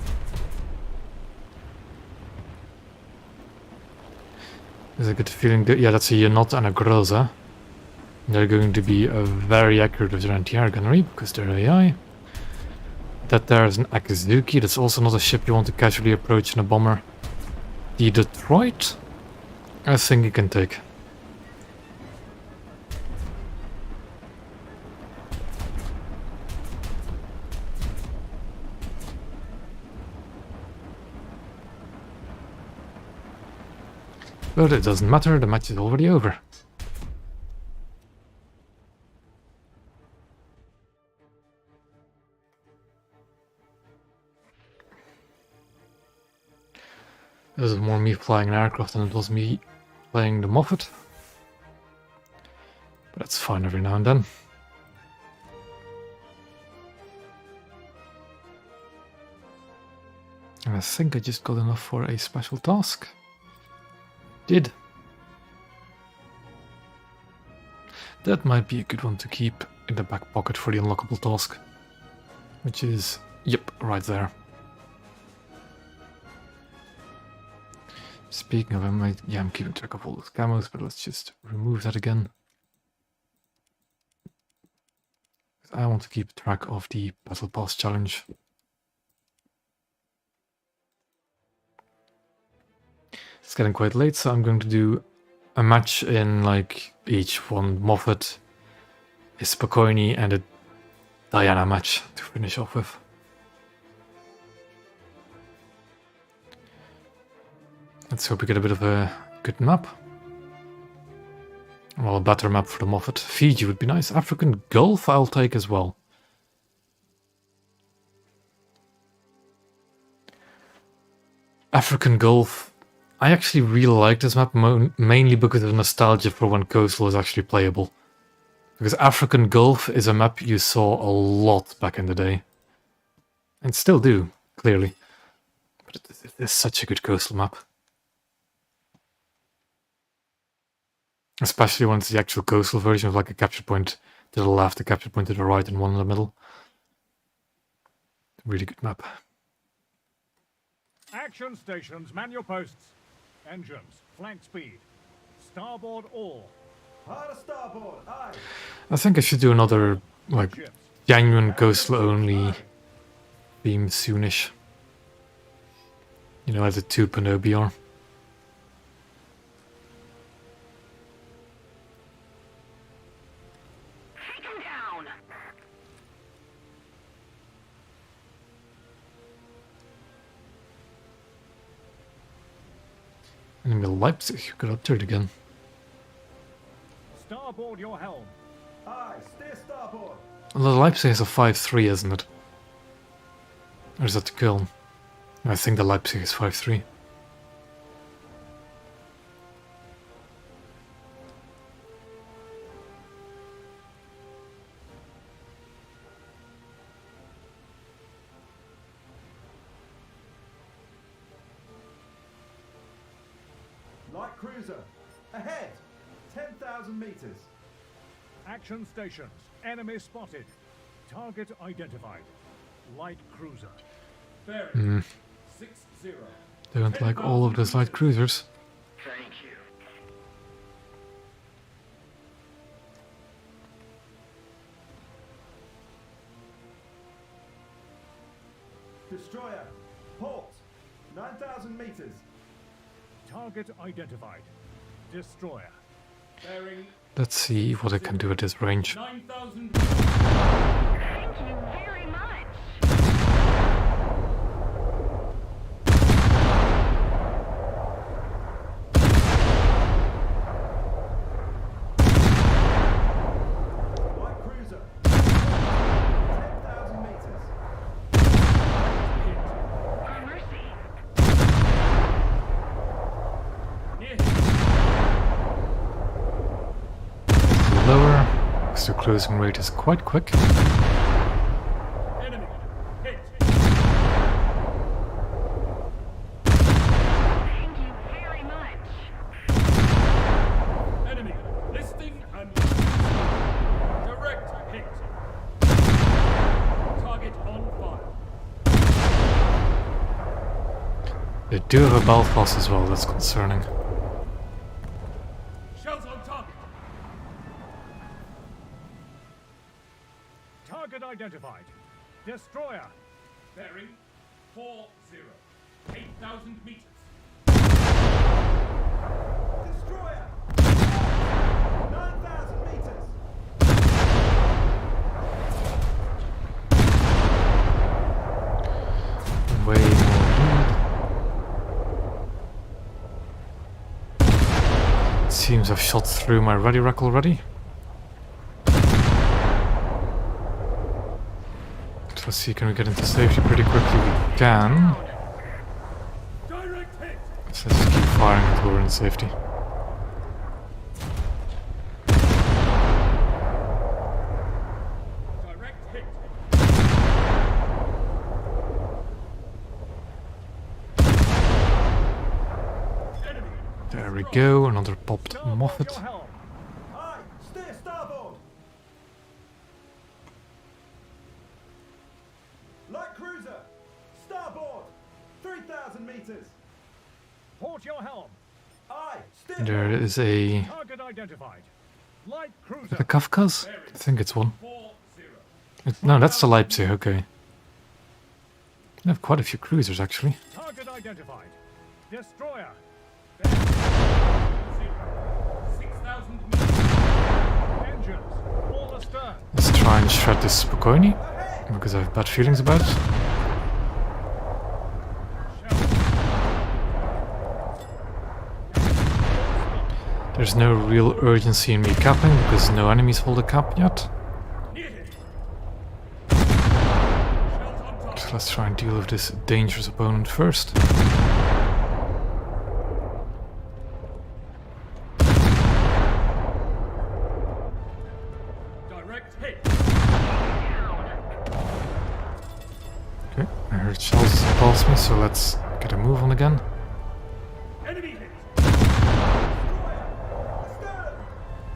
There's a good feeling that, yeah, that's a Yacht and a Groza. They're going to be very accurate with their anti-air gunnery because they're AI. That there is an Akizuki, that's also not a ship you want to casually approach in a bomber. The Detroit, I think you can take. But it doesn't matter, the match is already over. This is more me flying an aircraft than it was me playing the Moffat. But that's fine every now and then. And I think I just got enough for a special task. Did. That might be a good one to keep in the back pocket for the unlockable task. Which is, yep, right there. Speaking of, I'm keeping track of all those camos, but let's just remove that again. I want to keep track of the Battle Pass challenge. It's getting quite late, so I'm going to do a match in like each one. Moffat, a Spokojny, and a Diana match to finish off with. Let's hope we get a bit of a good map. Well, a better map for the Moffat. Fiji would be nice. African Gulf I'll take as well. African Gulf. I actually really like this map, mainly because of nostalgia for when Coastal was actually playable. Because African Gulf is a map you saw a lot back in the day. And still do, clearly. But it is such a good Coastal map. Especially when it's the actual Coastal version of like a capture point to the left, a capture point to the right, and one in the middle. Really good map. Action stations, man your posts. Engines, flank speed. Starboard all. Hard starboard, aye. I think I should do another, like, Ships. genuine Coastal only beam soonish. You know, as a 2.0 BR. Take him down. Enemy Leipzig, got up to it again. Starboard your helm. Aye, steer starboard. Although Leipzig has a 5-3, isn't it? Or is that the Köln? I think the Leipzig is 5-3. Light cruiser. Ahead. 10,000 meters. Action stations. Enemy spotted. Target identified. Light cruiser. Bearing. 60. Don't like all of those light cruisers. Thank you. Destroyer. Port. 9,000 meters. Target identified. Destroyer. Bearing Let's see what I can do at this range. 9,000. Thank you very much. Light cruiser. 10,000 meters. For mercy. Near. Lower, because the closing rate is quite quick. Enemy. Hit. Thank you very much. Enemy. Listing and direct hit. Target on fire. They do have a Belfast as well, that's concerning. Shells on target. Target identified. Destroyer. Bearing 40. 8,000 meters. Destroyer. 9,000 meters. Way more lead. Seems I've shot through my ready rack already. Let's see, can we get into safety pretty quickly? We can. Direct hit. So let's just keep firing until we're in safety. Direct hit. Enemy. There we go, another popped Starboard Moffat. your helm. Aye, steer starboard. Light cruiser. Starboard. 3,000 meters. Port your helm. Aye, steer. There is a... Target identified. Light cruiser. the Kafkas? I think it's one. 40. No, that's the Leipzig, okay. I have quite a few cruisers actually. Target identified. Destroyer. 6,000 meters. Engines. All astern. Let's try and shred this Spokoni, because I have bad feelings about it. There's no real urgency in me capping, because no enemies hold a cap yet. Near hit. Shells on target. So let's try and deal with this dangerous opponent first. Direct hit. Okay, I heard shells pulse me, so let's get a move on again. Enemy hit. Destroyer. Astern.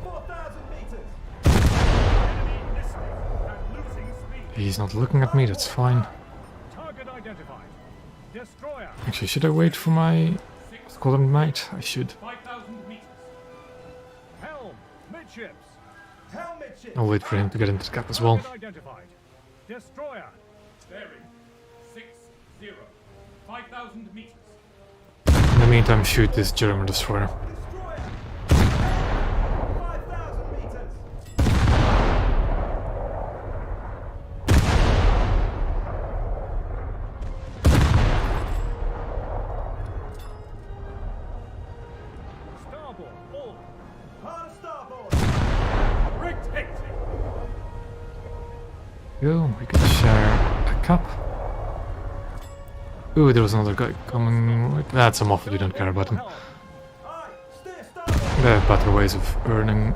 4,000 meters. Enemy listening and losing speed. He's not looking at me, that's fine. Target identified. Destroyer. Actually, should I wait for my squadron mate? I should. 5,000 meters. Helm. Midships. Helmet I'll wait for him to get into the cap as well. Target identified. Destroyer. Bearing 60. 5,000 meters. In the meantime, shoot this German destroyer. Destroyer. 5,000 meters. Starboard. All. Hard starboard. Direct hit. Go, we can share a cap. Ooh, there was another guy coming. Right. That's a Moffat, you don't care about him. Helm. Aye, steer starboard. There are better ways of earning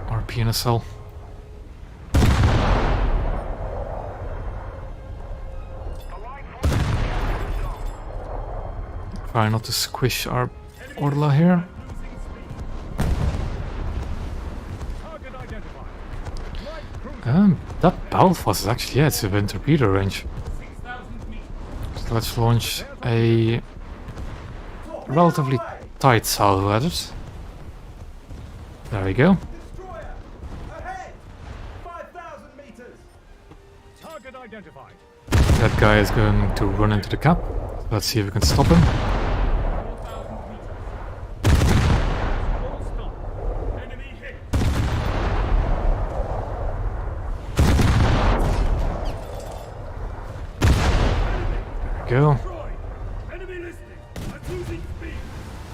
RP in a cell. Try not to squish our Orla here. Target identified. Light cruiser. That Belfast is actually, yeah, it's within torpedo range. 6,000 meters. So let's launch a relatively tight salvo at it. There we go. Destroyer. Ahead. 5,000 meters. Target identified. That guy is going to run into the cap. Let's see if we can stop him. 4,000 meters. go. Destroyed. Enemy listening. I'm losing speed.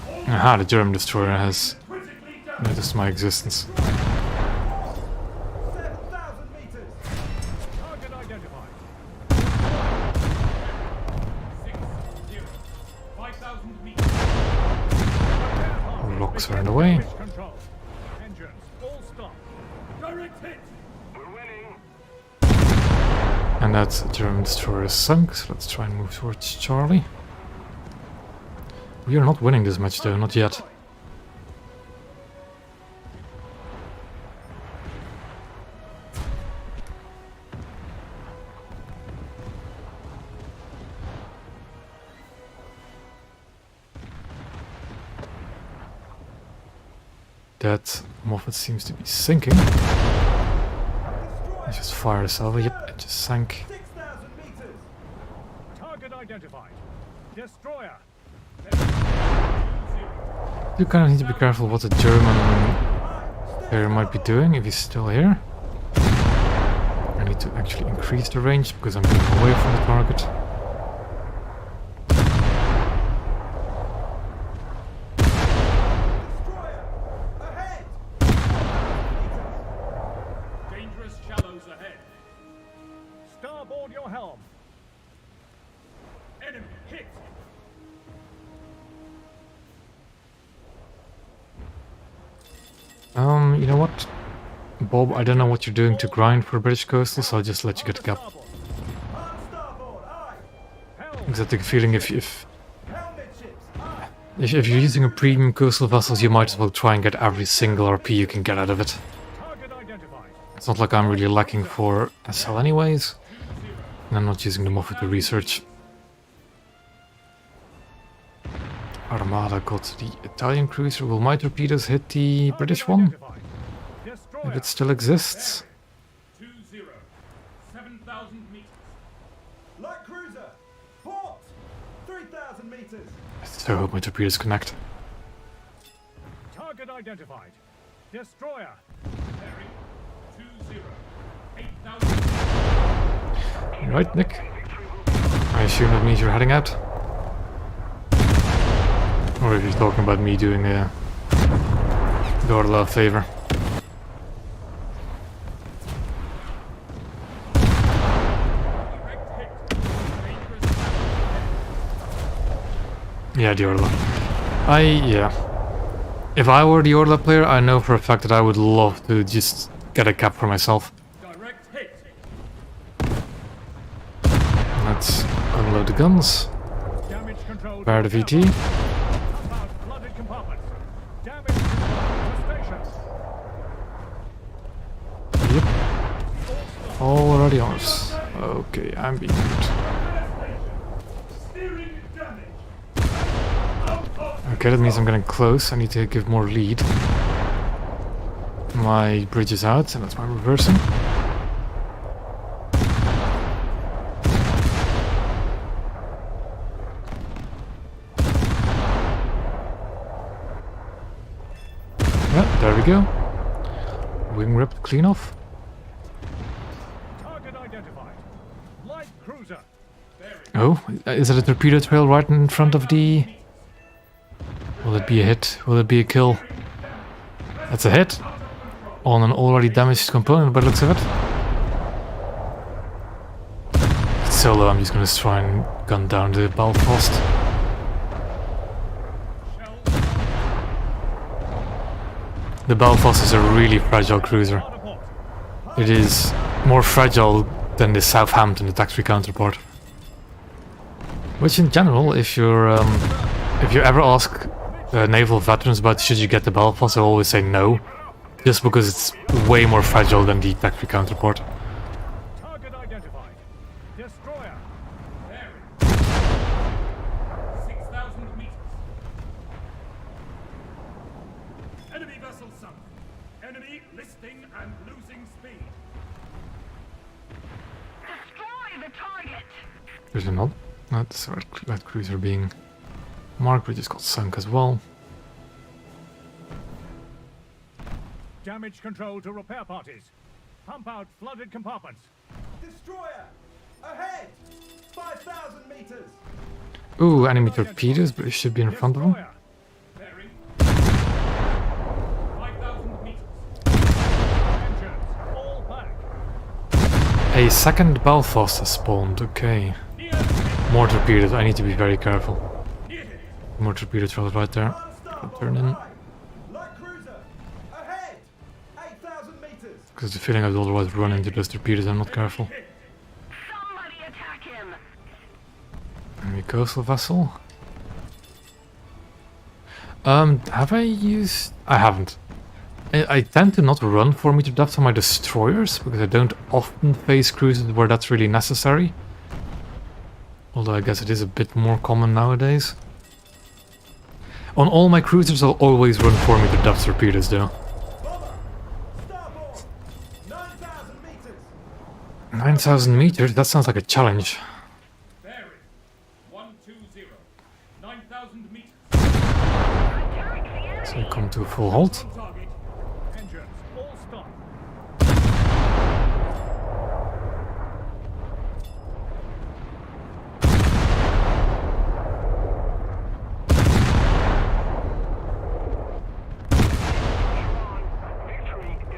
All Aha, the German destroyer has critically damaged. noticed my existence. 7,000 meters. Target identified. 6-0. 5,000 meters. Repair parties Rocks are begin in the way. damage control. Engines, all stop. Direct hit. We're winning. And that German destroyer is sunk, so let's try and move towards Charlie. We are not winning this match though, not yet. That Moffat seems to be sinking. I just fired a salvo, yep, it just sank. 6,000 meters. Target identified. Destroyer. You kind of need to be careful what the German player might be doing if he's still here. I need to actually increase the range because I'm getting away from the target. Destroyer. Ahead. Dangerous shallows ahead. Starboard your helm. Enemy hit. You know what? Bob, I don't know what you're doing to grind for British Coastal, so I'll just let you get the gap. Starboard. On starboard. Aye. Helm. Because I have the feeling if Helmet ships. Aye. you're using a premium coastal vessels, you might as well try and get every single RP you can get out of it. Target identified. It's not like I'm really lacking for SL anyways, and I'm not using the Moffat to research. Armada got the Italian cruiser. Will my torpedoes hit the British one? Identified. Destroyer. If it still exists? 2-0. 7,000 meters. Light cruiser. Port. 3,000 meters. I so hope my torpedoes connect. Target identified. Destroyer. Bearing 2-0. 8,000. Right, Nick? I assume that means you're heading out? Or if you're talking about me doing Dorla a favor. Direct hit. Dangerous Yeah, the Orla. Yeah. If I were the Orla player, I know for a fact that I would love to just get a cap for myself. direct hit. Let's unload the guns. Damage control. Fire the VT. About flooded compartments. Damage control to stations. Yep. Already on us. Okay, I'm being hurt. Steering damage. Okay, that means I'm getting close. I need to give more lead. My bridge is out, and that's why I'm reversing. Yeah, there we go. Wing ripped clean off. Target identified. Light cruiser. Oh, is it a torpedo trail right in front of the... Will it be a hit? Will it be a kill? That's a hit. On an already damaged component by the looks of it. It's so low, I'm just gonna try and gun down the Belfast. The Belfast is a really fragile cruiser. Port. It is more fragile than the Southampton, the tax-free counterpart. Which in general, if you ever ask naval veterans about should you get the Belfast, they always say no. Just because it's way more fragile than the tax-free counterpart. Target identified. Destroyer. Bearing 6,000 meters. Enemy vessel sunk. Enemy listing and losing speed. Destroy the target. There's another. That's that cruiser being marked, but just got sunk as well. Damage control to repair parties. Pump out flooded compartments. Destroyer. Ahead. 5,000 meters. Ooh, enemy torpedoes, but it should be in front of them. Destroyer. Bearing. 5,000 meters. Engines, fall back. A second Belfast has spawned, okay. Here. More torpedoes, I need to be very careful. Here. More torpedo trails right there. Turn in. Light cruiser. Ahead. 8,000 meters. Because the feeling I would otherwise run into those torpedoes, I'm not careful. Somebody attack him. Enemy coastal vessel. Have I used... I haven't. I tend to not run 4 meter depth on my destroyers, because I don't often face cruises where that's really necessary. Although I guess it is a bit more common nowadays. On all my cruisers I'll always run 4 meter depth torpedoes though. Bomber. Starboard. 9,000 meters. 9,000 meters? That sounds like a challenge. Bearing. 120. 9,000 meters. Attack the enemy. So I come to a full halt. On target. Engines, all stop.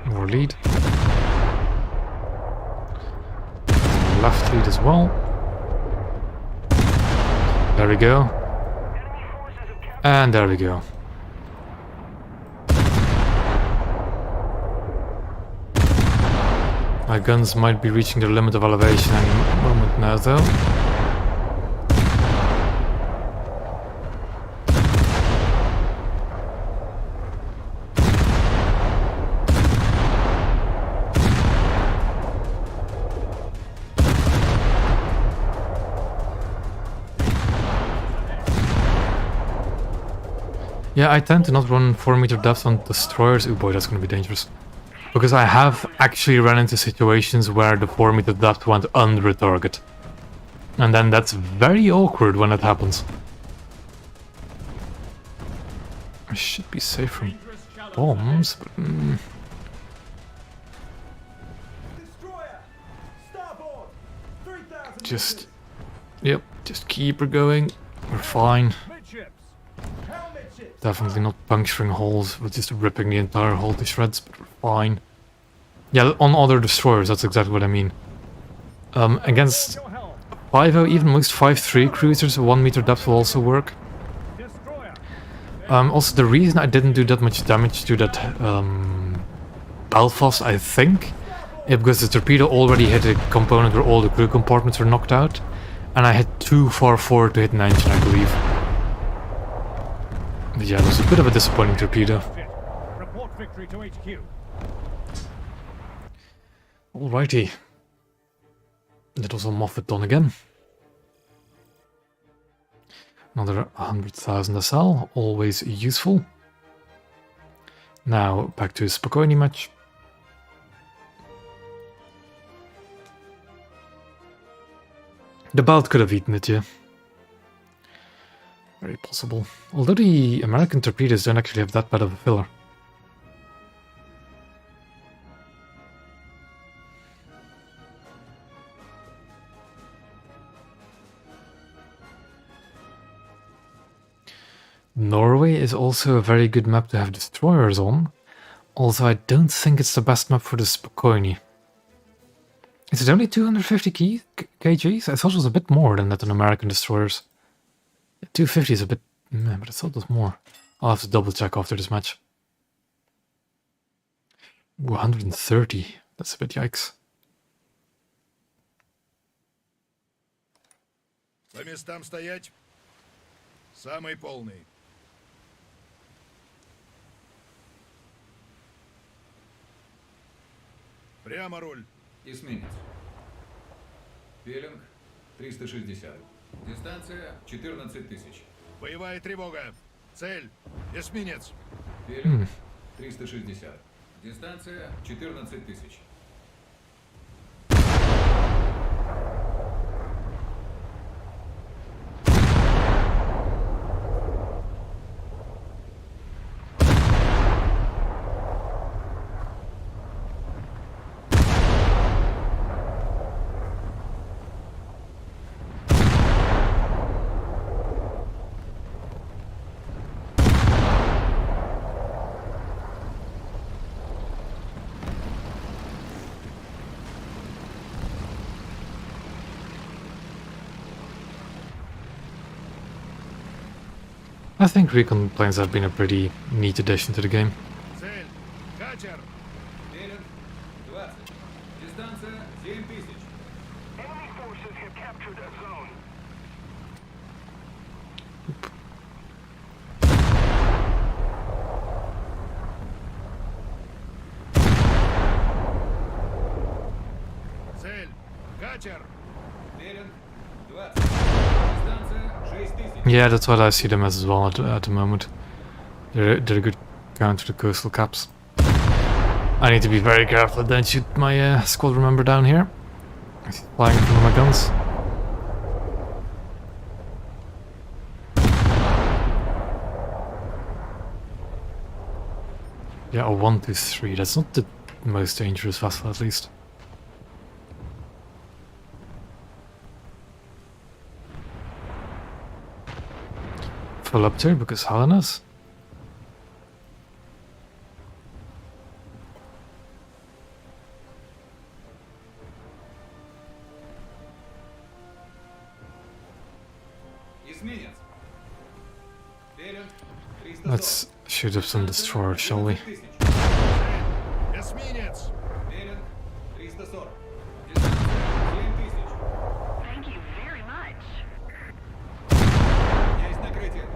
More lead. Left lead as well. There we go. And there we go. My guns might be reaching their limit of elevation any moment now though. Yeah, I tend to not run 4 meter depth on destroyers. Oh boy, that's gonna be dangerous. Because I have actually run into situations where the 4 meter depth went under a target. And then that's very awkward when it happens. I should be safe from Dangerous shallow. bombs, but... Destroyer. Starboard. 3,000 just... meters. Yep, just keep her going. We're fine. Midships. Helmet ships. Definitely not puncturing holes, we're just ripping the entire hull to shreds, but we're fine. Yeah, on other destroyers, that's exactly what I mean. Against Your helm. 5.0, even most 5.3 cruisers, 1 meter depth will also work. Destroyer. Also, the reason I didn't do that much damage to that Belfast, I think, is because the torpedo already hit a component where all the crew compartments were knocked out, and I had too far forward to hit an engine, I believe. But yeah, it was a bit of a disappointing torpedo. Report victory to HQ. Alrighty. That was a Moffat done again. Another 100,000 SL, always useful. Now, back to Spokojny match. The belt could have eaten it, yeah. Very possible. Although the American torpedoes don't actually have that bad of a filler. Norway is also a very good map to have destroyers on, although I don't think it's the best map for the Spokojny. Is it only 250 kgs? I thought it was a bit more than that on American destroyers. 250 is a bit... meh, but I thought it was more. I'll have to double check after this match. Ooh, 130. That's a bit yikes. По местам стоять. Самый полный. Прямо руль. Эсминец. Пелинг 360. Дистанция 14 тысяч. Боевая тревога. Цель. Эсминец. Пелинг 360. Дистанция 14 тысяч. I think recon planes have been a pretty neat addition to the game. Цель. Катер. Беринг 20. Дистанция 7000. Enemy forces have captured a zone. Цель. Катер. Беринг 20. Дистанция 6000. Yeah, that's what I see them as well at the moment. They're a good counter to coastal caps. I need to be very careful, don't shoot my squadron member down here. He's flying in front of my guns. Yeah, a 123, that's not the most dangerous vessel at least. Full up there because Helena's. Эсминец. Беринг 340. Let's shoot up some destroyers, shall we? 19000. Эсминец. Беринг 340. Дистанция 7000. Thank you very much. Есть накрытие.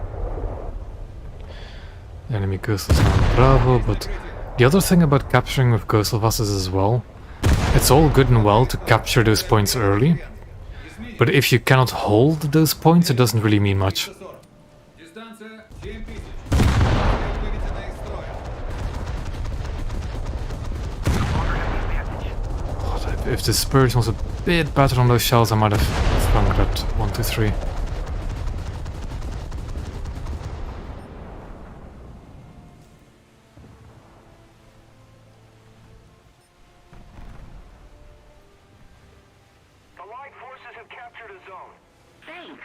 Enemy coastals now in Bravo, but the other thing about capturing with coastal vessels as well, it's all good and well to capture those points early, but if you cannot hold those points, it doesn't really mean much. 340. Дистанция 7000. Выведена из строя. God, if the dispersion was a bit better on those shells, I might have sprung that 1, 2, 3. Allied forces have captured a zone. Thanks.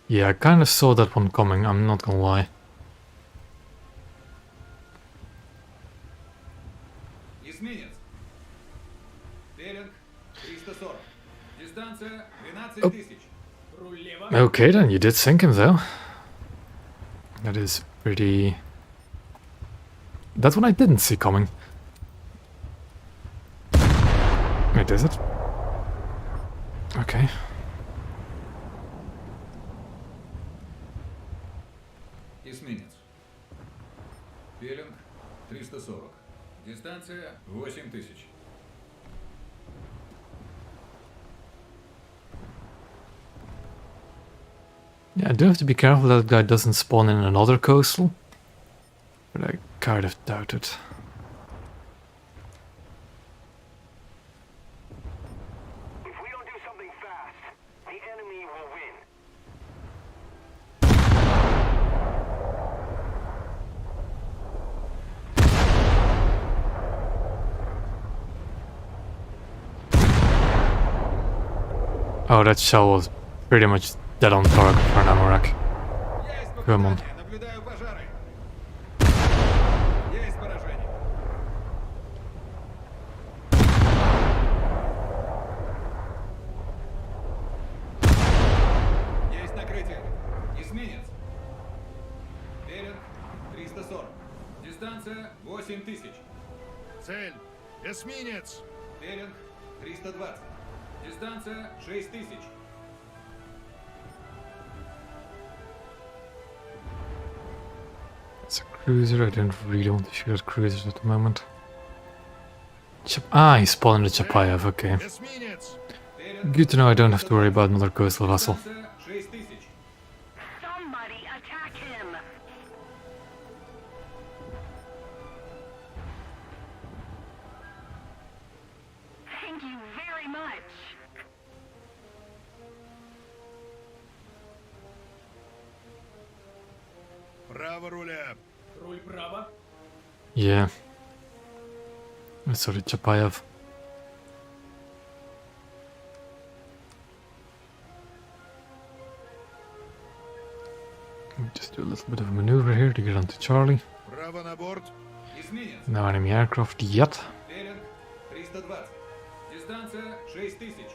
Yeah, I kind of saw that one coming, I'm not gonna lie. Эсминец. Беринг 340. Дистанция 12000. Руль лево. Okay then, you did sink him though. That is pretty... That's what I didn't see coming. Wait, is it? Okay. Эсминец. Беринг 340. Дистанция 8000. Yeah, I do have to be careful that guy doesn't spawn in another coastal. But I kind of doubt it. If we don't do something fast, the enemy will win. Oh, that shell was pretty much dead on target for an ammo rack. Есть Come on. попадание. Наблюдаю пожары. Есть поражение. Есть накрытие. Эсминец. Беринг 340. Дистанция 8000. Цель. Эсминец. Беринг 320. Дистанция 6000. It's a cruiser, I don't really want to shoot at cruisers at the moment. He spawned the Chapayev, okay. Эсминец. Беринг Good to know I don't have to worry about another coastal vessel. дистанция 6000. Somebody attack him. Thank you very much. Право руля. Руль право. Yeah. Sorry, Chapayev. Just do a little bit of a maneuver here to get onto Charlie. Право на борт. Эсминец. No enemy aircraft yet. Беринг 320. Дистанция 6000.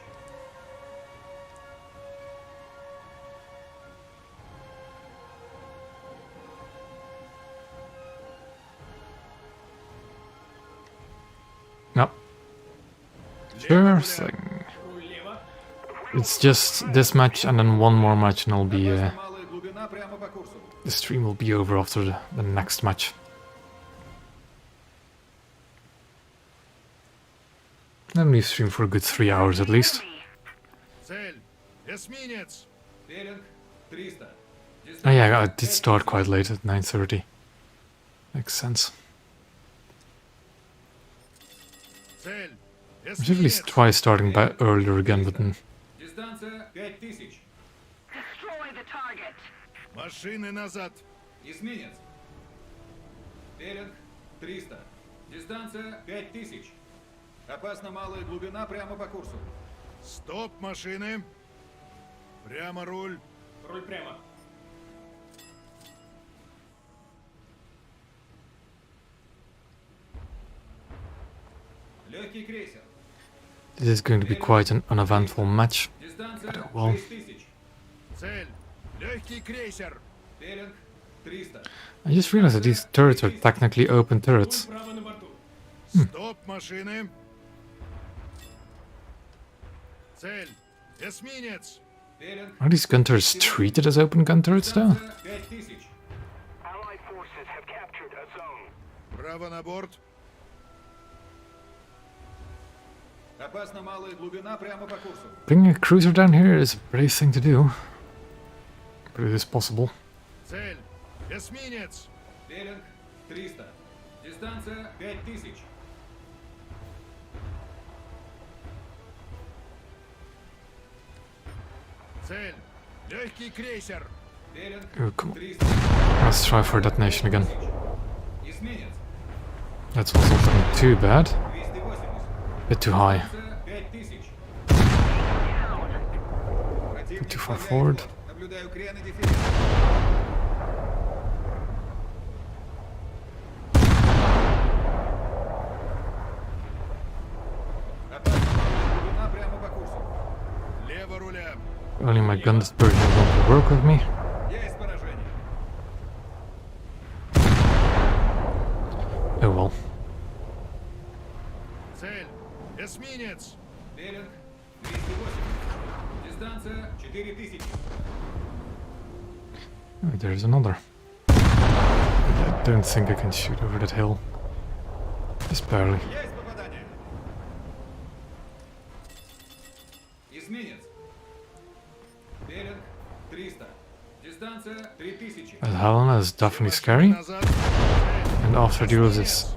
No. Sure thing. It's just this match and then one more match and I'll be Малая глубина прямо по курсу. the stream will be over after the next match. Let me stream for a good 3 hours at least. Цель. Эсминец. Беринг 300. Oh yeah, I did start quite late at 9:30. Makes sense. Цель. I should at least try starting back earlier again, but then Дистанция 5000. Destroy the target. Машины назад. Эсминец. Беринг 300. Дистанция 5000. Опасна малая глубина прямо по курсу. Стоп, машины. Прямо руль. Руль прямо. Легкий крейсер. this is going to be quite an uneventful match. Дистанция Well. 6000. Цель. Легкий крейсер. Беринг 300. I just realized that these turrets are technically open turrets. Право на борту. Стоп, машины. Цель. Эсминец. Беринг Are these gun turrets treated as open gun turrets though? дистанция 5000. Allied forces have captured a zone. Право на борт. Опасна малая глубина прямо по курсу. Bringing a cruiser down here is a brave thing to do. But it is possible. Цель. Эсминец. Беринг 300. Дистанция 5000. Цель. Легкий крейсер. Беринг Oh, come on. 300. Let's try for detonation again. Эсминец. That's also not too bad. 280. Bit too high. Дистанция 5000. Противник Too far сбавляет forward. ход. Наблюдаю крен и дифференц. Опасна малая глубина прямо по курсу. Лево руля. Only my gun dispersion won't work with me. Есть поражение. Oh well. Цель. Эсминец. Беринг 280. Дистанция 4000. Oh, there's another. I don't think I can shoot over that hill. Just barely. Есть попадание. Эсминец. Беринг 300. Дистанция 3000. That Helena is definitely scary. Назад. And after I deal with this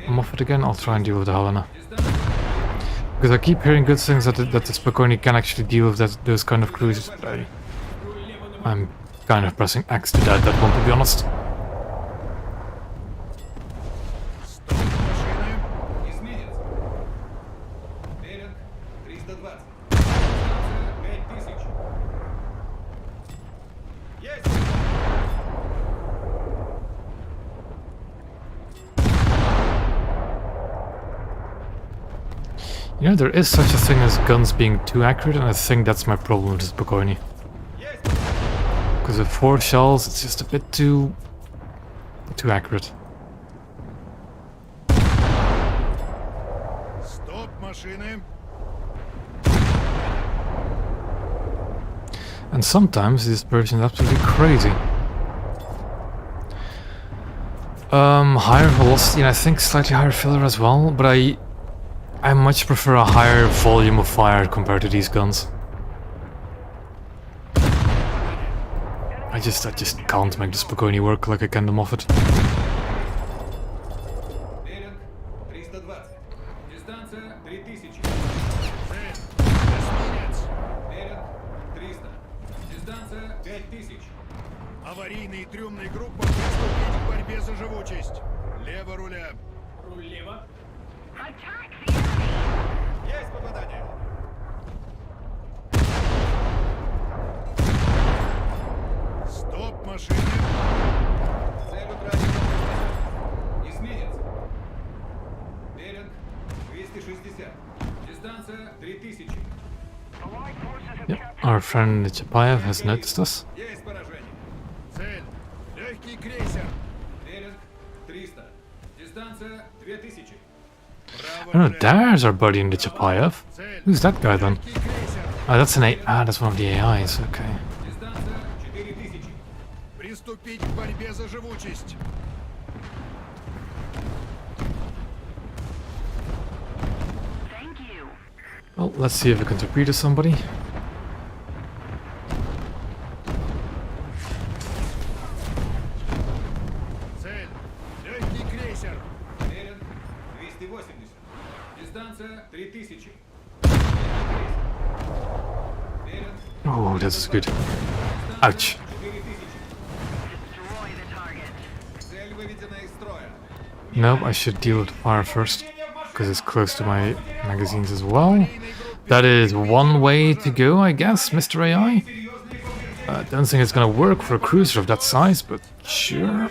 Moffat again, I'll try and deal with the Helena. Дистанция Because I keep hearing good things that the Spokane can actually deal with those kind of cruisers, but I'm kind of pressing X to that one, to be honest. Стоп, машины. эсминец. Беринг 320. Дистанция 5000. Есть. You know, there is such a thing as guns being too accurate, and I think that's my problem with this Spokane. Есть. Because with 4 shells, it's just a bit too accurate. Стоп, машины. And sometimes this version is absolutely crazy. Higher velocity and I think slightly higher filler as well, but I much prefer a higher volume of fire compared to these guns. I just can't make the Spokane work like I can the Moffat. Беринг 320. Дистанция 3000. Цель. Эсминец. Беринг 300. Дистанция 5000. Аварийный и трюмный группа приступить к борьбе за живучесть. Лево руля. Руль лево. Attack the enemy. Есть попадание. Стоп, машины. Цель утрачена. Эсминец. Беринг 260. Дистанция Our friend Chapayev has noticed us. Есть поражение. Цель. Легкий крейсер. Беринг 300. Дистанция 2000. Oh no, there's our buddy in the Chapayev. Who's that guy then? Легкий крейсер. Oh, that's an A. Ah, that's one of the AIs. Okay. Дистанция 4000. Приступить к борьбе за живучесть. Thank you. Well, let's see if we can torpedo somebody. Цель. Легкий крейсер. Беринг 280. Дистанция 3000. Беринг Oh, this is good. Ouch. 4000. Destroy the target. Цель выведена из строя. Nope, I should deal with fire first, because it's close to my magazines as well. That is one way to go, I guess, Mr. AI. I don't think it's gonna work for a cruiser of that size, but sure.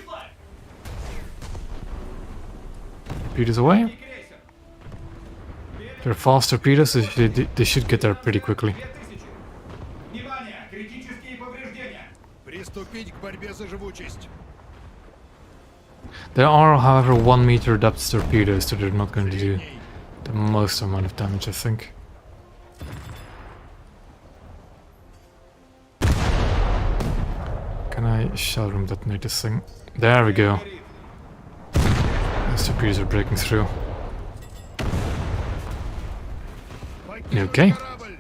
Torpedoes away. They're fast torpedoes, so they should get there pretty quickly. 2000. Внимание! Критические повреждения. Приступить к борьбе за живучесть. There are, however, 1 meter depth torpedoes, so they're not going to do the most amount of damage, I think. Can I shell room detonate this thing? There we go. Those torpedoes are breaking through. Покинуть Okay. корабль.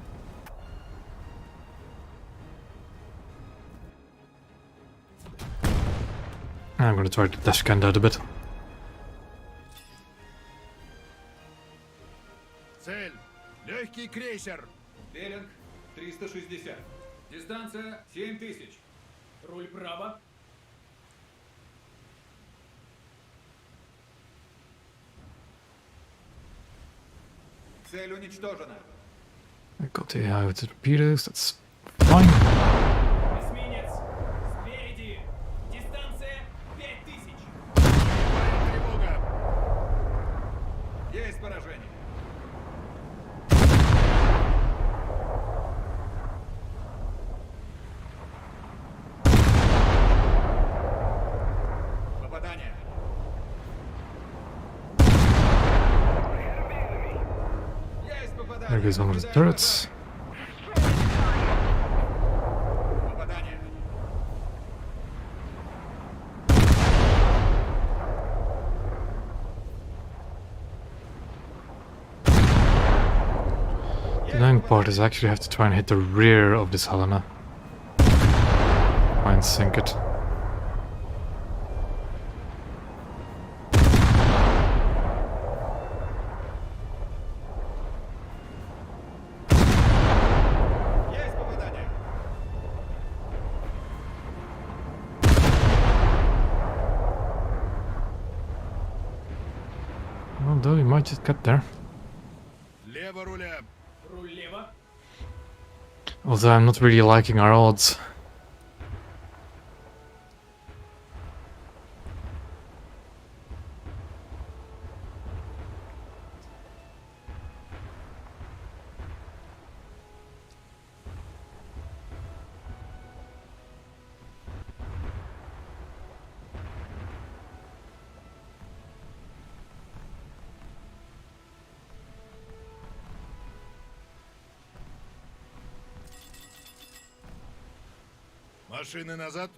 I'm going to try to dashcan out a bit. Цель. Легкий крейсер. Беринг 360. Дистанция 7000. Руль право. Цель уничтожена. I got the AI with the torpedoes, that's fine. Эсминец. Спереди. Дистанция 5000. Боевая тревога. Есть поражение. Попадание. Есть попадание. There goes one of the turrets. Попадание. The annoying part is I actually have to try and hit the rear of this Helena. Try and sink it. Есть попадание. Although we might just get there. Лево руля. Руль лево. Although I'm not really liking our odds. Машины назад.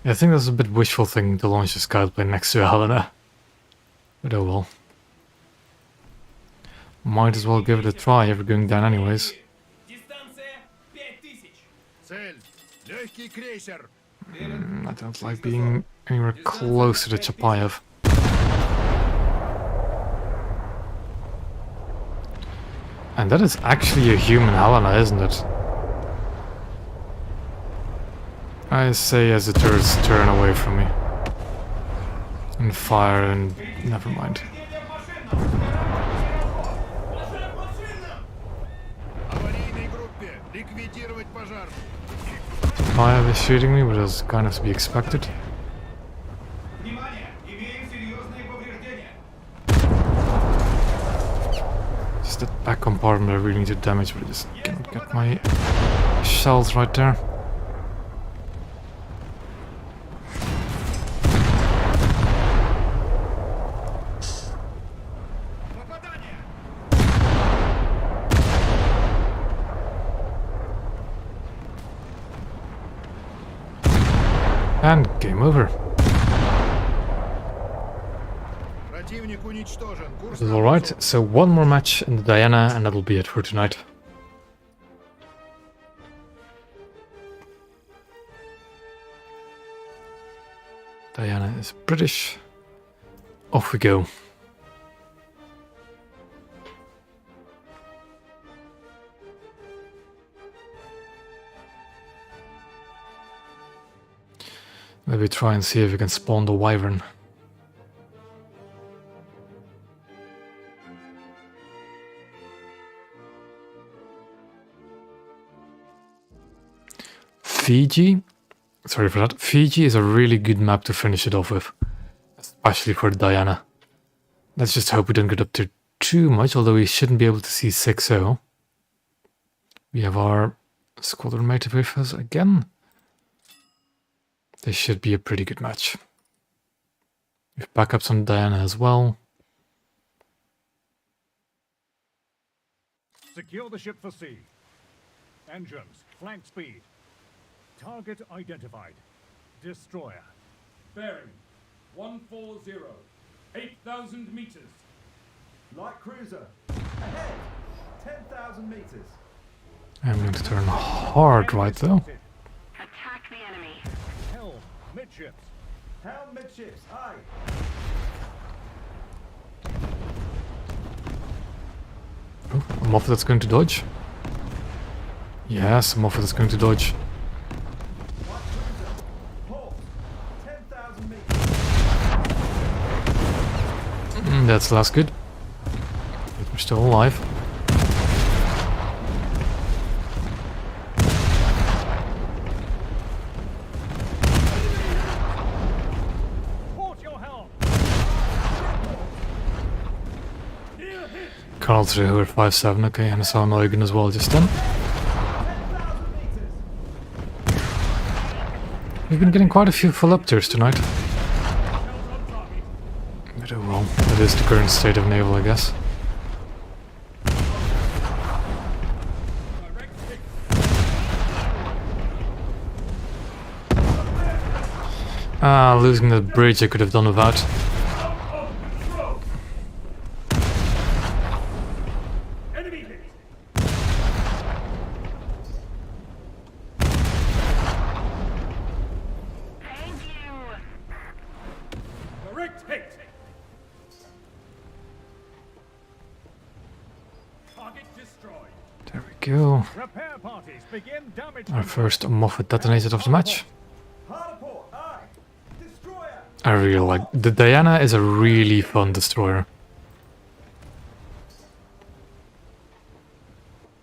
Yeah, I think that's a bit wishful thing to launch a scout plane next to a Helena. But oh well. Might as well give it a try if we're going down anyways. Дистанция 5000. Цель. Легкий крейсер. I don't like being anywhere close to the Chapayev. And that is actually a human Helena, isn't it? I say as the turrets turn away from me. And fire and never mind. Аварийной группе. Ликвидировать пожар. Chapayev is shooting me, but it was kind of to be expected. Внимание! Имеем серьезные повреждения. Just that back on compartment I really need to damage, but I just cannot get my shells right there. And game over. Противник уничтожен. Курс This is alright, so one more match in the Diana and that'll be it for tonight. Diana is British. Off we go. Maybe try and see if we can spawn the Wyvern. Fiji? Sorry for that. Fiji is a really good map to finish it off with. Especially for Diana. Let's just hope we don't get up to too much, although we shouldn't be able to see 6-0. We have our squadron mate with us again. This should be a pretty good match. We have backups on Diana as well. Secure the ship for sea. Engines, flank speed. Target identified. Destroyer. Bearing 140. 8,000 meters. Light cruiser. Ahead. 10,000 meters. I'm going to turn hard right though. Attack the enemy. Helm, midships. Helm midships. Aye. Oh, a Moffat that's going to dodge. Yes, a Moffat that's going to dodge. Light cruiser. Port. 10,000 meters. That's last good. But we're still alive. Port your helm. Karlsruhe, we're 5-7, okay, and I saw Neugen as well just then. 10,000 meters. We've been getting quite a few full up tiers tonight. But oh well, that is the current state of naval, I guess. Ah, losing the bridge I could have done without. Enemy hit. Thank you. Direct hit. Target destroyed. There we go. Repair parties begin damage Our control. first Moffat detonated of the match. Harder port. Aye. Destroyer. I really like... The Diana is a really fun destroyer.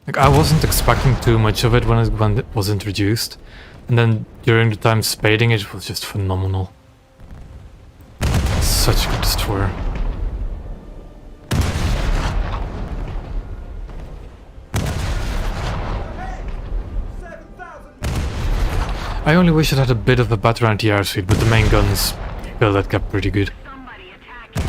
Like, I wasn't expecting too much of it when it was introduced. And then during the time spading it was just phenomenal. Such a good destroyer. Ahead. 7,000 meters. I only wish it had a bit of a better anti-air suite, but the main guns fill that gap pretty good. Somebody attack him.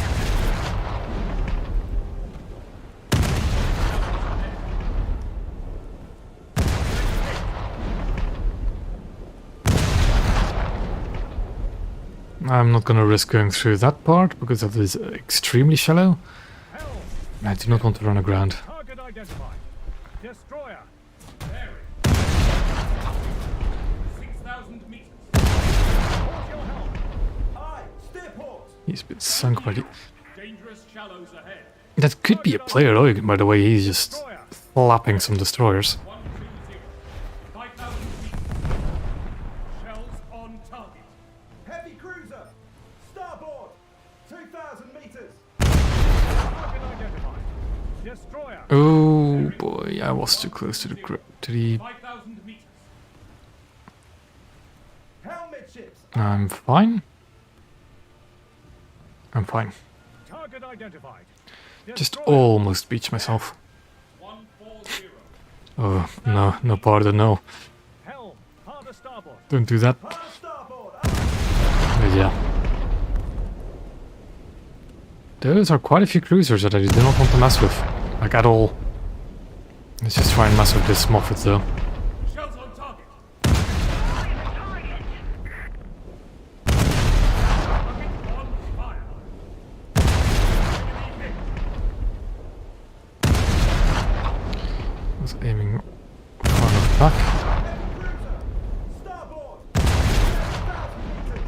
I'm not gonna risk going through that part because that is extremely shallow. Helm, I do not want to run aground. target identified. Destroyer. Bearing 6,000 meters. Port your helm. Aye. Steer port. He's been sunk by the... Dangerous shallows ahead. That could be a player Eugen, by the way, he's just Destroyer. flapping some destroyers. 120. 5,000 meters. Shells on target. Heavy cruiser. Starboard. 2,000 meters. Target identified. Destroyer. Oh boy, I was too close to the 5,000 meters. Helm midships. I'm fine. I'm fine. Target identified. Just Destroyer. almost beached myself. 120. Oh, no, no pardon, no. Helm, hard to starboard. Don't do that. Hard starboard. But yeah. Those are quite a few cruisers that I do not want to mess with. Like, at all. Let's just try and mess with this Moffat, though. Shells on target. Target. On fire. Enemy hit. I was aiming far enough back. Starboard. 10,000 meters.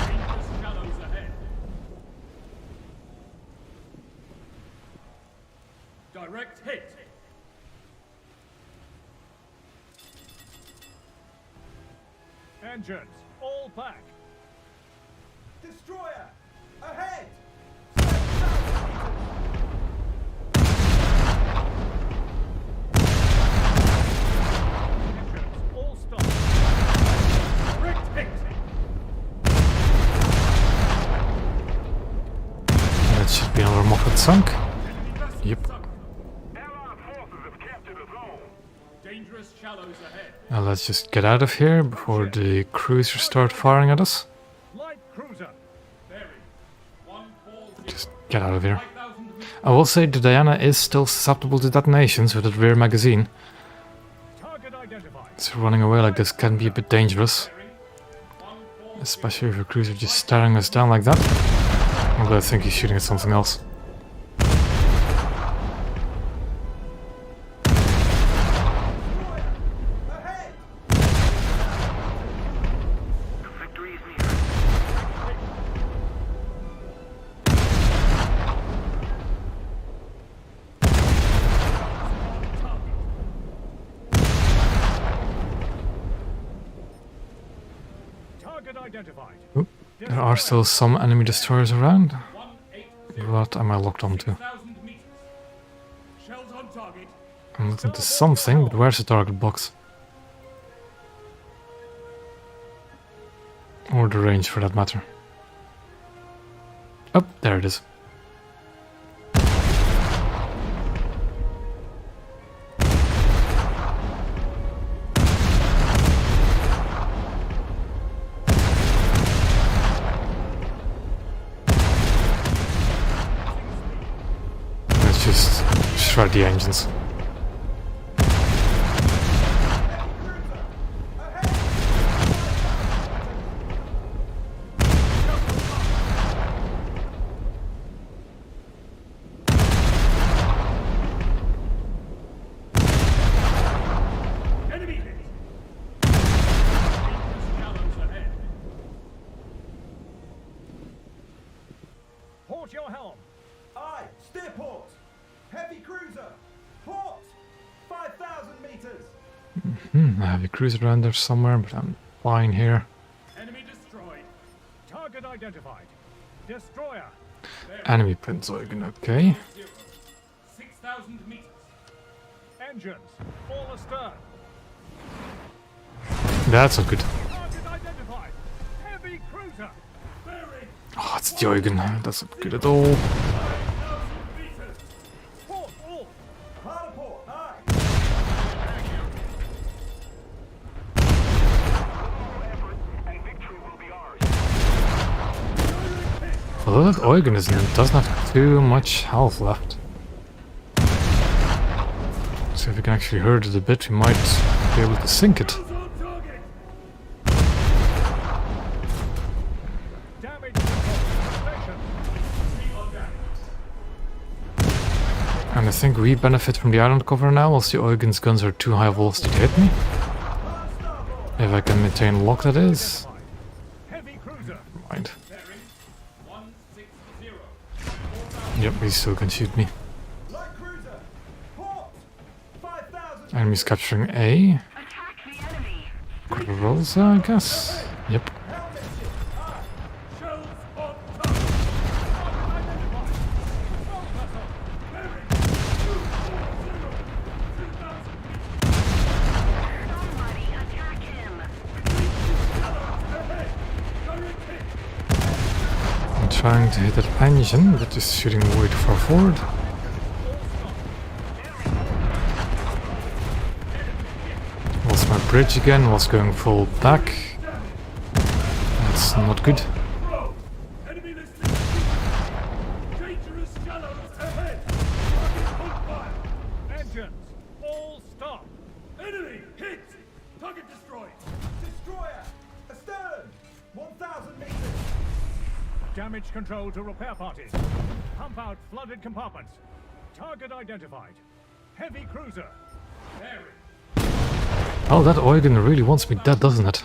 Dangerous shallows ahead. Direct hit. Engines, all back. Destroyer. Ahead. 7,000 meters. Engines, all stop. Direct hit. That should be another Moffat sunk. Enemy vessel Yep. sunk. Allied forces have captured the zone. Dangerous shallows ahead. Now let's just get out of here before the cruisers start firing at us. Light cruiser. Bearing. 140. Just get out of here. 5,000 meters. I will say the Diana is still susceptible to detonations with that rear magazine. Target identified. So running away like this can be a bit dangerous. Bearing. 140. Especially if a cruiser just staring us down like that. Although I think he's shooting at something else. Ahead. Victory is near. Target identified. Oop, there are still some enemy destroyers around. 180. What am I locked onto? 1,000 meters. Shells on target. I'm looking into something, but where's the target box? Or the range for that matter. Oh, there it is. Let's just shred the engines. Enemy hit. Dangerous shallows ahead. Port your helm. Aye. Steer port. Heavy cruiser. Port. 5,000 meters. I have a cruiser around there somewhere, but I'm fine here. Enemy destroyed. Target identified. Destroyer. Enemy Prinzeugen, okay. 0. 6,000 meters. Engines, all astern. That's not good. Target identified. Heavy cruiser. Bearing. Oh, it's the Eugen. That's not good at all. 5,000 meters. Port all. Hard port. Aye. And victory will be ours. Although that Eugen doesn't have too much health left. So if we can actually hurt it a bit, we might be able to sink it. Shells on target. Damage control. Station. Sea on deck. And I think we benefit from the island cover now, whilst the Eugen's guns are too high velocity to hit me. If I can maintain lock, that is. Heavy cruiser. Mind. Bearing. 160. Yep, he still can shoot me. Light cruiser. Port. 5,000 Enemy's capturing A. Attack the enemy. Rosa, I guess. Yep. helmet ship. Aye. Shells on target. Bearing. 240. 2,000 meters. Somebody attack him. Ahead. Direct hit. trying to hit that engine, but just shooting way too far forward. Lost my bridge again, was going full back. That's not good. Enemy listing. Dangerous shallows ahead. Target fire. Engines, all stop. Enemy hit. Target destroyed. Destroyer! Astern! 1,000 meters! Damage control to repair parties. Pump out flooded compartments. Target identified. Heavy cruiser. Bearing. Oh, that Eugen really wants me dead, doesn't it?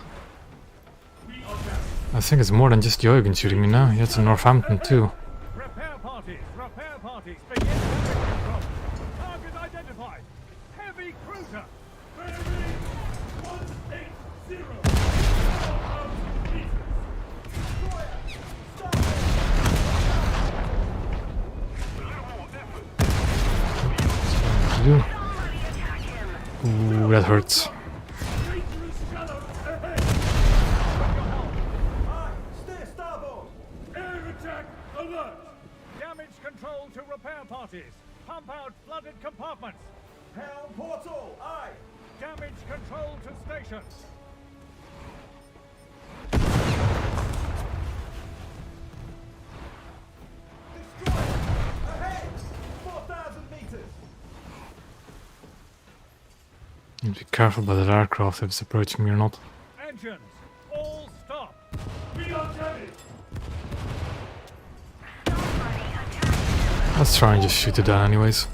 I think it's more than just Eugen shooting me now. He has a Northampton too. Repair parties, begin damage control. Target identified. Heavy cruiser. Bearing 180. 4,000 meters. What to do? Ooh, that hurts. Dangerous shallows ahead. Steer starboard! Air attack alert. Damage control to repair parties. Pump out flooded compartments. Helm portal! Aye! Damage control to stations. Destroyer! Ahead! 4,000 meters! Need to be careful about that aircraft if it's approaching me or not. Engines, all stop. We are damaged. Let's try and just shoot it down anyways.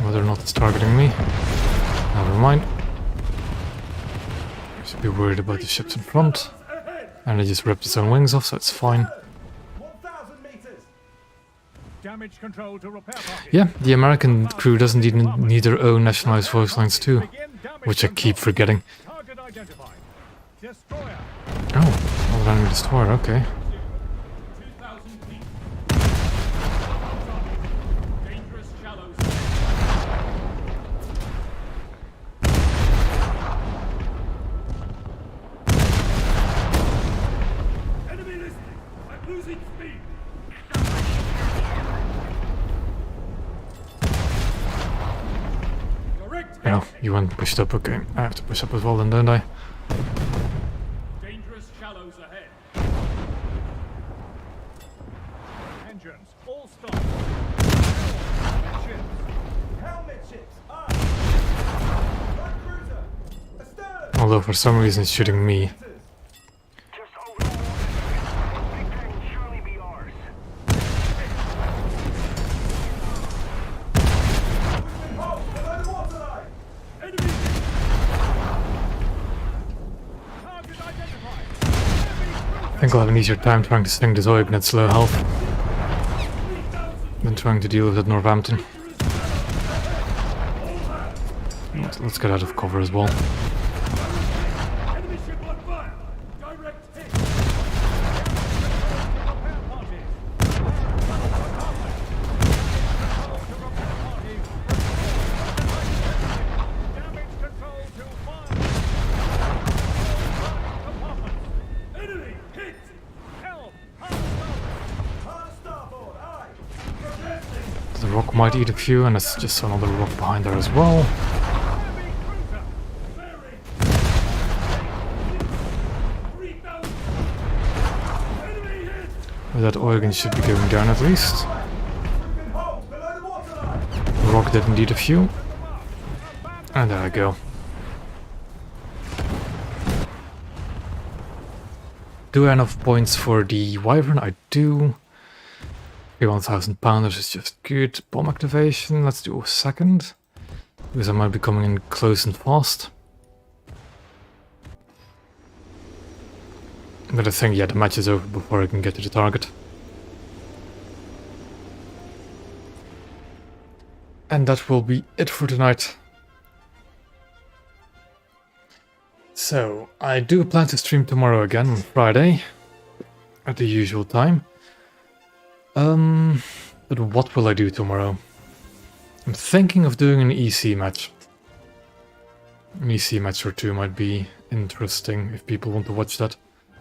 Whether or not it's targeting me. Never mind. Should be worried about the ships in front. And it just ripped its own wings off, so it's fine. 1,000 meters! Damage control to repair parties. Yeah, the American crew doesn't even need their own nationalized voice lines too. Which I keep forgetting. Target identified. Destroyer. Oh, another enemy destroyer, okay. 2,000 feet. Dangerous shallows. Enemy listening. I'm losing speed. Correct. Oh, you went pushed up, okay. I have to push up as well then, don't I? Dangerous shallows ahead. Engines, all stop. Ships. Helmet ships! Aye! Light cruiser! Astern! Although for some reason it's shooting me. Meters! Just hold on. Victory will surely be ours. Halt! Below the waterline! Enemy Target identified. Heavy cruiser. I think I'll have an easier time trying to sting this Eugen at slow health than trying to deal with that Northampton. Let's get out of cover as well. enemy ship on fire. Direct hit. Repair parties. Damage control to fire. Compartments. Enemy hit. Helm. Hard stop. Hard starboard! Aye! Protesting. The rock might eat a few, and it's just another rock behind there as well. Heavy cruiser. Bearing. 3,000. Enemy hit. That Eugen should be going down at least. Halt! Below the waterline! The rock did indeed a few. And there I go. Do I have enough points for the Wyvern? I do. 1,000 pounders is just good. Bomb activation, let's do a second. Because I might be coming in close and fast. But I think, yeah, the match is over before I can get to the target. And that will be it for tonight. So, I do plan to stream tomorrow again on Friday. At the usual time. But what will I do tomorrow? I'm thinking of doing an EC match. An EC match or two might be interesting if people want to watch that.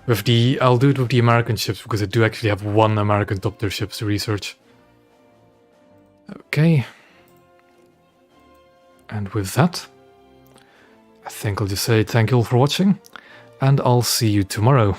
I'll do it with the American ships, because I do actually have one American top tier ships to research. Okay. And with that, I think I'll just say thank you all for watching, and I'll see you tomorrow.